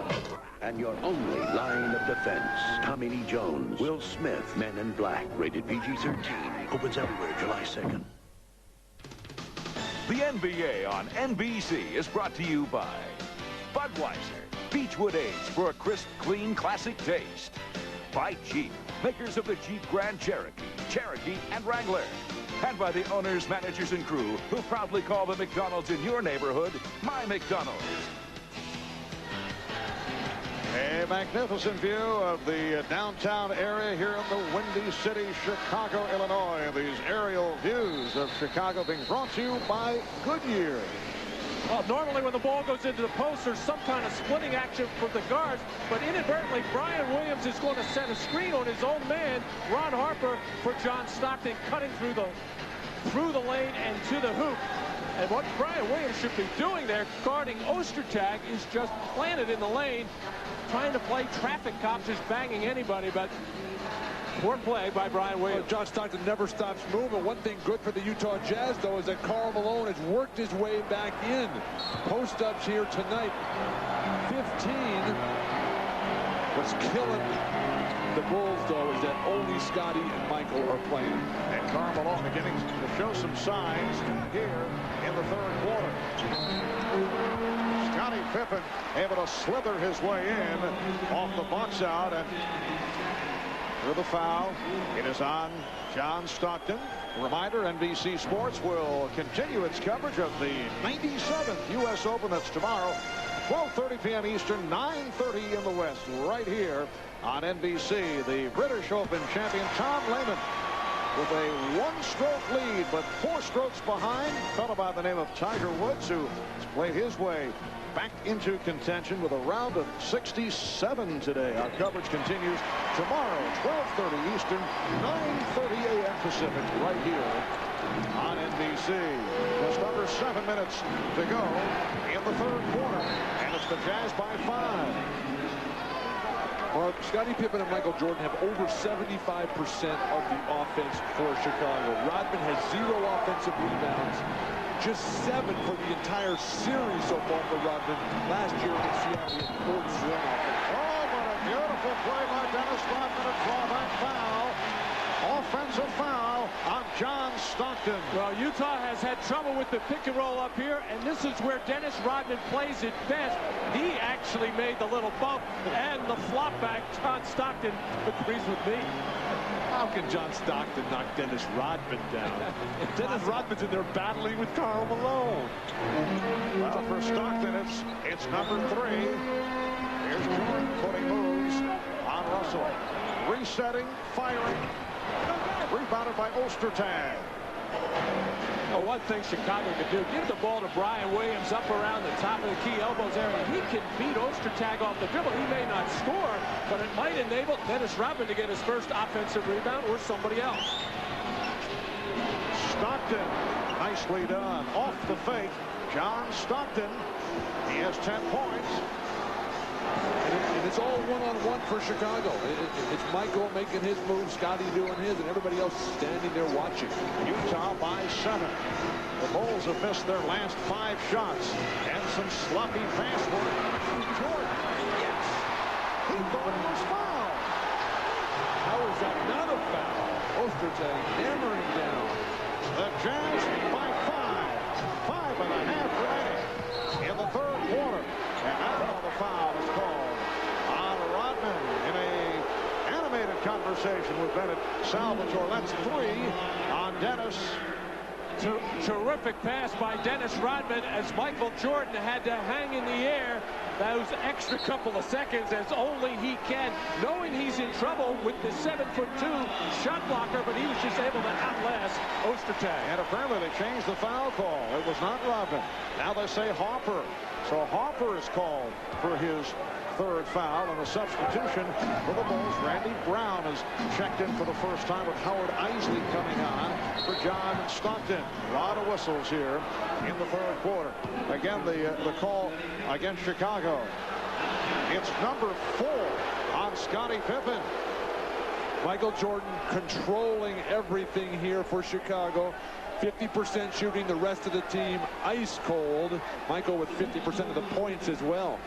Speaker 26: And your only line of defense. Tommy Lee Jones, Will Smith, Men in Black, rated PG-13. Opens everywhere July 2nd.
Speaker 1: The NBA on NBC is brought to you by Budweiser, Beechwood Age for a crisp, clean, classic taste. By Jeep, makers of the Jeep Grand Cherokee, and Wrangler. And by the owners, managers, and crew who proudly call the McDonald's in your neighborhood My McDonald's.
Speaker 7: A magnificent view of the downtown area here in the Windy City, Chicago, Illinois. These aerial views of Chicago being brought to you by Goodyear.
Speaker 14: Well, normally when the ball goes into the post, there's some kind of splitting action for the guards, but inadvertently, Bryon Williams is going to set a screen on his own man, Ron Harper, for John Stockton, cutting through the lane and to the hoop. And what Bryon Williams should be doing there, guarding Ostertag, is just planted in the lane, trying to play traffic cop, just banging anybody, but poor play by Bryon Williams.
Speaker 9: Well, John Stockton never stops moving. One thing good for the Utah Jazz, though, is that Karl Malone has worked his way back in. Post-ups here tonight. 15. What's killing the Bulls, though, is that only Scottie and Michael are playing.
Speaker 7: And Karl Malone beginning to show some signs here in the third quarter. Scottie Pippen able to slither his way in off the box out, and with the foul, it is on John Stockton. Reminder, NBC Sports will continue its coverage of the 97th U.S. Open. That's tomorrow, 12:30 p.m. Eastern, 9:30 in the West, right here on NBC. The British Open champion Tom Lehman with a one-stroke lead, but 4 strokes behind. A fellow by the name of Tiger Woods, who has played his way back into contention with a round of 67 today. Our coverage continues tomorrow, 12:30 Eastern, 9:30 a.m. Pacific, right here on NBC. Just under 7 minutes to go in the third quarter, and it's the Jazz by 5.
Speaker 9: Well, Scottie Pippen and Michael Jordan have over 75% of the offense for Chicago. Rodman has 0 offensive rebounds. Just 7 for the entire series so far for Rodman. Last year in Seattle, he had 41 offense.
Speaker 7: Oh, what a beautiful play by Dennis Rodman, a drawback foul. Offensive foul on John Stockton.
Speaker 14: Well, Utah has had trouble with the pick and roll up here, and this is where Dennis Rodman plays it best. He actually made the little bump and the flop back. John Stockton agrees with me.
Speaker 9: How can John Stockton knock Dennis Rodman down? Dennis Rodman's in there battling with Karl Malone.
Speaker 7: Well, for Stockton, it's number 3. Here's Jordan putting moves on Russell. Resetting, firing. Rebounded by Ostertag.
Speaker 14: Well, one thing Chicago could do, give the ball to Bryon Williams up around the top of the key elbows area. He can beat Ostertag off the dribble. He may not score, but it might enable Dennis Rodman to get his first offensive rebound, or somebody else.
Speaker 7: Stockton, nicely done. Off the fake, John Stockton. He has 10 points.
Speaker 9: And it's all one-on-one for Chicago. It's Michael making his move, Scottie doing his, and everybody else standing there watching.
Speaker 7: Utah by 7. The Bulls have missed their last 5 shots. And some sloppy pass work. Jordan, yes! He thought it was foul.
Speaker 9: How is that not a foul? Ostertag hammering down.
Speaker 7: The Jazz by 5. 5.5 remaining in the third quarter. And now the foul is called on Rodman in a animated conversation with Bennett Salvatore. That's 3 on Dennis.
Speaker 14: Terrific pass by Dennis Rodman as Michael Jordan had to hang in the air those extra couple of seconds as only he can, knowing he's in trouble with the 7'2" shot blocker, but he was just able to outlast Ostertag.
Speaker 7: And apparently they changed the foul call. It was not Rodman. Now they say Harper. So Harper is called for his third foul, and a substitution for the Bulls. Randy Brown has checked in for the first time with Howard Isley coming on for John Stockton. A lot of whistles here in the third quarter. Again, the call against Chicago. It's number 4 on Scottie Pippen.
Speaker 9: Michael Jordan controlling everything here for Chicago. 50% shooting, the rest of the team ice cold. Michael with 50% of the points as well.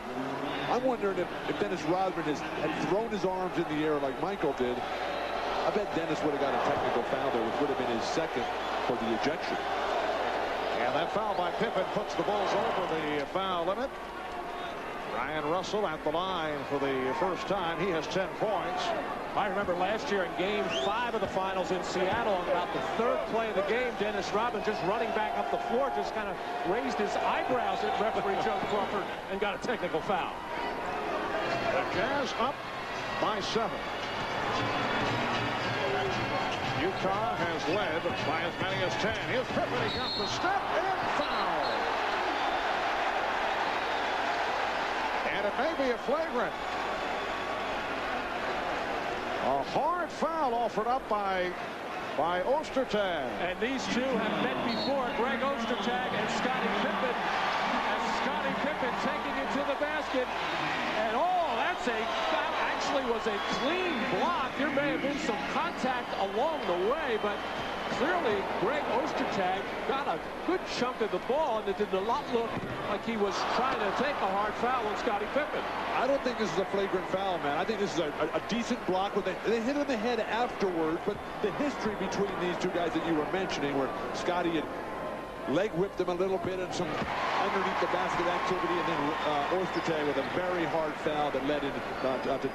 Speaker 9: I'm wondering if Dennis Rodman had thrown his arms in the air like Michael did. I bet Dennis would have got a technical foul there, which would have been his second for the ejection.
Speaker 7: And that foul by Pippen puts the Bulls over the foul limit. Bryon Russell at the line for the first time. He has 10 points.
Speaker 14: I remember last year in Game 5 of the finals in Seattle, on about the 3rd play of the game, Dennis Rodman just running back up the floor, just kind of raised his eyebrows at referee Joe Crawford and got a technical foul.
Speaker 7: The Jazz up by 7. Utah has led by as many as 10. Here's Pippen. He got the step and foul. And it may be a flagrant. A hard foul offered up by Ostertag.
Speaker 14: And these two have met before, Greg Ostertag and Scottie Pippen. And Scottie Pippen taking it to the basket. And that actually was a clean block. There may have been some contact along the way, but clearly Greg Ostertag got a good chunk of the ball, and it did not look like he was trying to take a hard foul on Scottie Pippen.
Speaker 9: I don't think this is a flagrant foul, man. I think this is a decent block. They hit him in the head afterward, but the history between these two guys that you were mentioning, where Scottie had leg whipped him a little bit and some underneath the basket activity, and then Ostertag with a very hard foul that led into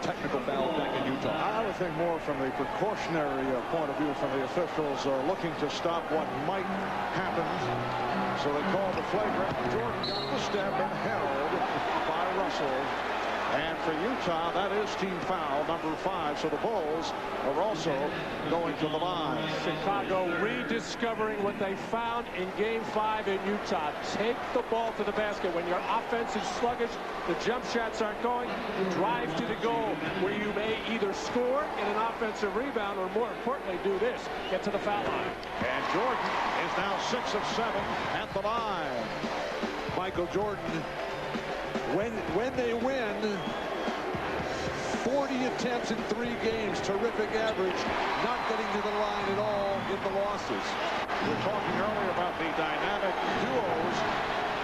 Speaker 9: technical foul back in Utah.
Speaker 7: I would think more from the precautionary point of view from the officials looking to stop what might happen. So they called the flagrant. Jordan got the step and held by Russell. And for Utah, that is team foul number 5. So the Bulls are also going to the line.
Speaker 14: Chicago rediscovering what they found in Game 5 in Utah. Take the ball to the basket. When your offense is sluggish, the jump shots aren't going, you drive to the goal, where you may either score in an offensive rebound, or more importantly, do this, get to the foul line.
Speaker 7: And Jordan is now 6 of 7 at the line.
Speaker 9: Michael Jordan, when they win, 40 attempts in 3 games, terrific average, not getting to the line at all in the losses.
Speaker 7: We were talking earlier about the dynamic duos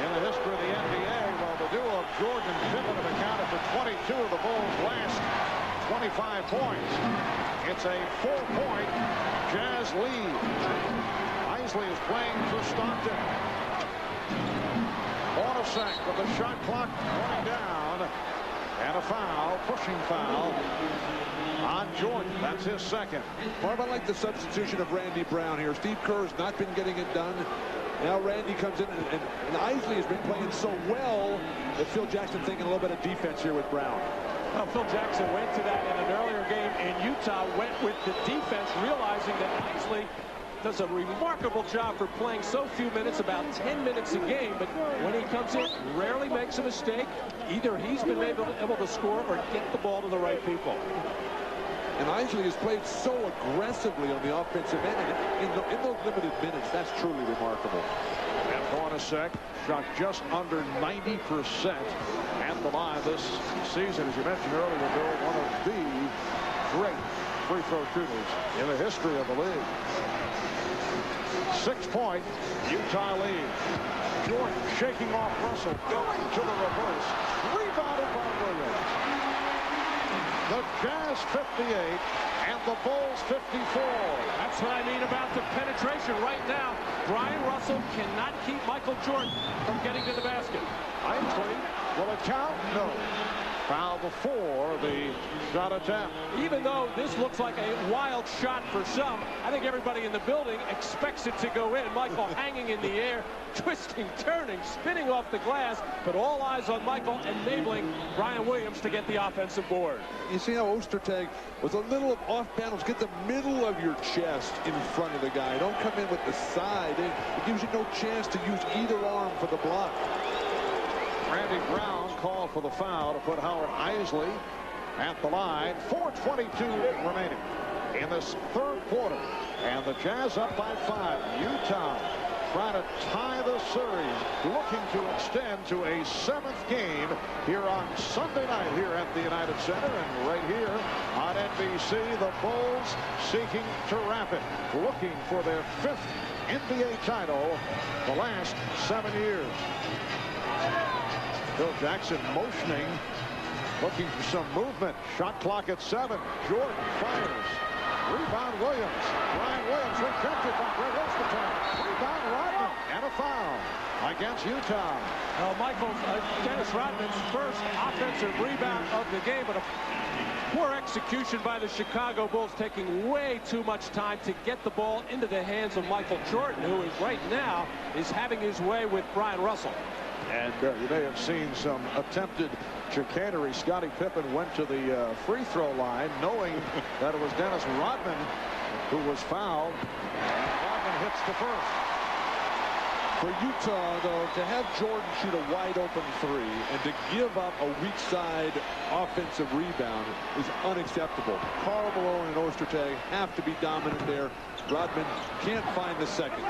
Speaker 7: in the history of the NBA. Well, the duo of Jordan and Pippen have accounted for 22 of the Bulls' last 25 points. It's a 4-point Jazz lead. Isley is playing for Stockton. Hornacek with the shot clock running down, and a foul, pushing foul on Jordan. That's his second.
Speaker 9: Barb, I like the substitution of Randy Brown here. Steve Kerr has not been getting it done. Now Randy comes in, and Isley has been playing so well that Phil Jackson thinking a little bit of defense here with Brown.
Speaker 14: Well, Phil Jackson went to that in an earlier game in Utah, went with the defense, realizing that Isley does a remarkable job for playing so few minutes, about 10 minutes a game, but when he comes in, rarely makes a mistake. Either he's been able to score or get the ball to the right people.
Speaker 9: And Isley has played so aggressively on the offensive end, and in those limited minutes, that's truly remarkable.
Speaker 7: And Hornacek shot just under 90% at the line this season. As you mentioned earlier, Bill, one of the great free throw shooters in the history of the league. 6-point Utah lead. Jordan shaking off Russell, going to the reverse, rebounded by Williams. The Jazz 58 and the Bulls 54.
Speaker 14: That's what I mean about the penetration right now. Bryon Russell cannot keep Michael Jordan from getting to the basket.
Speaker 7: Isley, will it count? No. Foul before the shot attempt.
Speaker 14: Even though this looks like a wild shot for some, I think everybody in the building expects it to go in. Michael hanging in the air, twisting, turning, spinning off the glass, but all eyes on Michael, enabling Brian Williams to get the offensive board.
Speaker 9: You see how Ostertag was a little off balance. Get the middle of your chest in front of the guy. Don't come in with the side. It gives you no chance to use either arm for the block.
Speaker 7: Randy Brown called for the foul to put Howard Isley at the line. 4:22 remaining in this third quarter. And the Jazz up by 5. Utah trying to tie the series, looking to extend to a 7th game here on Sunday night here at the United Center. And right here on NBC, the Bulls seeking to wrap it, looking for their 5th NBA title the last 7 years. Phil Jackson motioning, looking for some movement. Shot clock at 7. Jordan fires. Rebound Williams. Brian Williams rejected by Greg Ostertag. Rebound Rodman. And a foul. Mike against Utah.
Speaker 14: Michael, Dennis Rodman's first offensive rebound of the game, but a poor execution by the Chicago Bulls, taking way too much time to get the ball into the hands of Michael Jordan, who is right now is having his way with Bryon Russell.
Speaker 7: And you may have seen some attempted chicanery. Scottie Pippen went to the free throw line knowing that it was Dennis Rodman who was fouled. Rodman hits the first.
Speaker 9: For Utah, though, to have Jordan shoot a wide-open three and to give up a weak-side offensive rebound is unacceptable. Karl, Malone, and Ostertag have to be dominant there. Rodman can't find the second.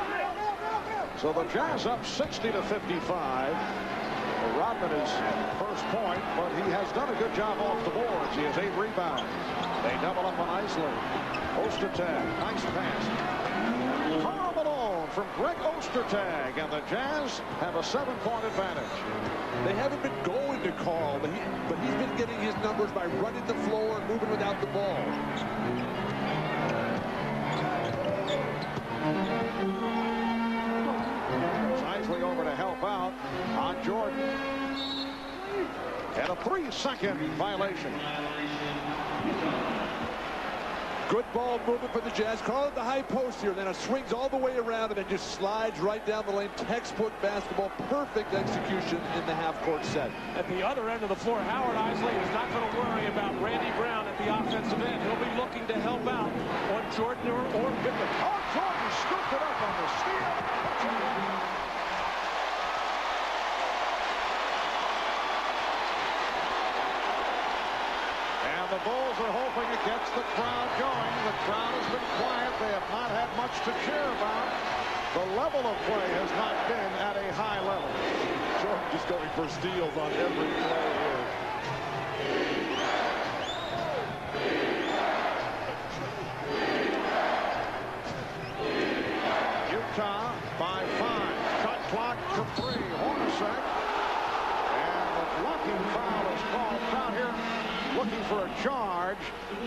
Speaker 7: So the Jazz up 60-55. Rodman is first point, but he has done a good job off the boards. He has 8 rebounds. They double up on Isley. Ostertag, nice pass. Karl Malone from Greg Ostertag, and the Jazz have a 7-point advantage.
Speaker 9: They haven't been going to Karl, but he's been getting his numbers by running the floor and moving without the ball.
Speaker 7: Isley over to help out on Jordan. And a 3-second violation.
Speaker 9: Good ball movement for the Jazz. Karl at the high post here. Then it swings all the way around and then just slides right down the lane. Textbook basketball. Perfect execution in the half-court set.
Speaker 14: At the other end of the floor, Howard Isley is not going to worry about Randy Brown at the offensive end. He'll be looking to help out on Jordan or Pippen.
Speaker 7: Oh, Jordan scooped it up on the steal. The Bulls are hoping it gets the crowd going. The crowd has been quiet. They have not had much to cheer about. The level of play has not been at a high level.
Speaker 9: Jordan just going for steals on every play here.
Speaker 7: Utah by 5. Shot clock to 3. Hornacek. And the blocking foul is called down here. Looking for a charge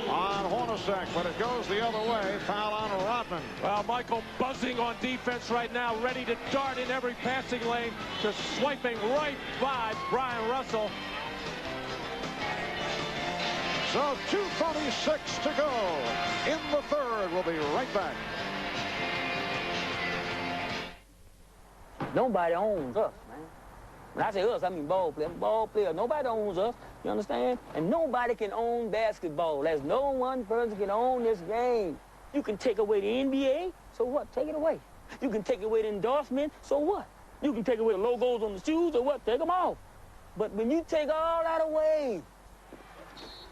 Speaker 7: on Hornacek, but it goes the other way. Foul on Rodman.
Speaker 14: Well, Michael buzzing on defense right now, ready to dart in every passing lane, just swiping right by Bryon Russell.
Speaker 7: So 2:36 to go in the third. We'll be right back.
Speaker 13: Nobody owns us, man. When I say us, I mean ball player. Ball player. Nobody owns us. You understand? And nobody can own basketball. There's no one person can own this game. You can take away the NBA, so what? Take it away. You can take away the endorsement, so what? You can take away the logos on the shoes, or what? Take them off. But when you take all that away,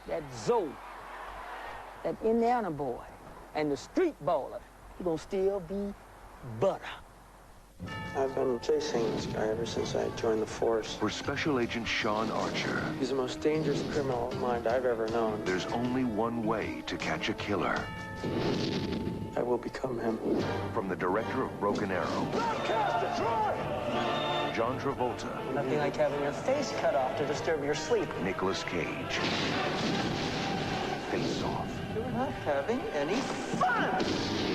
Speaker 13: that Zoe, that Indiana boy, and the street baller, you're gonna still be butter.
Speaker 16: I've been chasing this guy ever since I joined the force.
Speaker 10: For Special Agent Sean Archer,
Speaker 16: He's the most dangerous criminal mind I've ever known.
Speaker 10: there's only one way to catch a killer.
Speaker 16: I will become him.
Speaker 10: From the director of Broken Arrow, John Travolta,
Speaker 16: Nothing like having your face cut off to disturb your sleep.
Speaker 10: Nicolas Cage, Face Off.
Speaker 16: You're not having any fun!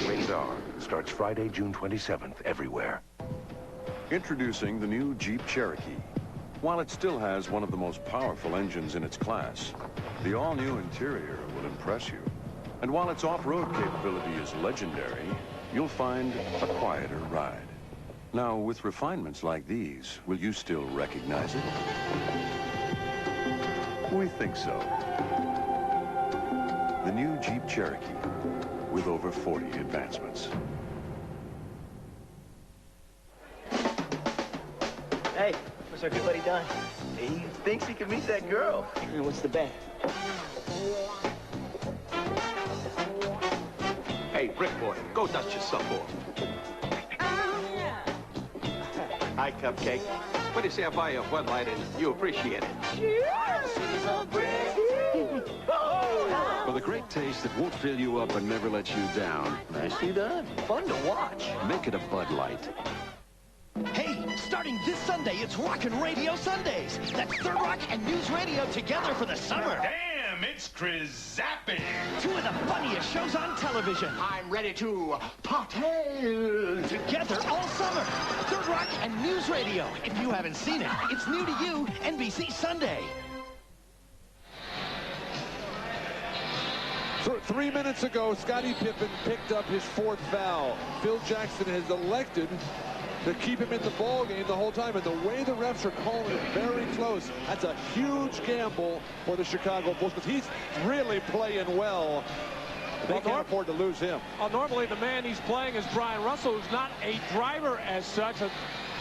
Speaker 10: Rated R starts Friday, June 27th, everywhere.
Speaker 18: Introducing the new Jeep Cherokee. While it still has one of the most powerful engines in its class, the all-new interior will impress you. And while its off-road capability is legendary, you'll find a quieter ride. Now, with refinements like these, will you still recognize it? We think so. The new Jeep Cherokee, with over 40 advancements.
Speaker 8: Hey, what's our good buddy done? He thinks he can meet that girl. And what's the bet?
Speaker 3: Hey, Brick Boy, go dust yourself off. Hi, Cupcake. What do you say I buy you a Bud Light and you appreciate it?
Speaker 18: For the great taste that won't fill you up and never let you down.
Speaker 8: Nicely done. Fun to watch.
Speaker 18: Make it a Bud Light.
Speaker 19: Hey, starting this Sunday, it's Rockin' Radio Sundays. That's Third Rock and News Radio together for the summer.
Speaker 4: Damn, it's Chris Zapping.
Speaker 19: 2 of the funniest shows on television.
Speaker 4: I'm ready to party
Speaker 19: together all summer. Third Rock and News Radio. If you haven't seen it, it's new to you, NBC Sunday.
Speaker 9: 3 minutes ago, Scottie Pippen picked up his 4th foul. Phil Jackson has elected to keep him in the ball game the whole time, and the way the refs are calling it very close, that's a huge gamble for the Chicago Bulls, because he's really playing well. They can't afford to lose him.
Speaker 14: Normally the man he's playing is Bryon Russell, who's not a driver as such.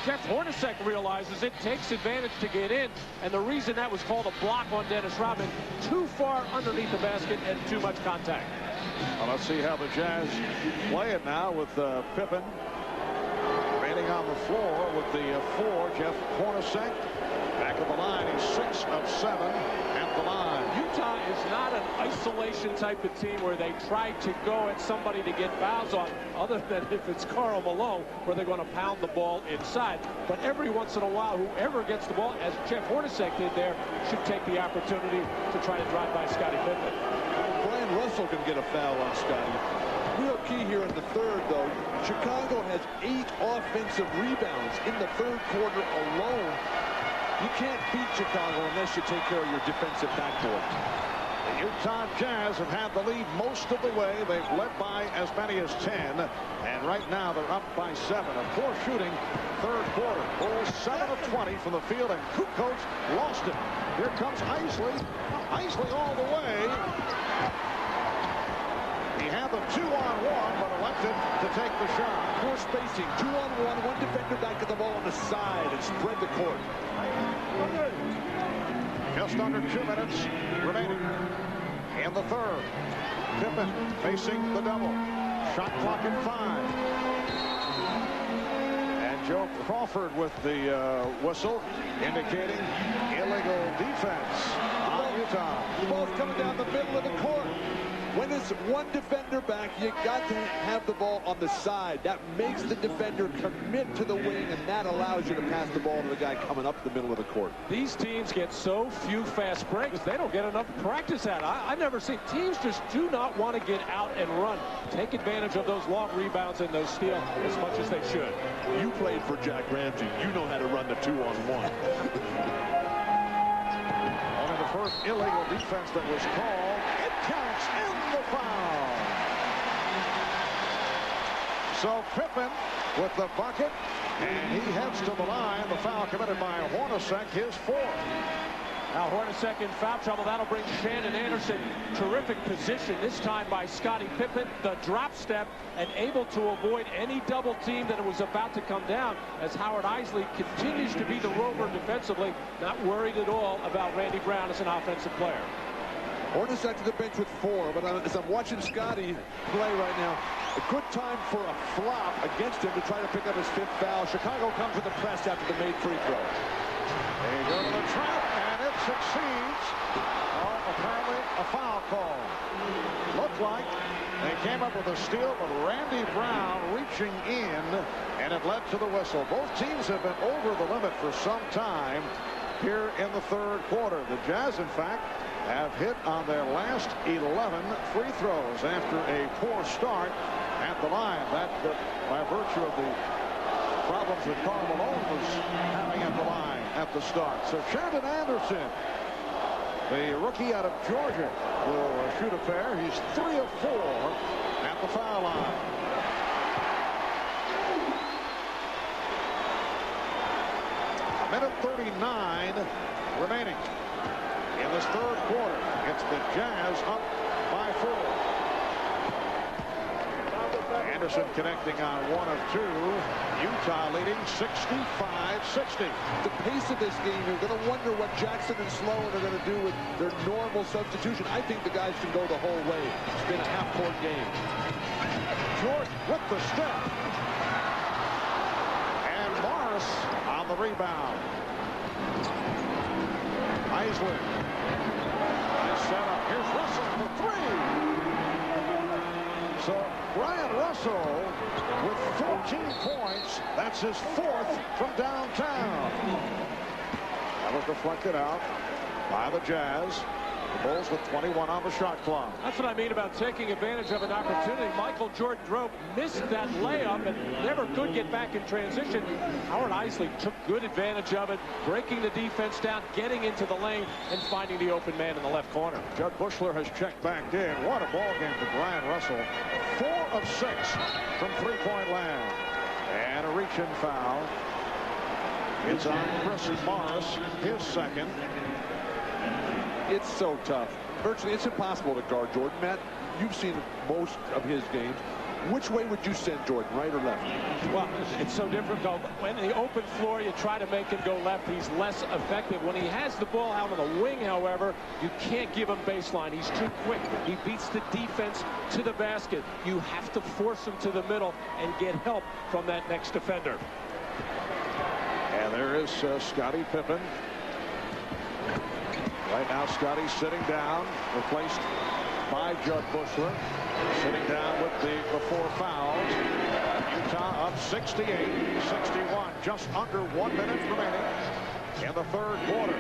Speaker 14: Jeff Hornacek realizes it, takes advantage to get in, and the reason that was called a block on Dennis Rodman, too far underneath the basket and too much contact.
Speaker 7: Well, let's see how the Jazz play it now with Pippen remaining on the floor with the 4, Jeff Hornacek. Back of the line, he's 6 of 7 at the line.
Speaker 14: Utah is not an isolation type of team where they try to go at somebody to get fouls on, other than if it's Karl Malone, where they're going to pound the ball inside. But every once in a while, whoever gets the ball, as Jeff Hornacek did there, should take the opportunity to try to drive by Scottie Pippen.
Speaker 9: Bryon Russell can get a foul on Scottie. Real key here in the 3rd, though. Chicago has 8 offensive rebounds in the 3rd quarter alone. You can't beat Chicago unless you take care of your defensive backboard.
Speaker 7: The Utah Jazz have had the lead most of the way. They've led by as many as 10. And right now they're up by 7. A poor shooting 3rd quarter. Bulls 7 of 20 from the field, and Kukoč lost it. Here comes Isley. Isley all the way. He had the 2-on-1, but elected to take the shot.
Speaker 9: Poor spacing. 2-on-1. One defender back at the ball on the side and spread the court.
Speaker 7: Just under 2 minutes remaining in the 3rd. Pippen facing the double. Shot clock at 5. And Joe Crawford with the whistle indicating illegal defense on Utah.
Speaker 9: The ball's coming down the middle of the court. When it's one defender back, you got to have the ball on the side. That makes the defender commit to the wing, and that allows you to pass the ball to the guy coming up the middle of the court.
Speaker 14: These teams get so few fast breaks, they don't get enough practice at it. I've never seen teams just do not want to get out and run. Take advantage of those long rebounds and those steals as much as they should.
Speaker 9: You played for Jack Ramsey. You know how to run the 2-on-1.
Speaker 7: Only the first illegal defense that was called. It counts in the foul. So Pippen with the bucket, and he heads to the line. The foul committed by Hornacek, his 4th.
Speaker 14: Now Hornacek in foul trouble. That'll bring Shannon Anderson. Terrific position this time by Scottie Pippen. The drop step, and able to avoid any double team that was about to come down, as Howard Isley continues to be the rover defensively, not worried at all about Randy Brown as an offensive player.
Speaker 9: Hornacek to the bench with 4, but as I'm watching Scottie play right now, a good time for a flop against him to try to pick up his 5th foul. Chicago comes with the press after the made free throw.
Speaker 7: They go to the trap, and it succeeds. Apparently a foul call. Looked like they came up with a steal, but Randy Brown reaching in, and it led to the whistle. Both teams have been over the limit for some time here in the 3rd quarter. The Jazz, in fact, have hit on their last 11 free throws after a poor start at the line. That by virtue of the problems that Karl Malone was having at the line at the start. So Shannon Anderson, the rookie out of Georgia, will shoot a pair. He's 3 of 4 at the foul line. A minute 39 remaining in this 3rd quarter. It's the Jazz up by 4. Anderson connecting on 1 of 2. Utah leading 65-60.
Speaker 9: The pace of this game, you're going to wonder what Jackson and Sloan are going to do with their normal substitution. I think the guys can go the whole way. It's been a half-court game.
Speaker 7: George with the step. And Morris on the rebound. Isley. Nice setup. Here's Russell for 3. So Bryon Russell with 14 points. That's his 4th from downtown. That was deflected out by the Jazz. The Bulls with 21 on the shot clock.
Speaker 14: That's what I mean about taking advantage of an opportunity. Michael Jordan Drope missed that layup and never could get back in transition. Howard Isley took good advantage of it, breaking the defense down, getting into the lane, and finding the open man in the left corner.
Speaker 7: Judd Bushler has checked back in. What a ball game for Brian Russell. 4 of 6 from three-point land. And a reach-in foul. It's on Chris Morris, his second.
Speaker 9: It's so tough. Virtually, it's impossible to guard Jordan. Matt, you've seen most of his games. Which way would you send Jordan, right or left?
Speaker 14: Well, it's so difficult. When the open floor, you try to make him go left. He's less effective. When he has the ball out on the wing, however, you can't give him baseline. He's too quick. He beats the defense to the basket. You have to force him to the middle and get help from that next defender.
Speaker 7: And there is Scottie Pippen. Right now, Scottie sitting down, replaced by Judd Bushler. Sitting down with the 4 fouls. Utah up 68-61. Just under 1 minute remaining in the third quarter.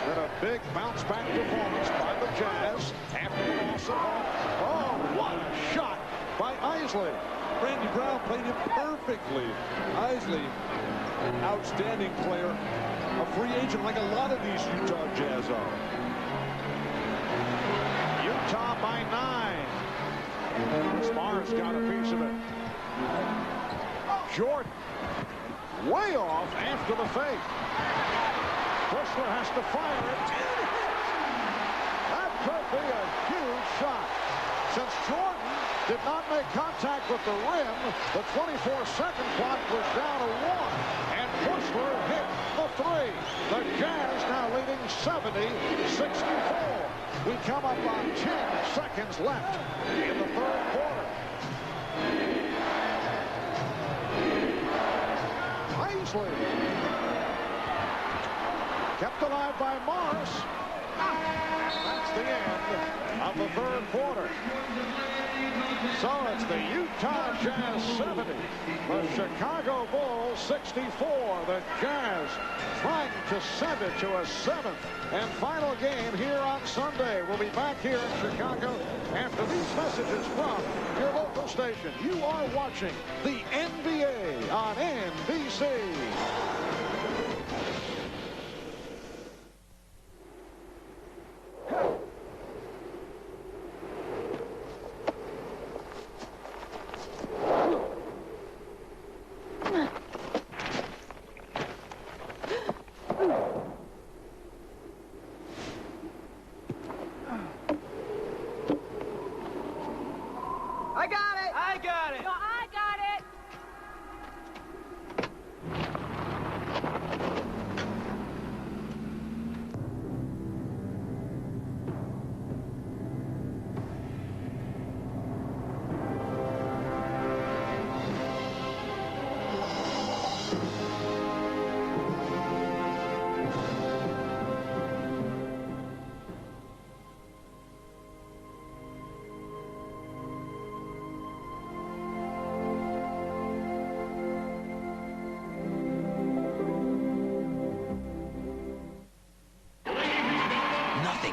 Speaker 7: Then a big bounce-back performance by the Jazz after the loss at home. Oh, what a shot by Isley.
Speaker 9: Randy Brown played him perfectly. Isley, outstanding player. A free agent like a lot of these Utah Jazz are.
Speaker 7: Utah by 9. Smar's got a piece of it. Jordan way off after the fake. Bushler has to fire it. That could be a huge shot. Since Jordan did not make contact with the rim, the 24-second clock was down to 1. And Bushler hit the 3. The Jazz now leading 70-64. We come up on 10 seconds left in the third quarter. Isley kept alive by Morris. That's the end of the third quarter. So it's the Utah Jazz 70, the Chicago Bulls 64. The Jazz trying to send it to a 7th and final game here on Sunday. We'll be back here in Chicago after these messages from your local station. You are watching the NBA on NBC.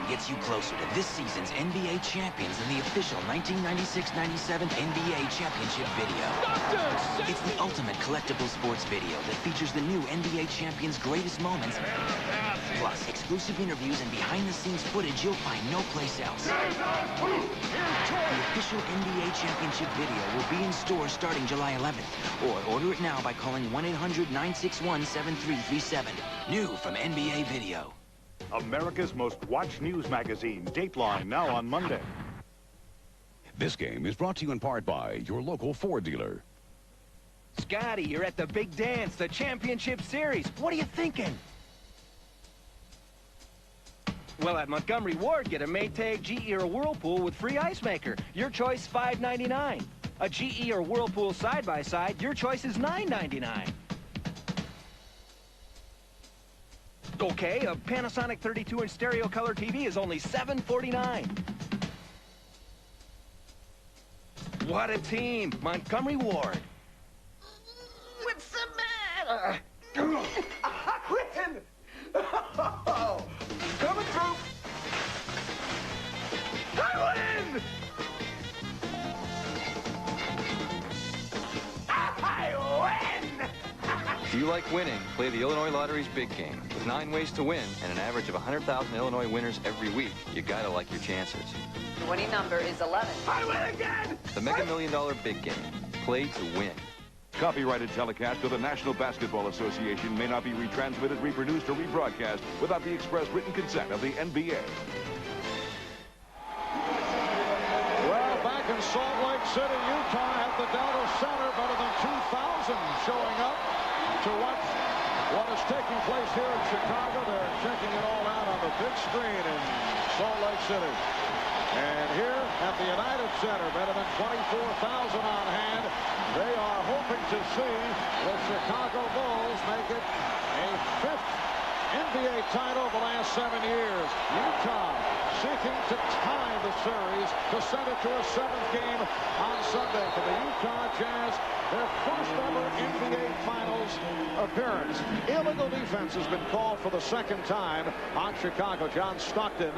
Speaker 2: Gets you closer to this season's NBA champions in the official 1996-97 NBA championship video. It's the ultimate collectible sports video that features the new NBA champions' greatest moments, plus exclusive interviews and behind-the-scenes footage you'll find no place else. The official NBA championship video will be in stores starting July 11th, or order it now by calling 1-800-961-7337. New from NBA Video.
Speaker 6: America's most watched news magazine, Dateline, now on Monday.
Speaker 12: This game is brought to you in part by your local Ford dealer.
Speaker 29: Scotty, you're at the big dance, the championship series. What are you thinking? Well, at Montgomery Ward, get a Maytag, GE, or Whirlpool with free ice maker. Your choice, $5.99. A GE or Whirlpool side-by-side, your choice is $9.99. Okay, a Panasonic 32-inch stereo color TV is only $7.49. What a team, Montgomery Ward.
Speaker 19: What's the matter?
Speaker 4: Listen! Coming through!
Speaker 5: If you like winning, play the Illinois Lottery's big game. With 9 ways to win and an average of 100,000 Illinois winners every week, you gotta like your chances.
Speaker 11: The winning number is 11.
Speaker 5: I win again! The Mega $1 Million Big Game. Play to win.
Speaker 1: Copyrighted telecast of the National Basketball Association may not be retransmitted, reproduced, or rebroadcast without the express written consent of the NBA.
Speaker 7: Well, back in Salt Lake City, Utah at the Delta Center, better than 2,000 showing up to watch what is taking place here in Chicago. They're checking it all out on the big screen in Salt Lake City. And here at the United Center, better than 24,000 on hand. They are hoping to see the Chicago Bulls make it a 5th NBA title the last 7 years. Utah seeking to tie the series to send it to a 7th game on Sunday for the Utah Jazz. Their first ever NBA Finals appearance. Illegal defense has been called for the 2nd time on Chicago. John Stockton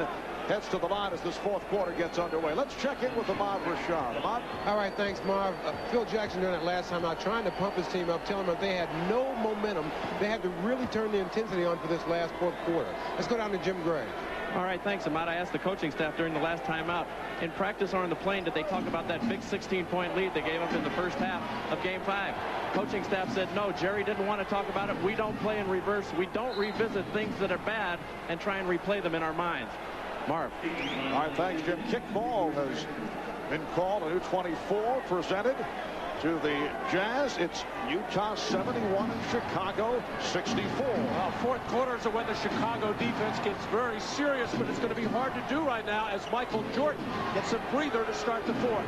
Speaker 7: heads to the line as this 4th quarter gets underway. Let's check in with Ahmad Rashad. Ahmad?
Speaker 21: All right, thanks, Marv. Phil Jackson doing it last time out, trying to pump his team up, telling them they had no momentum. They had to really turn the intensity on for this last 4th quarter. Let's go down to Jim Gray.
Speaker 14: All right, thanks, Ahmad. I asked the coaching staff during the last timeout, in practice or on the plane, did they talk about that big 16-point lead they gave up in the first half of Game 5? Coaching staff said, no, Jerry didn't want to talk about it. We don't play in reverse. We don't revisit things that are bad and try and replay them in our minds. Marv.
Speaker 7: All right, thanks, Jim. Kickball has been called. A new 24 presented to the Jazz. It's Utah 71 and Chicago 64.
Speaker 14: Well, 4th quarters are when the Chicago defense gets very serious, but it's going to be hard to do right now as Michael Jordan gets a breather to start the 4th.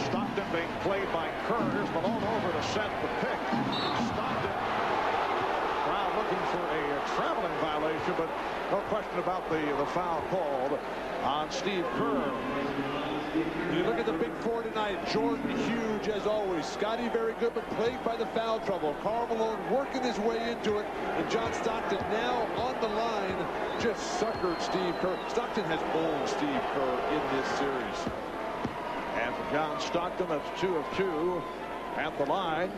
Speaker 7: Stockton being played by Kerr. Here's Malone over to set the pick. Stockton. Crowd looking for a traveling violation, but no question about the foul called on Steve Kerr.
Speaker 9: You look at the big 4 tonight. Jordan huge as always. Scottie very good, but plagued by the foul trouble. Karl Malone working his way into it, and John Stockton now on the line just suckered Steve Kerr. Stockton has owned Steve Kerr in this series.
Speaker 7: And for John Stockton, that's 2 of 2 at the line.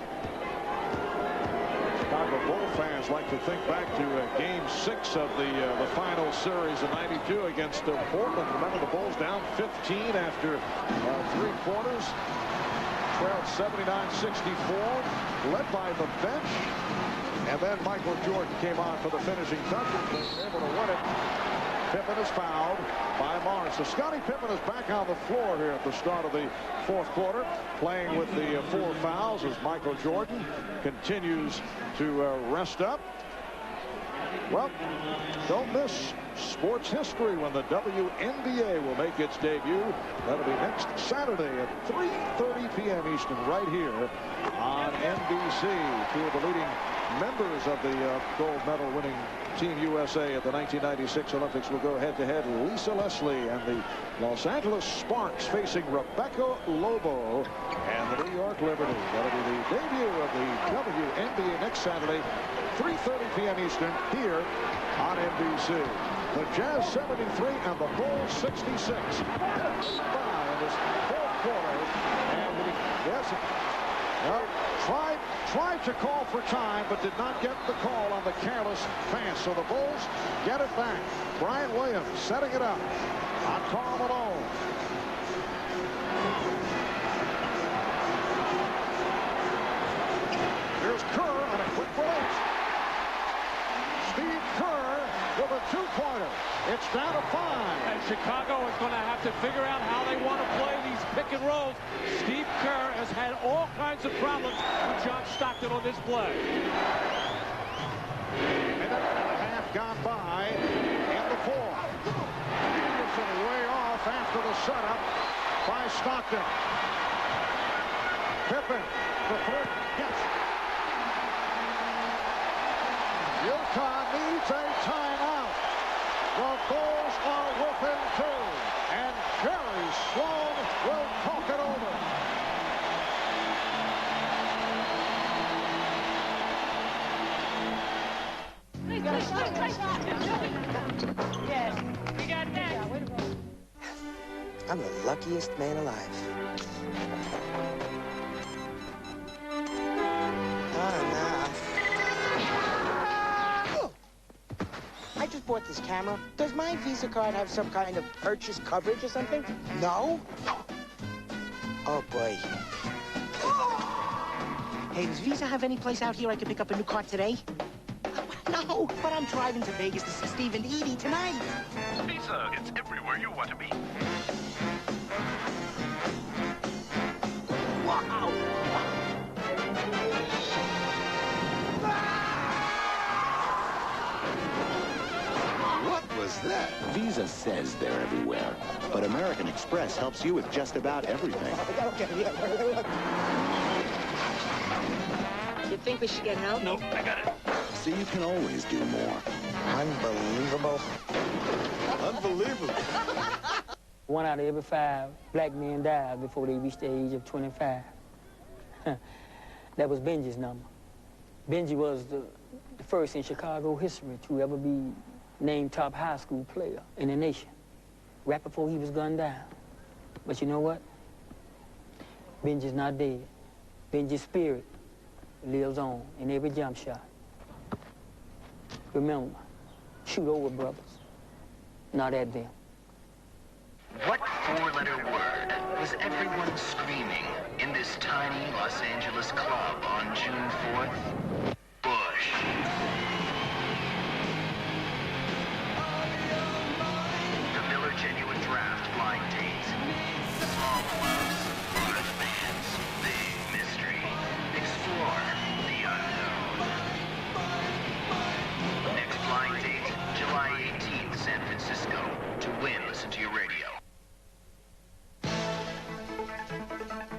Speaker 7: Chicago Bull fans like to think back to Game 6 of the final series in '92 against Portland. Remember, the Bulls down 15 after 3 quarters. Trailed 79-64, led by the bench. And then Michael Jordan came on for the finishing touches. They were able to win it. Pippen is fouled by Morris. So Scottie Pippen is back on the floor here at the start of the 4th quarter, playing with the 4 fouls as Michael Jordan continues to rest up. Well, don't miss sports history when the WNBA will make its debut. That'll be next Saturday at 3:30 p.m. Eastern, right here on NBC. 2 of the leading members of the gold medal winning Team USA at the 1996 Olympics will go head-to-head. Lisa Leslie and the Los Angeles Sparks facing Rebecca Lobo and the New York Liberty. That'll be the debut of the WNBA next Saturday, 3:30 p.m. Eastern, here on NBC. The Jazz 73 and the Bulls 66. By in this 4th quarter. And yes, well, tried to call for time, but did not get the call on the careless pass. So the Bulls get it back. Bryon Williams setting it up on Karl Malone. Here's Kerr on a quick release. Steve Kerr with a 2-pointer. It's down to 5.
Speaker 14: And Chicago is going to have to figure out how they want to play these pick and rolls. Steve Kerr has had all kinds of problems with John Stockton on this play.
Speaker 7: Minute and a half gone by in the 4th. Peterson way off after the setup by Stockton. Pippen, the 3rd. Yes. Utah needs a timeout. The Bulls are within 2, and Jerry Sloan will talk it over.
Speaker 11: Yes, we got that.
Speaker 17: I'm the luckiest man alive. Hi. bought this camera. Does my Visa card have some kind of purchase coverage or something? No? Oh, boy. Hey, does Visa have any place out here I can pick up a new car today? No, but I'm driving to Vegas to see Steve and Edie tonight.
Speaker 10: Visa, it's everywhere you want to be.
Speaker 17: Wow!
Speaker 15: What was that? Visa says they're everywhere, but American Express helps you with just about everything.
Speaker 11: You think we should get help?
Speaker 10: Nope, I got it.
Speaker 15: So you can always do more.
Speaker 17: Unbelievable.
Speaker 15: Unbelievable.
Speaker 13: 1 out of every 5 black men died before they reached the age of 25. That was Benji's number. Benji was the first in Chicago history to ever be named top high school player in the nation, right before he was gunned down. But you know what? Benji's not dead. Benji's spirit lives on in every jump shot. Remember, shoot over brothers, not at them.
Speaker 2: What four-letter word was everyone screaming in this tiny Los Angeles club on June 4th? Bush. The Miller Genuine Draft blind date. Small clubs, large fans, big mystery. Explore the unknown. Next blind date, July 18th, San Francisco. To win, listen to your radio.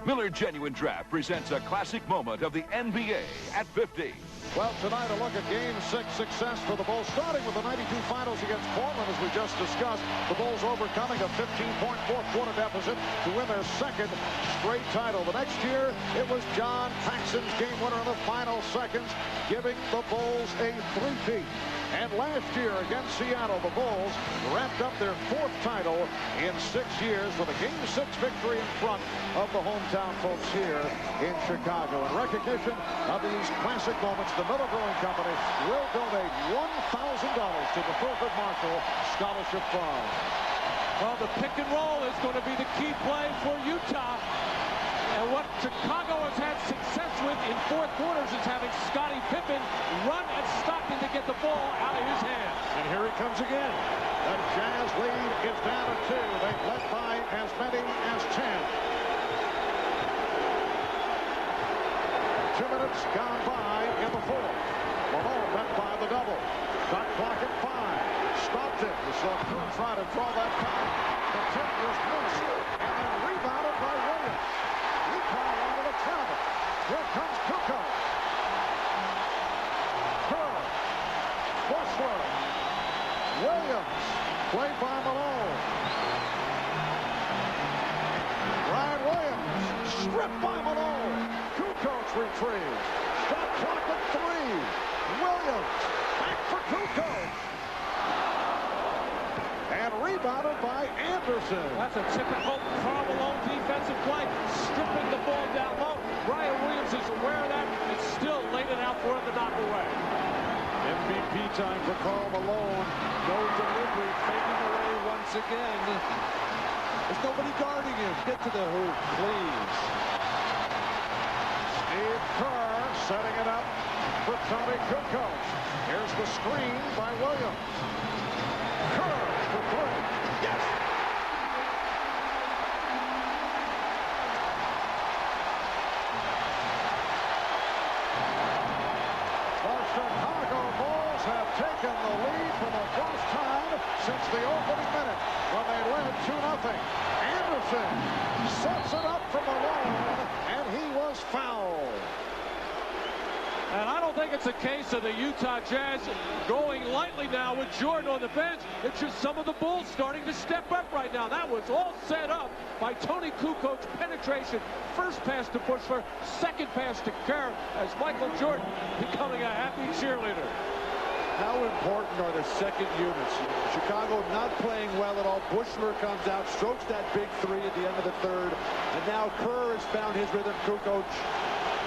Speaker 1: Miller Genuine Draft presents a classic moment of the NBA at 50.
Speaker 7: Well, tonight a look at Game 6 success for the Bulls, starting with the 92 finals against Portland, as we just discussed. The Bulls overcoming a 15-point fourth-quarter deficit to win their second straight title. The next year, it was John Paxson's game winner in the final seconds, giving the Bulls a three-peat. And last year against Seattle, the Bulls wrapped up their fourth title in 6 years with a Game 6 victory in front of the hometown folks here in Chicago. In recognition of these classic moments, the Miller Brewing Company will donate $1,000 to the Thurgood Marshall Scholarship Fund.
Speaker 14: Well, the pick and roll is going to be the key play for Utah. And what Chicago has had success with in fourth quarters is having Scottie Pippen run at Stockton to get the ball out of his hands.
Speaker 7: And here he comes again. The Jazz lead is down to 2. They've led by as many as 10. 2 minutes gone by in the fourth. Malone met by the double. Shot clock at 5. Stockton. You saw Kerr try to draw that foul. The tip was missed. And then rebounded by Williams. He called onto the travel. Here comes Kukoč. Kerr. Bushler. Williams. Played by Malone. Ryan Williams. Stripped by Malone. Kukoč retrieves. Shot clock at 3. Williams. Back for Kukoč. And rebounded by Anderson.
Speaker 14: That's a typical Karl Malone defensive play. Stripping the ball down low. Bryon Williams is aware of that and still laid it out for him to knock away.
Speaker 9: MVP time for Karl Malone. No delivery, fading away once again. There's nobody guarding him. Get to the hoop, please.
Speaker 7: Steve Kerr setting it up for Toni Kukoč. Here's the screen by Williams. Kerr for 3. Yes! The Chicago Bulls have taken the lead for the first time since the opening minute when they led 2-0. Anderson sets it up for Malone, and he was fouled.
Speaker 14: And I don't think it's a case of the Utah Jazz going lightly now with Jordan on the bench. It's just some of the Bulls starting to step up right now. That was all set up by Toni Kukoč. Penetration, first pass to Bushler, second pass to Kerr, as Michael Jordan becoming a happy cheerleader.
Speaker 9: How important are the second units? Chicago not playing well at all. Bushler comes out, strokes that big 3 at the end of the third, and now Kerr has found his rhythm. Kukoč.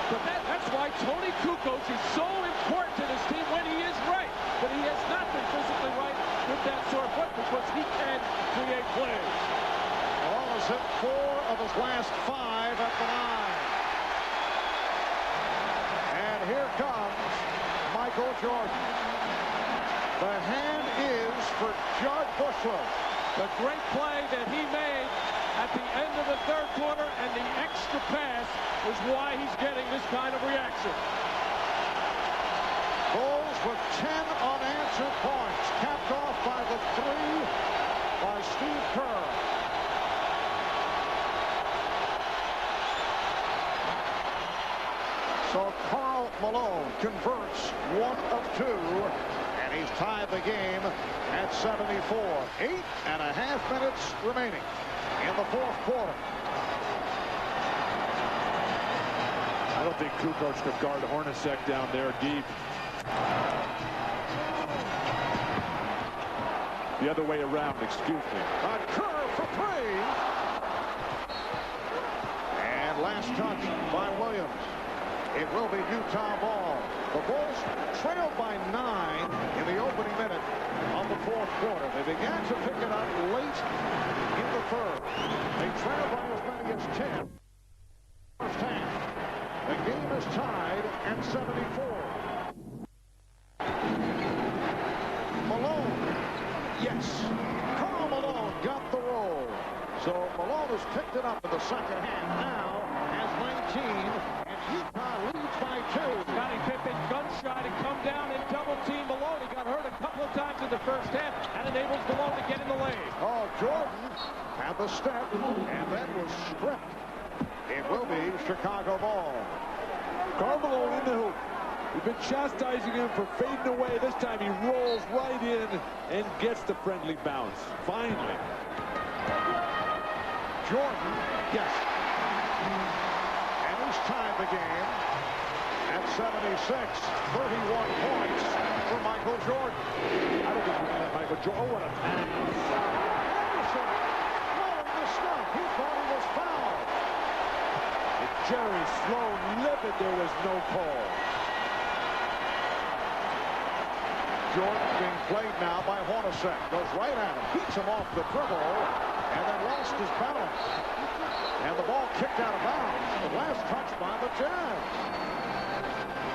Speaker 14: But that's why Toni Kukoč is so important to this team when he is right. But he has not been physically right he can create plays.
Speaker 7: Malone has hit 4 of his last 5 at the line. And here comes Michael Jordan. The hand is for Judd Bushler.
Speaker 14: The great play that he made at the end of the third quarter, and the extra pass is why he's getting this kind of reaction.
Speaker 7: Bulls with 10 unanswered points, capped off by the 3 by Steve Kerr. So Karl Malone converts 1 of 2, and he's tied the game at 74. 8.5 minutes remaining in the fourth quarter.
Speaker 9: I don't think Kukoč could guard Hornacek down there deep. The other way around, excuse me.
Speaker 7: A Kerr for 3. And last touch by Williams. It will be Utah ball. The Bulls trailed by 9 in the opening minute of the fourth quarter. They began to pick it up late in the third. They trailed by as many as 10. First half. The game is tied at 74. Malone. Yes. Karl Malone got the roll. So Malone has picked it up in the second half. Now has 19. And Utah leads by 2.
Speaker 14: Scottie Pippen gun shy to come down and double team Malone. He got hurt a couple of times in the first half. That enables Malone to get in the lane.
Speaker 7: Oh, Jordan had the step, and that was stripped. It will be Chicago ball.
Speaker 9: Karl Malone in the hoop. We've been chastising him for fading away. This time he rolls right in and gets the friendly bounce. Finally.
Speaker 7: Jordan, yes. And he's tied the game at 76. 31 points for Michael Jordan.
Speaker 9: I don't think we can let Michael Jordan. Oh, what a pass.
Speaker 7: Anderson blowing the stuff. He thought he was fouled.
Speaker 9: And Jerry Sloan livid. There was no call.
Speaker 7: Jordan being played now by Hornacek. Goes right at him. Beats him off the dribble. And then lost his balance. And the ball kicked out of bounds. The last touch by the Jazz.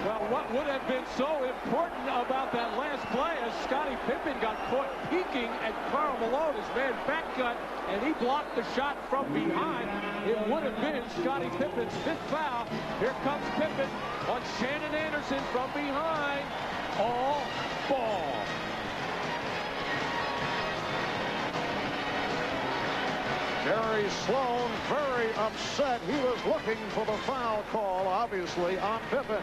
Speaker 14: Well, what would have been so important about that last play as Scottie Pippen got caught peeking at Karl Malone, his man back cut, and he blocked the shot from behind. It would have been Scottie Pippen's 5th foul. Here comes Pippen on Shannon Anderson from behind. All ball.
Speaker 7: Jerry Sloan very upset. He was looking for the foul call, obviously, on Pippen.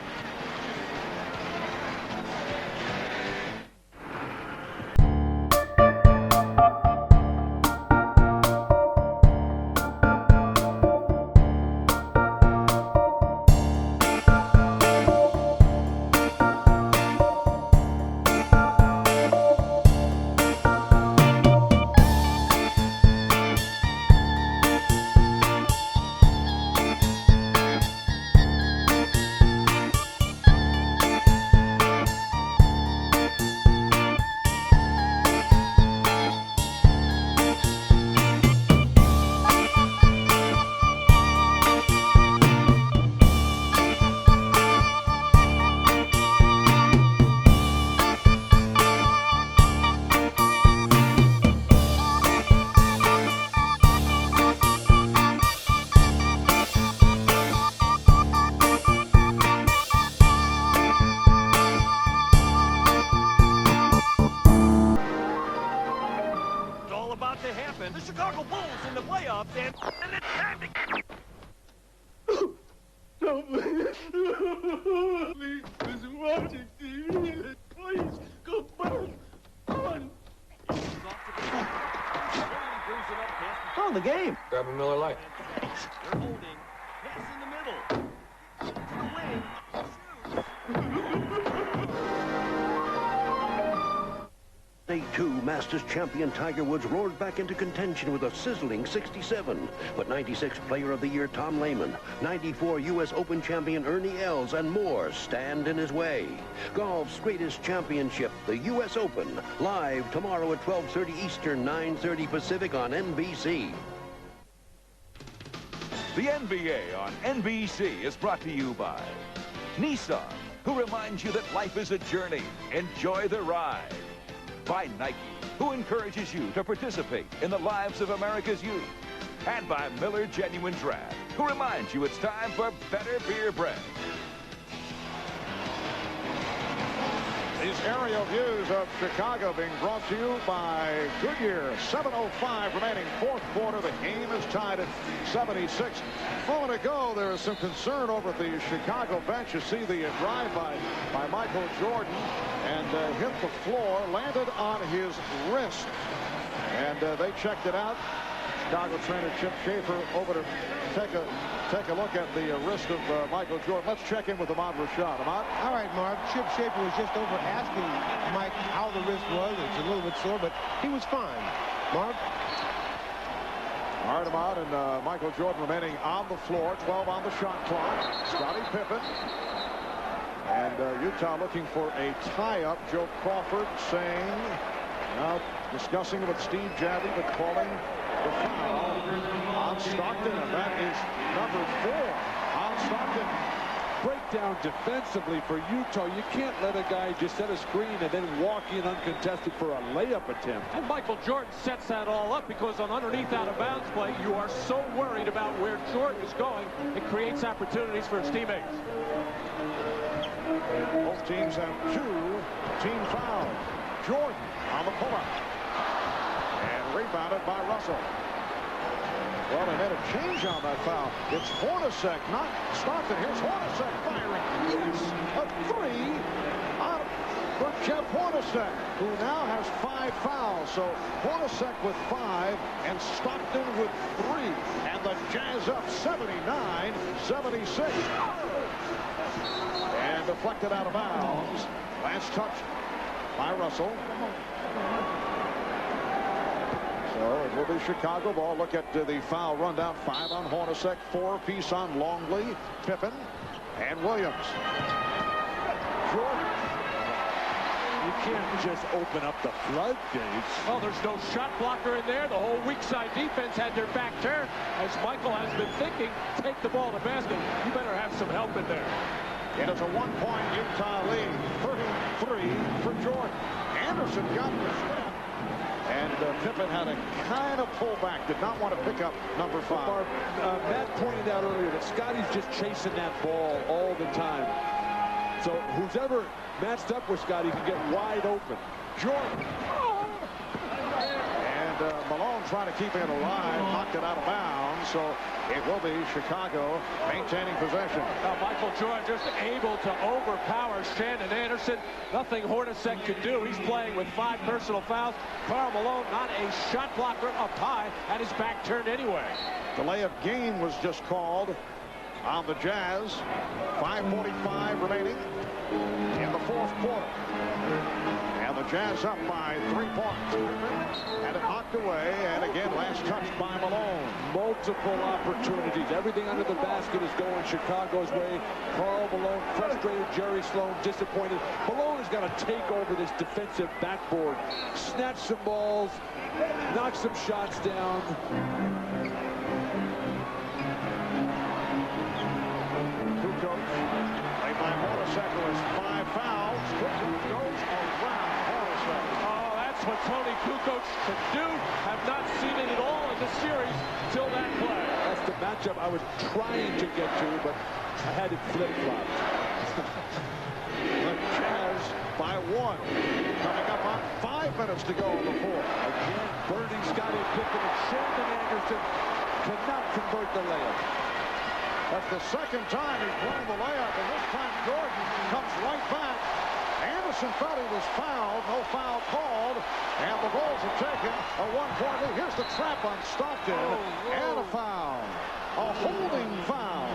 Speaker 4: The Chicago Bulls in the playoffs, and it's time to...
Speaker 16: No, please. Please, Mr. Washington, please, go back. On.
Speaker 8: Oh, the game.
Speaker 5: Grab a Miller Lite.
Speaker 4: They're holding. Pass in the middle. To the wing.
Speaker 8: They
Speaker 3: 92, Masters champion Tiger Woods roared back into contention with a sizzling 67. But 96 Player of the Year Tom Lehman, 94 U.S. Open champion Ernie Els, and more stand in his way. Golf's greatest championship, the U.S. Open, live tomorrow at 12:30 Eastern, 9:30 Pacific on NBC.
Speaker 1: The NBA on NBC is brought to you by Nissan, who reminds you that life is a journey. Enjoy the ride. By Nike, who encourages you to participate in the lives of America's youth. And by Miller Genuine Draft, who reminds you it's time for better beer bread.
Speaker 7: These aerial views of Chicago being brought to you by Goodyear. 7:05 remaining, fourth quarter. The game is tied at 76. A moment ago, there was some concern over at the Chicago bench. You see the drive by Michael Jordan and hit the floor, landed on his wrist. And they checked it out. Chicago trainer Chip Schaefer over to take a look at the wrist of Michael Jordan. Let's check in with Ahmad Rashad. Ahmad?
Speaker 21: All right, Marv. Chip Schaefer was just over asking Mike how the wrist was. It's a little bit sore, but he was fine. Marv?
Speaker 7: All right, Ahmad, and Michael Jordan remaining on the floor. 12 on the shot clock. Scottie Pippen. And Utah looking for a tie-up. Joe Crawford saying, now discussing with Steve Javie, but calling the foul on Stockton, and that is number 4 on Stockton.
Speaker 9: Breakdown defensively for Utah. You can't let a guy just set a screen and then walk in uncontested for a layup attempt.
Speaker 14: And Michael Jordan sets that all up because on underneath out-of-bounds play, you are so worried about where Jordan is going. It creates opportunities for his teammates.
Speaker 7: Both teams have 2 team fouls. Jordan on the pull-up. And rebounded by Russell. Well, they made a change on that foul. It's Hornacek, not Stockton. Here's Hornacek firing. Yes, a 3 for Jeff Hornacek, who now has 5 fouls. So Hornacek with 5 and Stockton with 3. And the Jazz up 79-76. And deflected out of bounds. Last touch by Russell. So it will be Chicago ball. Look at the foul rundown. 5 on Hornacek, 4 apiece on Longley, Pippen, and Williams.
Speaker 9: Jordan. You can't just open up the floodgates.
Speaker 14: Well, there's no shot blocker in there. The whole weak side defense had their back turned. As Michael has been thinking, take the ball to basket. You better have some help in there.
Speaker 7: It is a 1-point Utah lead. 33 for Jordan. Anderson got the shot. And Pippen had a kind of pullback, did not want to pick up number 5.
Speaker 9: Matt pointed out earlier that Scottie's just chasing that ball all the time. So who's ever matched up with Scottie can get wide open. Jordan.
Speaker 7: And Malone trying to keep it alive, knocked it out of bounds. So it will be Chicago maintaining possession.
Speaker 14: Michael Jordan just able to overpower Shannon Anderson. Nothing Hornacek could do. He's playing with 5 personal fouls. Karl Malone, not a shot blocker, up high, had his back turned anyway.
Speaker 7: Delay of game was just called on the Jazz. 5:45 remaining in the fourth quarter. And the Jazz up by 3 points. And it knocked away. And again, last touch by Malone.
Speaker 9: Multiple opportunities. Everything under the basket is going Chicago's way. Karl Malone frustrated. Jerry Sloan disappointed. Malone has got to take over this defensive backboard. Snatch some balls. Knock some shots down.
Speaker 7: Kukoč, played by Hornacek, who has 5 fouls. Kukoč goes around Hornacek.
Speaker 14: Oh, that's what Toni Kukoč could do. Have not seen it at all in the series till that play.
Speaker 9: That's the matchup I was trying to get to, but I had it flip-flopped.
Speaker 7: The Jazz by 1. Coming up on 5 minutes to go in the fourth.
Speaker 9: Again, burning Scottie Pippen and Shannon Anderson cannot convert the layup.
Speaker 7: That's the second time he's blown the layup, and this time Jordan comes right back. Anderson thought he was fouled. No foul called. And the Bulls have taken a 1-point lead. Here's the trap on Stockton. And a foul. A holding foul.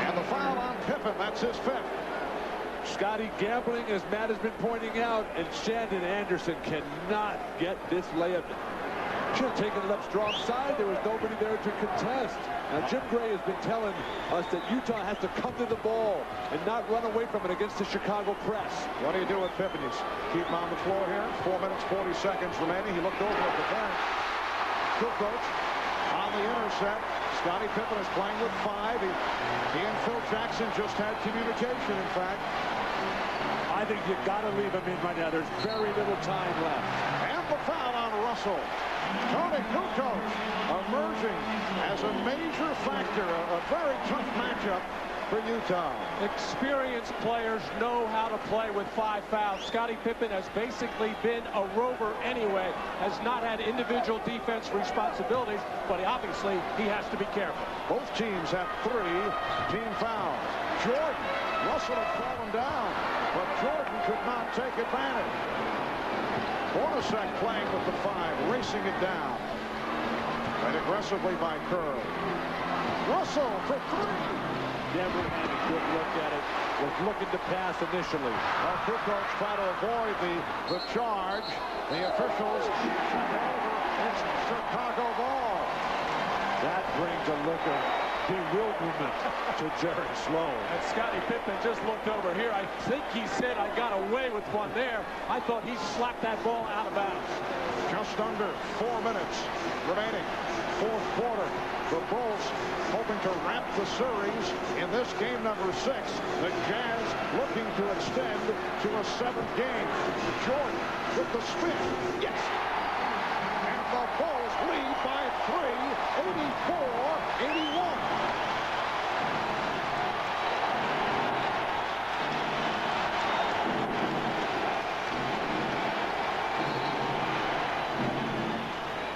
Speaker 7: And the foul on Pippen. That's his 5th.
Speaker 9: Scottie gambling, as Matt has been pointing out, and Shandon Anderson cannot get this layup. Should have taken it up strong side. There was nobody there to contest. Now, Jim Gray has been telling us that Utah has to come to the ball and not run away from it against the Chicago press.
Speaker 7: What do you do with Pippen? You keep him on the floor here. 4 minutes, 40 seconds remaining. He looked over at the bench. Kukoč on the intercept. Scottie Pippen is playing with 5. He and Phil Jackson just had communication, in fact.
Speaker 9: I think you got to leave him in right now. There's very little time left.
Speaker 7: And the foul on Russell. Toni Kukoč emerging as a major factor. A very tough matchup for Utah.
Speaker 14: Experienced players know how to play with 5 fouls. Scottie Pippen has basically been a rover anyway, has not had individual defense responsibilities, but obviously he has to be careful.
Speaker 7: Both teams have 3 team fouls. Jordan, Russell had fallen down, but Jordan could not take advantage. Hornacek playing with the 5, racing it down. Played aggressively by Kerr. Russell for 3.
Speaker 9: Never had a good look at it. Was looking to pass initially.
Speaker 7: Kukoč trying to avoid the charge. The officials shut over. It's Chicago ball.
Speaker 9: That brings a look of bewilderment to Jerry Sloan.
Speaker 14: And Scottie Pippen just looked over here. I think he said, I got away with one there. I thought he slapped that ball out of bounds.
Speaker 7: Just under 4 minutes remaining. 4th quarter. The Bulls hoping to wrap the series in this game number 6. The Jazz looking to extend to a 7th game. Jordan with the spin. Yes! And the Bulls lead by 3, 84-81.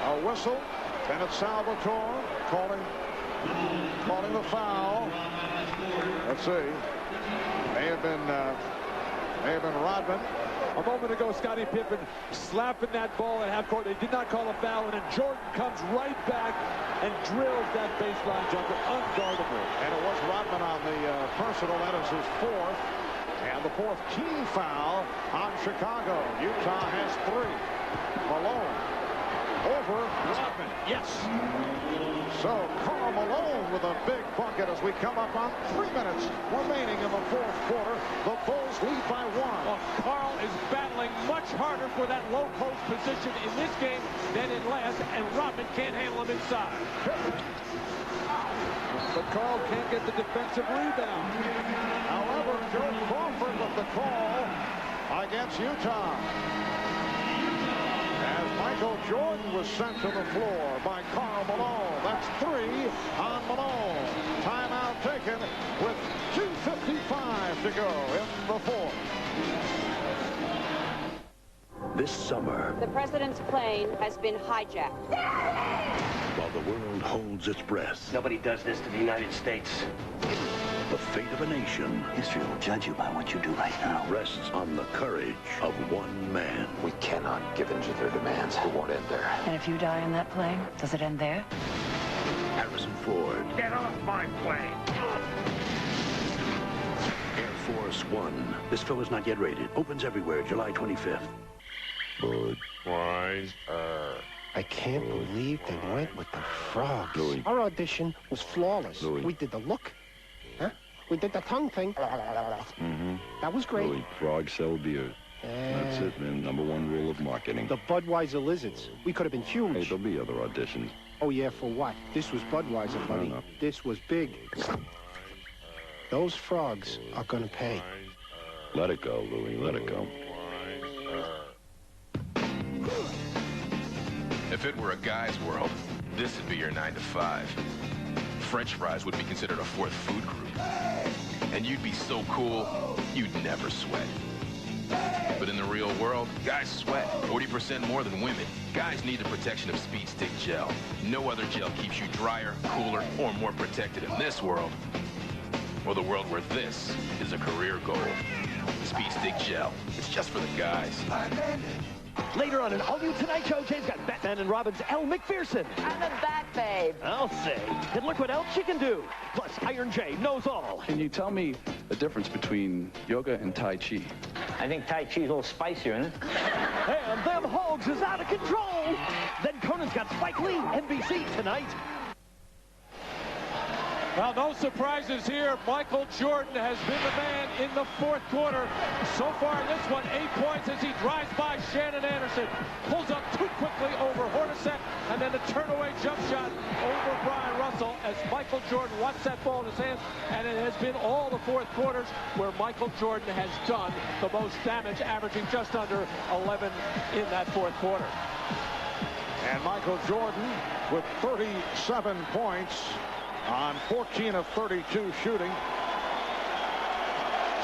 Speaker 7: A whistle, and it's Salvatore calling the foul. Let's see. May have been Rodman.
Speaker 9: A moment ago, Scottie Pippen slapping that ball at half court. They did not call a foul, and then Jordan comes right back and drills that baseline jumper, unguardable.
Speaker 7: And it was Rodman on the personal. That is his 4th. And the 4th team foul on Chicago. Utah has 3. Malone over Rodman.
Speaker 14: Yes.
Speaker 7: So Karl Malone with a big bucket as we come up on 3 minutes remaining in the 4th quarter. The Bulls lead by 1.
Speaker 14: Well, Karl is battling much harder for that low post position in this game than in last, and Rodman can't handle him inside.
Speaker 9: But Karl can't get the defensive rebound.
Speaker 7: However, Joe Crawford with the call against Utah. As Michael Jordan was sent to the floor by Karl Malone. That's 3 on Malone. Timeout taken with 2:55 to go in the 4th.
Speaker 3: This summer,
Speaker 11: The president's plane has been hijacked.
Speaker 3: while the world holds its breath,
Speaker 19: Nobody does this to the United States.
Speaker 3: the fate of a nation
Speaker 19: History will judge you by what you do right now.
Speaker 3: rests on the courage of one man.
Speaker 5: We cannot give in to their demands. It won't end there.
Speaker 18: And if you die in that plane, does it end there?
Speaker 3: Harrison Ford,
Speaker 4: Get off my plane!
Speaker 3: Air Force One. This film is not yet rated. Opens everywhere July 25th.
Speaker 10: Budweiser.
Speaker 17: I can't believe they went with the frogs.
Speaker 10: Louis.
Speaker 17: Our audition was flawless.
Speaker 10: Louis.
Speaker 17: We did the look. Huh? We did the tongue thing.
Speaker 10: Mm-hmm.
Speaker 17: That was great.
Speaker 10: Louis, frogs sell beer. That's it, man. #1 rule of marketing.
Speaker 17: The Budweiser lizards. We could have been huge.
Speaker 10: Hey, there'll be other auditions.
Speaker 17: Oh, yeah, for what? This was Budweiser, buddy.
Speaker 10: No.
Speaker 17: This was big. Those frogs are gonna pay.
Speaker 10: Let it go, Louis. Let it go.
Speaker 20: If it were a guy's world, this would be your 9 to 5. French fries would be considered a 4th food group. And you'd be so cool, you'd never sweat. But in the real world, guys sweat 40% more than women. Guys need the protection of Speed Stick Gel. No other gel keeps you drier, cooler, or more protected in this world. Or the world where this is a career goal. Speed Stick Gel. It's just for the guys.
Speaker 19: Later on in All You Tonight Show, Jay's got Batman and Robin's Elle McPherson.
Speaker 11: I'm a bat babe.
Speaker 19: I'll say. And look what else she can do. Plus, Iron Jay knows all.
Speaker 5: Can you tell me
Speaker 6: a difference between yoga and Tai Chi.
Speaker 13: I think Tai Chi's a little spicier, isn't it?
Speaker 19: And them hogs is out of control. Then Conan's got Spike Lee, NBC tonight.
Speaker 14: Well, no surprises here. Michael Jordan has been the man in the fourth quarter. So far in this one, 8 points as he drives by Shannon Anderson. Pulls up too quickly over Hornacek, and then a turn-away jump shot over Bryon Russell as Michael Jordan wants that ball in his hands. And it has been all the fourth quarters where Michael Jordan has done the most damage, averaging just under 11 in that fourth quarter.
Speaker 7: And Michael Jordan with 37 points on 14 of 32 shooting.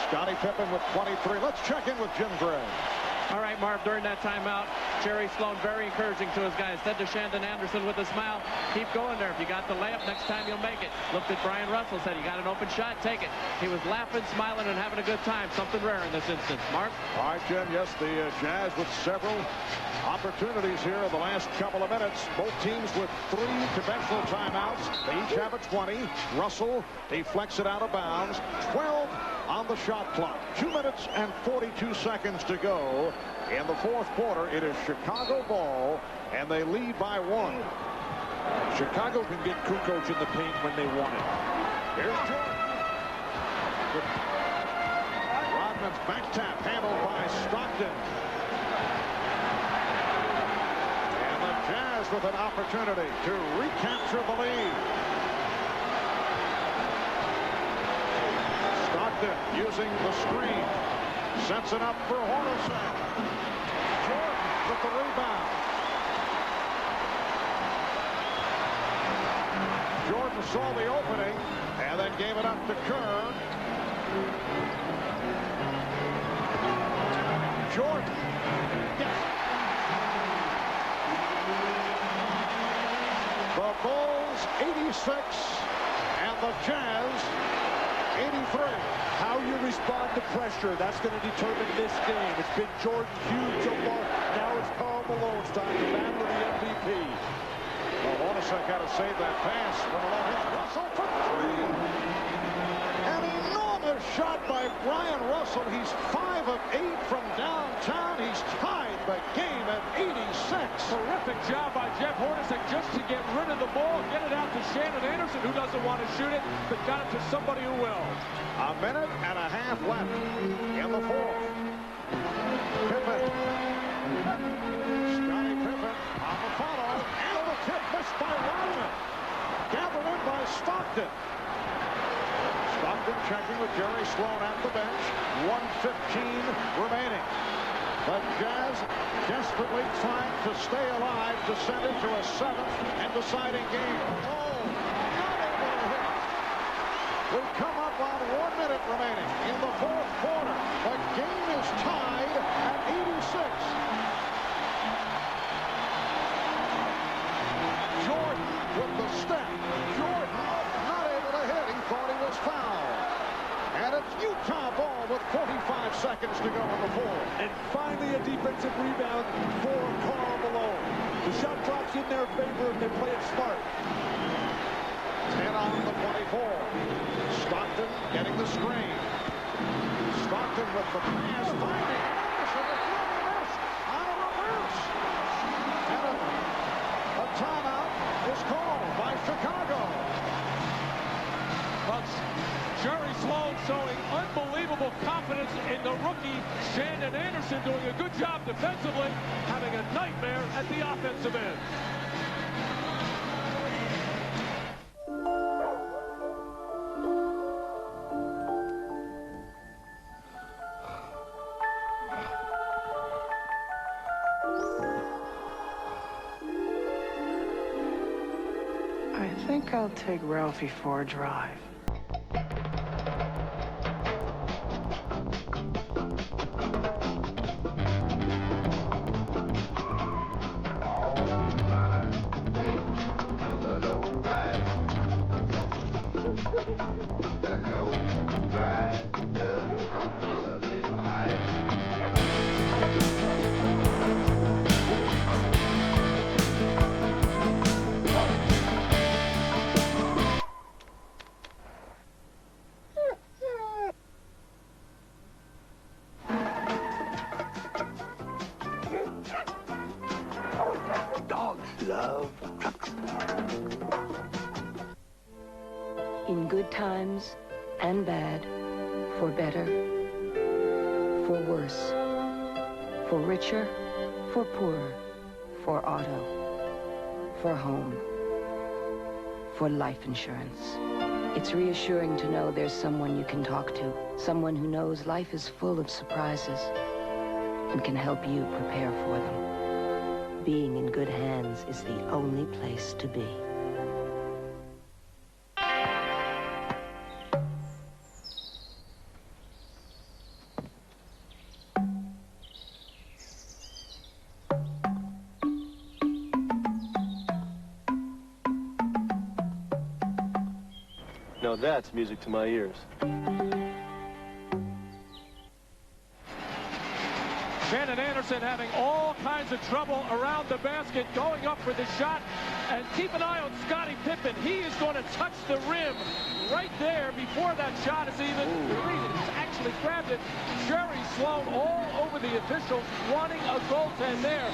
Speaker 7: Scottie Pippen with 23. Let's check in with Jim Gray.
Speaker 12: All right, Marv, during that timeout, Jerry Sloan very encouraging to his guys. Said to Shannon Anderson with a smile, keep going there. If you got the layup, next time you'll make it. Looked at Bryon Russell, said, you got an open shot, take it. He was laughing, smiling, and having a good time. Something rare in this instance. Marv?
Speaker 7: All right, Jim, yes, the Jazz with several opportunities here in the last couple of minutes. Both teams with 3 conventional timeouts. They each have a 20. Russell deflects it out of bounds. 12 on the shot clock. 2 minutes and 42 seconds to go. In the fourth quarter, it is Chicago ball, and they lead by 1.
Speaker 9: Chicago can get Kukoč in the paint when they want it.
Speaker 7: Here's Jordan. Rodman's back tap handled by Stockton. And the Jazz with an opportunity to recapture the lead. Stockton using the screen. Sets it up for Hornacek. Jordan with the rebound. Jordan saw the opening and then gave it up to Kerr. Jordan. Yes. The Bulls 86 and the Jazz 83.
Speaker 9: How you respond to pressure, that's going to determine this game. It's been Jordan huge so far. Now it's Karl Malone's time to battle the MVP.
Speaker 7: Well, Hornacek had to save that pass. When Malone hits Russell for 3. An enormous shot by Bryon Russell. He's 5 of 8 from downtown. He's tied the game at 86.
Speaker 14: Terrific job by Jeff Hornacek just to get rid of the ball, get it out to Shannon Anderson, who doesn't want to shoot it, but got it to somebody who will.
Speaker 7: A minute and a half left in the fourth. Pippen. Scottie Pippen on the follow. And the tip missed by Rodman. Gathered in by Stockton. Stockton checking with Jerry Sloan at the bench. 1:15 remaining. The Jazz desperately trying to stay alive to send it to a 7th and deciding game. Oh, not able to hit. We come up on 1 minute remaining in the fourth quarter. The game is tied at 86. Jordan with the step. Jordan not able to hit. He thought he was fouled. And it's Utah ball with 45 seconds to go in the fourth.
Speaker 9: And finally a defensive rebound for Karl Malone. The shot clock's in their favor if they play it smart.
Speaker 7: 10 on the 24. Stockton getting the screen. Stockton with the pass, finding Anderson. The floating miss on a reverse. And a timeout is called by Chicago.
Speaker 14: But Jerry Sloan showing unbelievable confidence in the rookie Shannon Anderson, doing a good job defensively, having a nightmare at the offensive end.
Speaker 18: I think I'll take Ralphie for a drive.
Speaker 15: and bad, for better, for worse, for richer, for poorer, for auto, for home, for life insurance. It's reassuring to know there's someone you can talk to, someone who knows life is full of surprises and can help you prepare for them. Being in good hands is the only place to be.
Speaker 22: Now that's music to my ears.
Speaker 14: Shannon Anderson having all kinds of trouble around the basket, going up for the shot. And keep an eye on Scottie Pippen. He is going to touch the rim right there before that shot is even released. He's actually grabbed it. Jerry Sloan all over the officials wanting a goaltend there.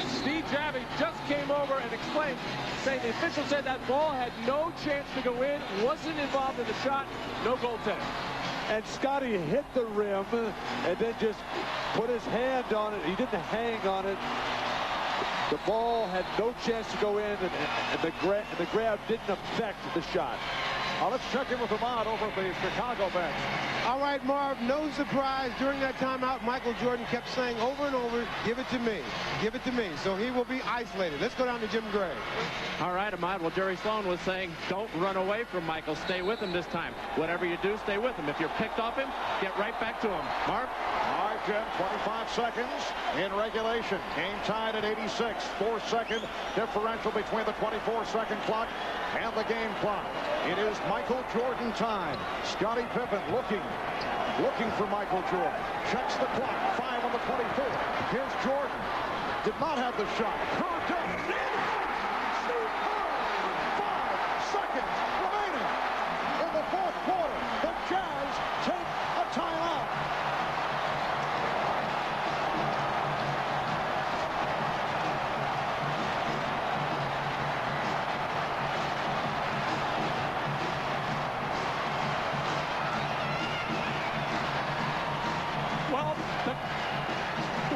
Speaker 14: Steve Javy just came over and explained, saying the official said that ball had no chance to go in, wasn't involved in the shot, no goaltend.
Speaker 9: And Scottie hit the rim and then just put his hand on it. He didn't hang on it. The ball had no chance to go in, and the grab didn't affect the shot.
Speaker 7: Let's check in with Ahmad over at the Chicago bench.
Speaker 21: All right, Marv, no surprise. During that timeout, Michael Jordan kept saying over and over, give it to me, give it to me. So he will be isolated. Let's go down to Jim Gray.
Speaker 12: All right, Ahmad. Well, Jerry Sloan was saying, don't run away from Michael. Stay with him this time. Whatever you do, stay with him. If you're picked off him, get right back to him. Marv?
Speaker 7: All right, Jim, 25 seconds in regulation. Game tied at 86. 4-second differential between the 24-second clock and the game clock. It is Michael Jordan time. Scottie Pippen looking for Michael Jordan. Checks the clock. 5 on the 24. Here's Jordan. Did not have the shot. Kerr does. 5 seconds remaining in the fourth quarter. The Jazz take a timeout.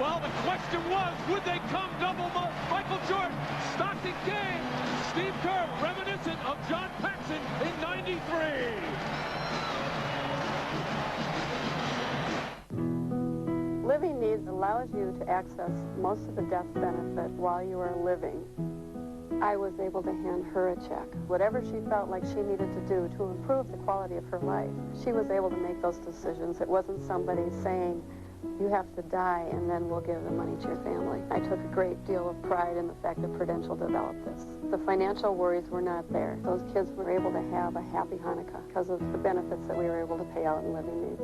Speaker 14: Well, the question was, would they come double Michael Jordan? Stockton game. Steve Kerr, reminiscent of John Paxson in '93.
Speaker 23: Living needs allows you to access most of the death benefit while you are living. I was able to hand her a check. Whatever she felt like she needed to do to improve the quality of her life, she was able to make those decisions. It wasn't somebody saying, you have to die and then we'll give the money to your family. I took a great deal of pride in the fact that Prudential developed this. The financial worries were not there. Those kids were able to have a happy Hanukkah because of the benefits that we were able to pay out in living needs.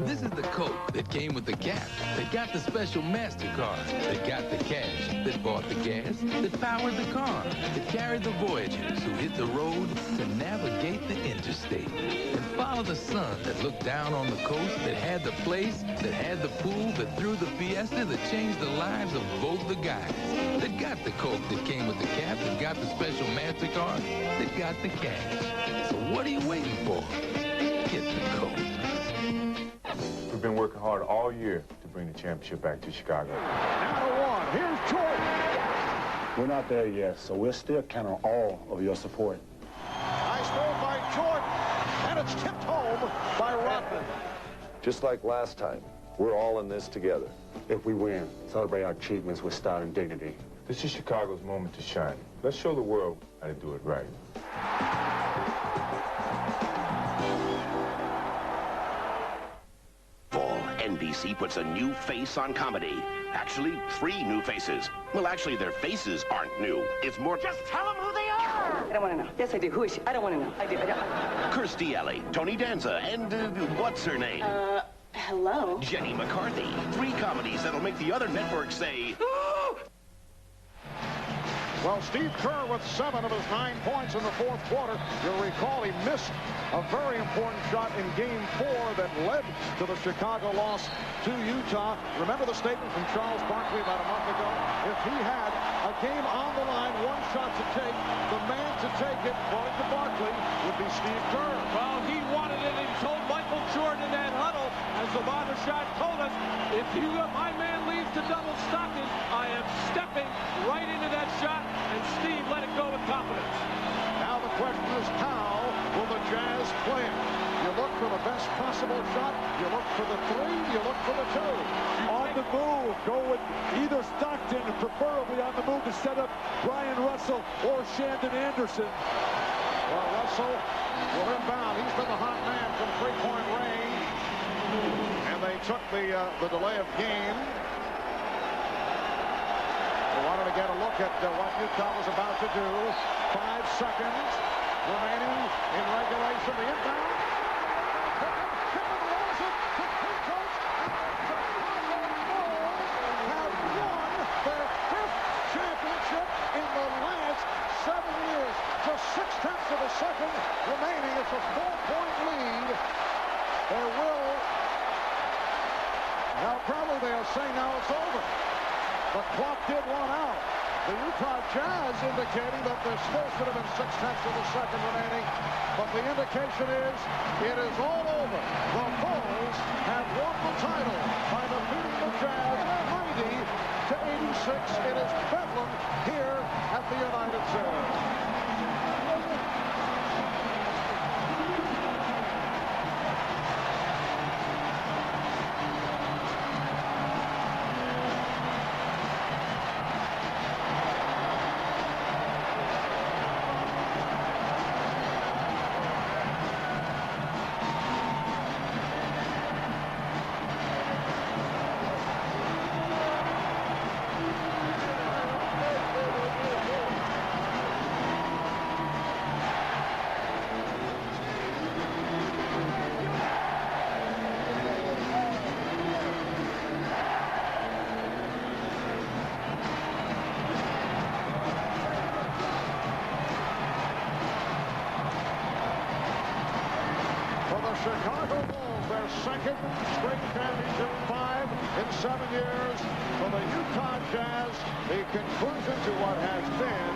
Speaker 24: This is the Coke that came with the Cap, that got the special MasterCard, that got the cash, that bought the gas, that powered the car, that carried the voyagers who hit the road to navigate the interstate, and follow the sun that looked down on the coast, that had the place, that had the pool, that threw the fiesta, that changed the lives of both the guys, that got the Coke that came with the Cap, that got the special MasterCard, that got the cash. So what are you waiting for? Get the Coke.
Speaker 25: We've been working hard all year to bring the championship back to Chicago.
Speaker 7: Now to one. Here's Jordan.
Speaker 26: We're not there yet, so we're still counting on all of your support.
Speaker 7: Nice move by Jordan, and it's tipped home by Rodman.
Speaker 27: Just like last time, we're all in this together.
Speaker 26: If we win, celebrate our achievements with style and dignity.
Speaker 25: This is Chicago's moment to shine. Let's show the world how to do it right.
Speaker 10: NBC puts a new face on comedy. Actually, 3 new faces. Well, actually, their faces aren't new. It's more... Just tell them who they are!
Speaker 28: I don't want to know. Yes, I do. Who is she? I don't want to know. I do.
Speaker 10: Kirstie Alley, Tony Danza, and what's her name?
Speaker 28: Hello?
Speaker 10: Jenny McCarthy. 3 comedies that'll make the other networks say...
Speaker 7: Well, Steve Kerr with 7 of his 9 points in the fourth quarter. You'll recall he missed a very important shot in Game 4 that led to the Chicago loss to Utah. Remember the statement from Charles Barkley about a month ago? If he had a the game on the line, one shot to take. The man to take it, according to Barkley, would be Steve Kerr.
Speaker 14: Well, he wanted it, and he told Michael Jordan in that huddle, as the barbershop told us, if my man leaves to double Stockton, I am stepping right into that shot, and Steve let it go with confidence.
Speaker 7: Now the question is, how will the Jazz play it? You look for the best possible shot, you look for the three, you look for the two.
Speaker 9: On the move, go with either Stockton, preferably on the move to set up Bryon Russell or Shandon Anderson.
Speaker 7: Well, Russell will inbound. He's been the hot man from three-point range. And they took the delay of game. They wanted to get a look at what Utah was about to do. 5 seconds remaining in regulation. The inbound. Pippen rolls it to Kukoč. Have won their 5th championship in the last 7 years. Just 0.6 of a second remaining. It's a 4-point lead. There will. Now probably they'll say now it's over. The clock did run out. The Utah Jazz indicating that there still should have been 0.6 of a second remaining. But the indication is it is all over. The Bulls have won the title by defeating the Jazz 90-86. It is Bedlam here at the United Center. Chicago Bulls, their second straight championship, 5 in 7 years. For the Utah Jazz, the conclusion to what has been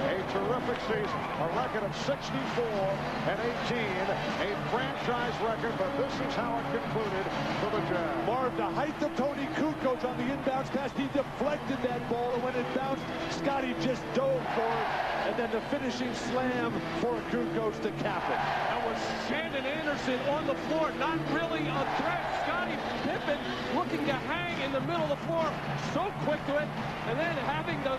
Speaker 7: a terrific season. A record of 64-18, a franchise record, but this is how it concluded for the Jazz.
Speaker 9: Marv, the height of Toni Kukoč on the inbounds pass, he deflected that ball, and when it bounced, Scottie just dove for it, and then the finishing slam for Kukoč to cap it.
Speaker 14: That was Shandon Anderson on the floor, not really a threat. Scottie Pippen looking to hang in the middle of the floor, so quick to it, and then having the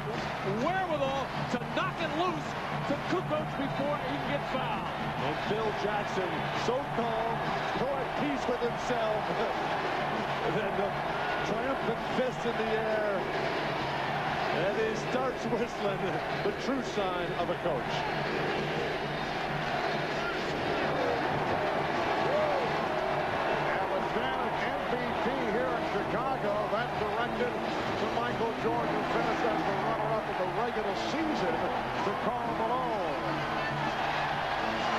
Speaker 14: wherewithal to knock it loose to Kukoč before he can get fouled.
Speaker 9: And Phil Jackson, so calm, so at peace with himself. And then the triumphant fist in the air. And he starts whistling, the true sign of a coach.
Speaker 7: Chicago, that directed to Michael Jordan, finished as the runner-up of the regular season to Karl Malone.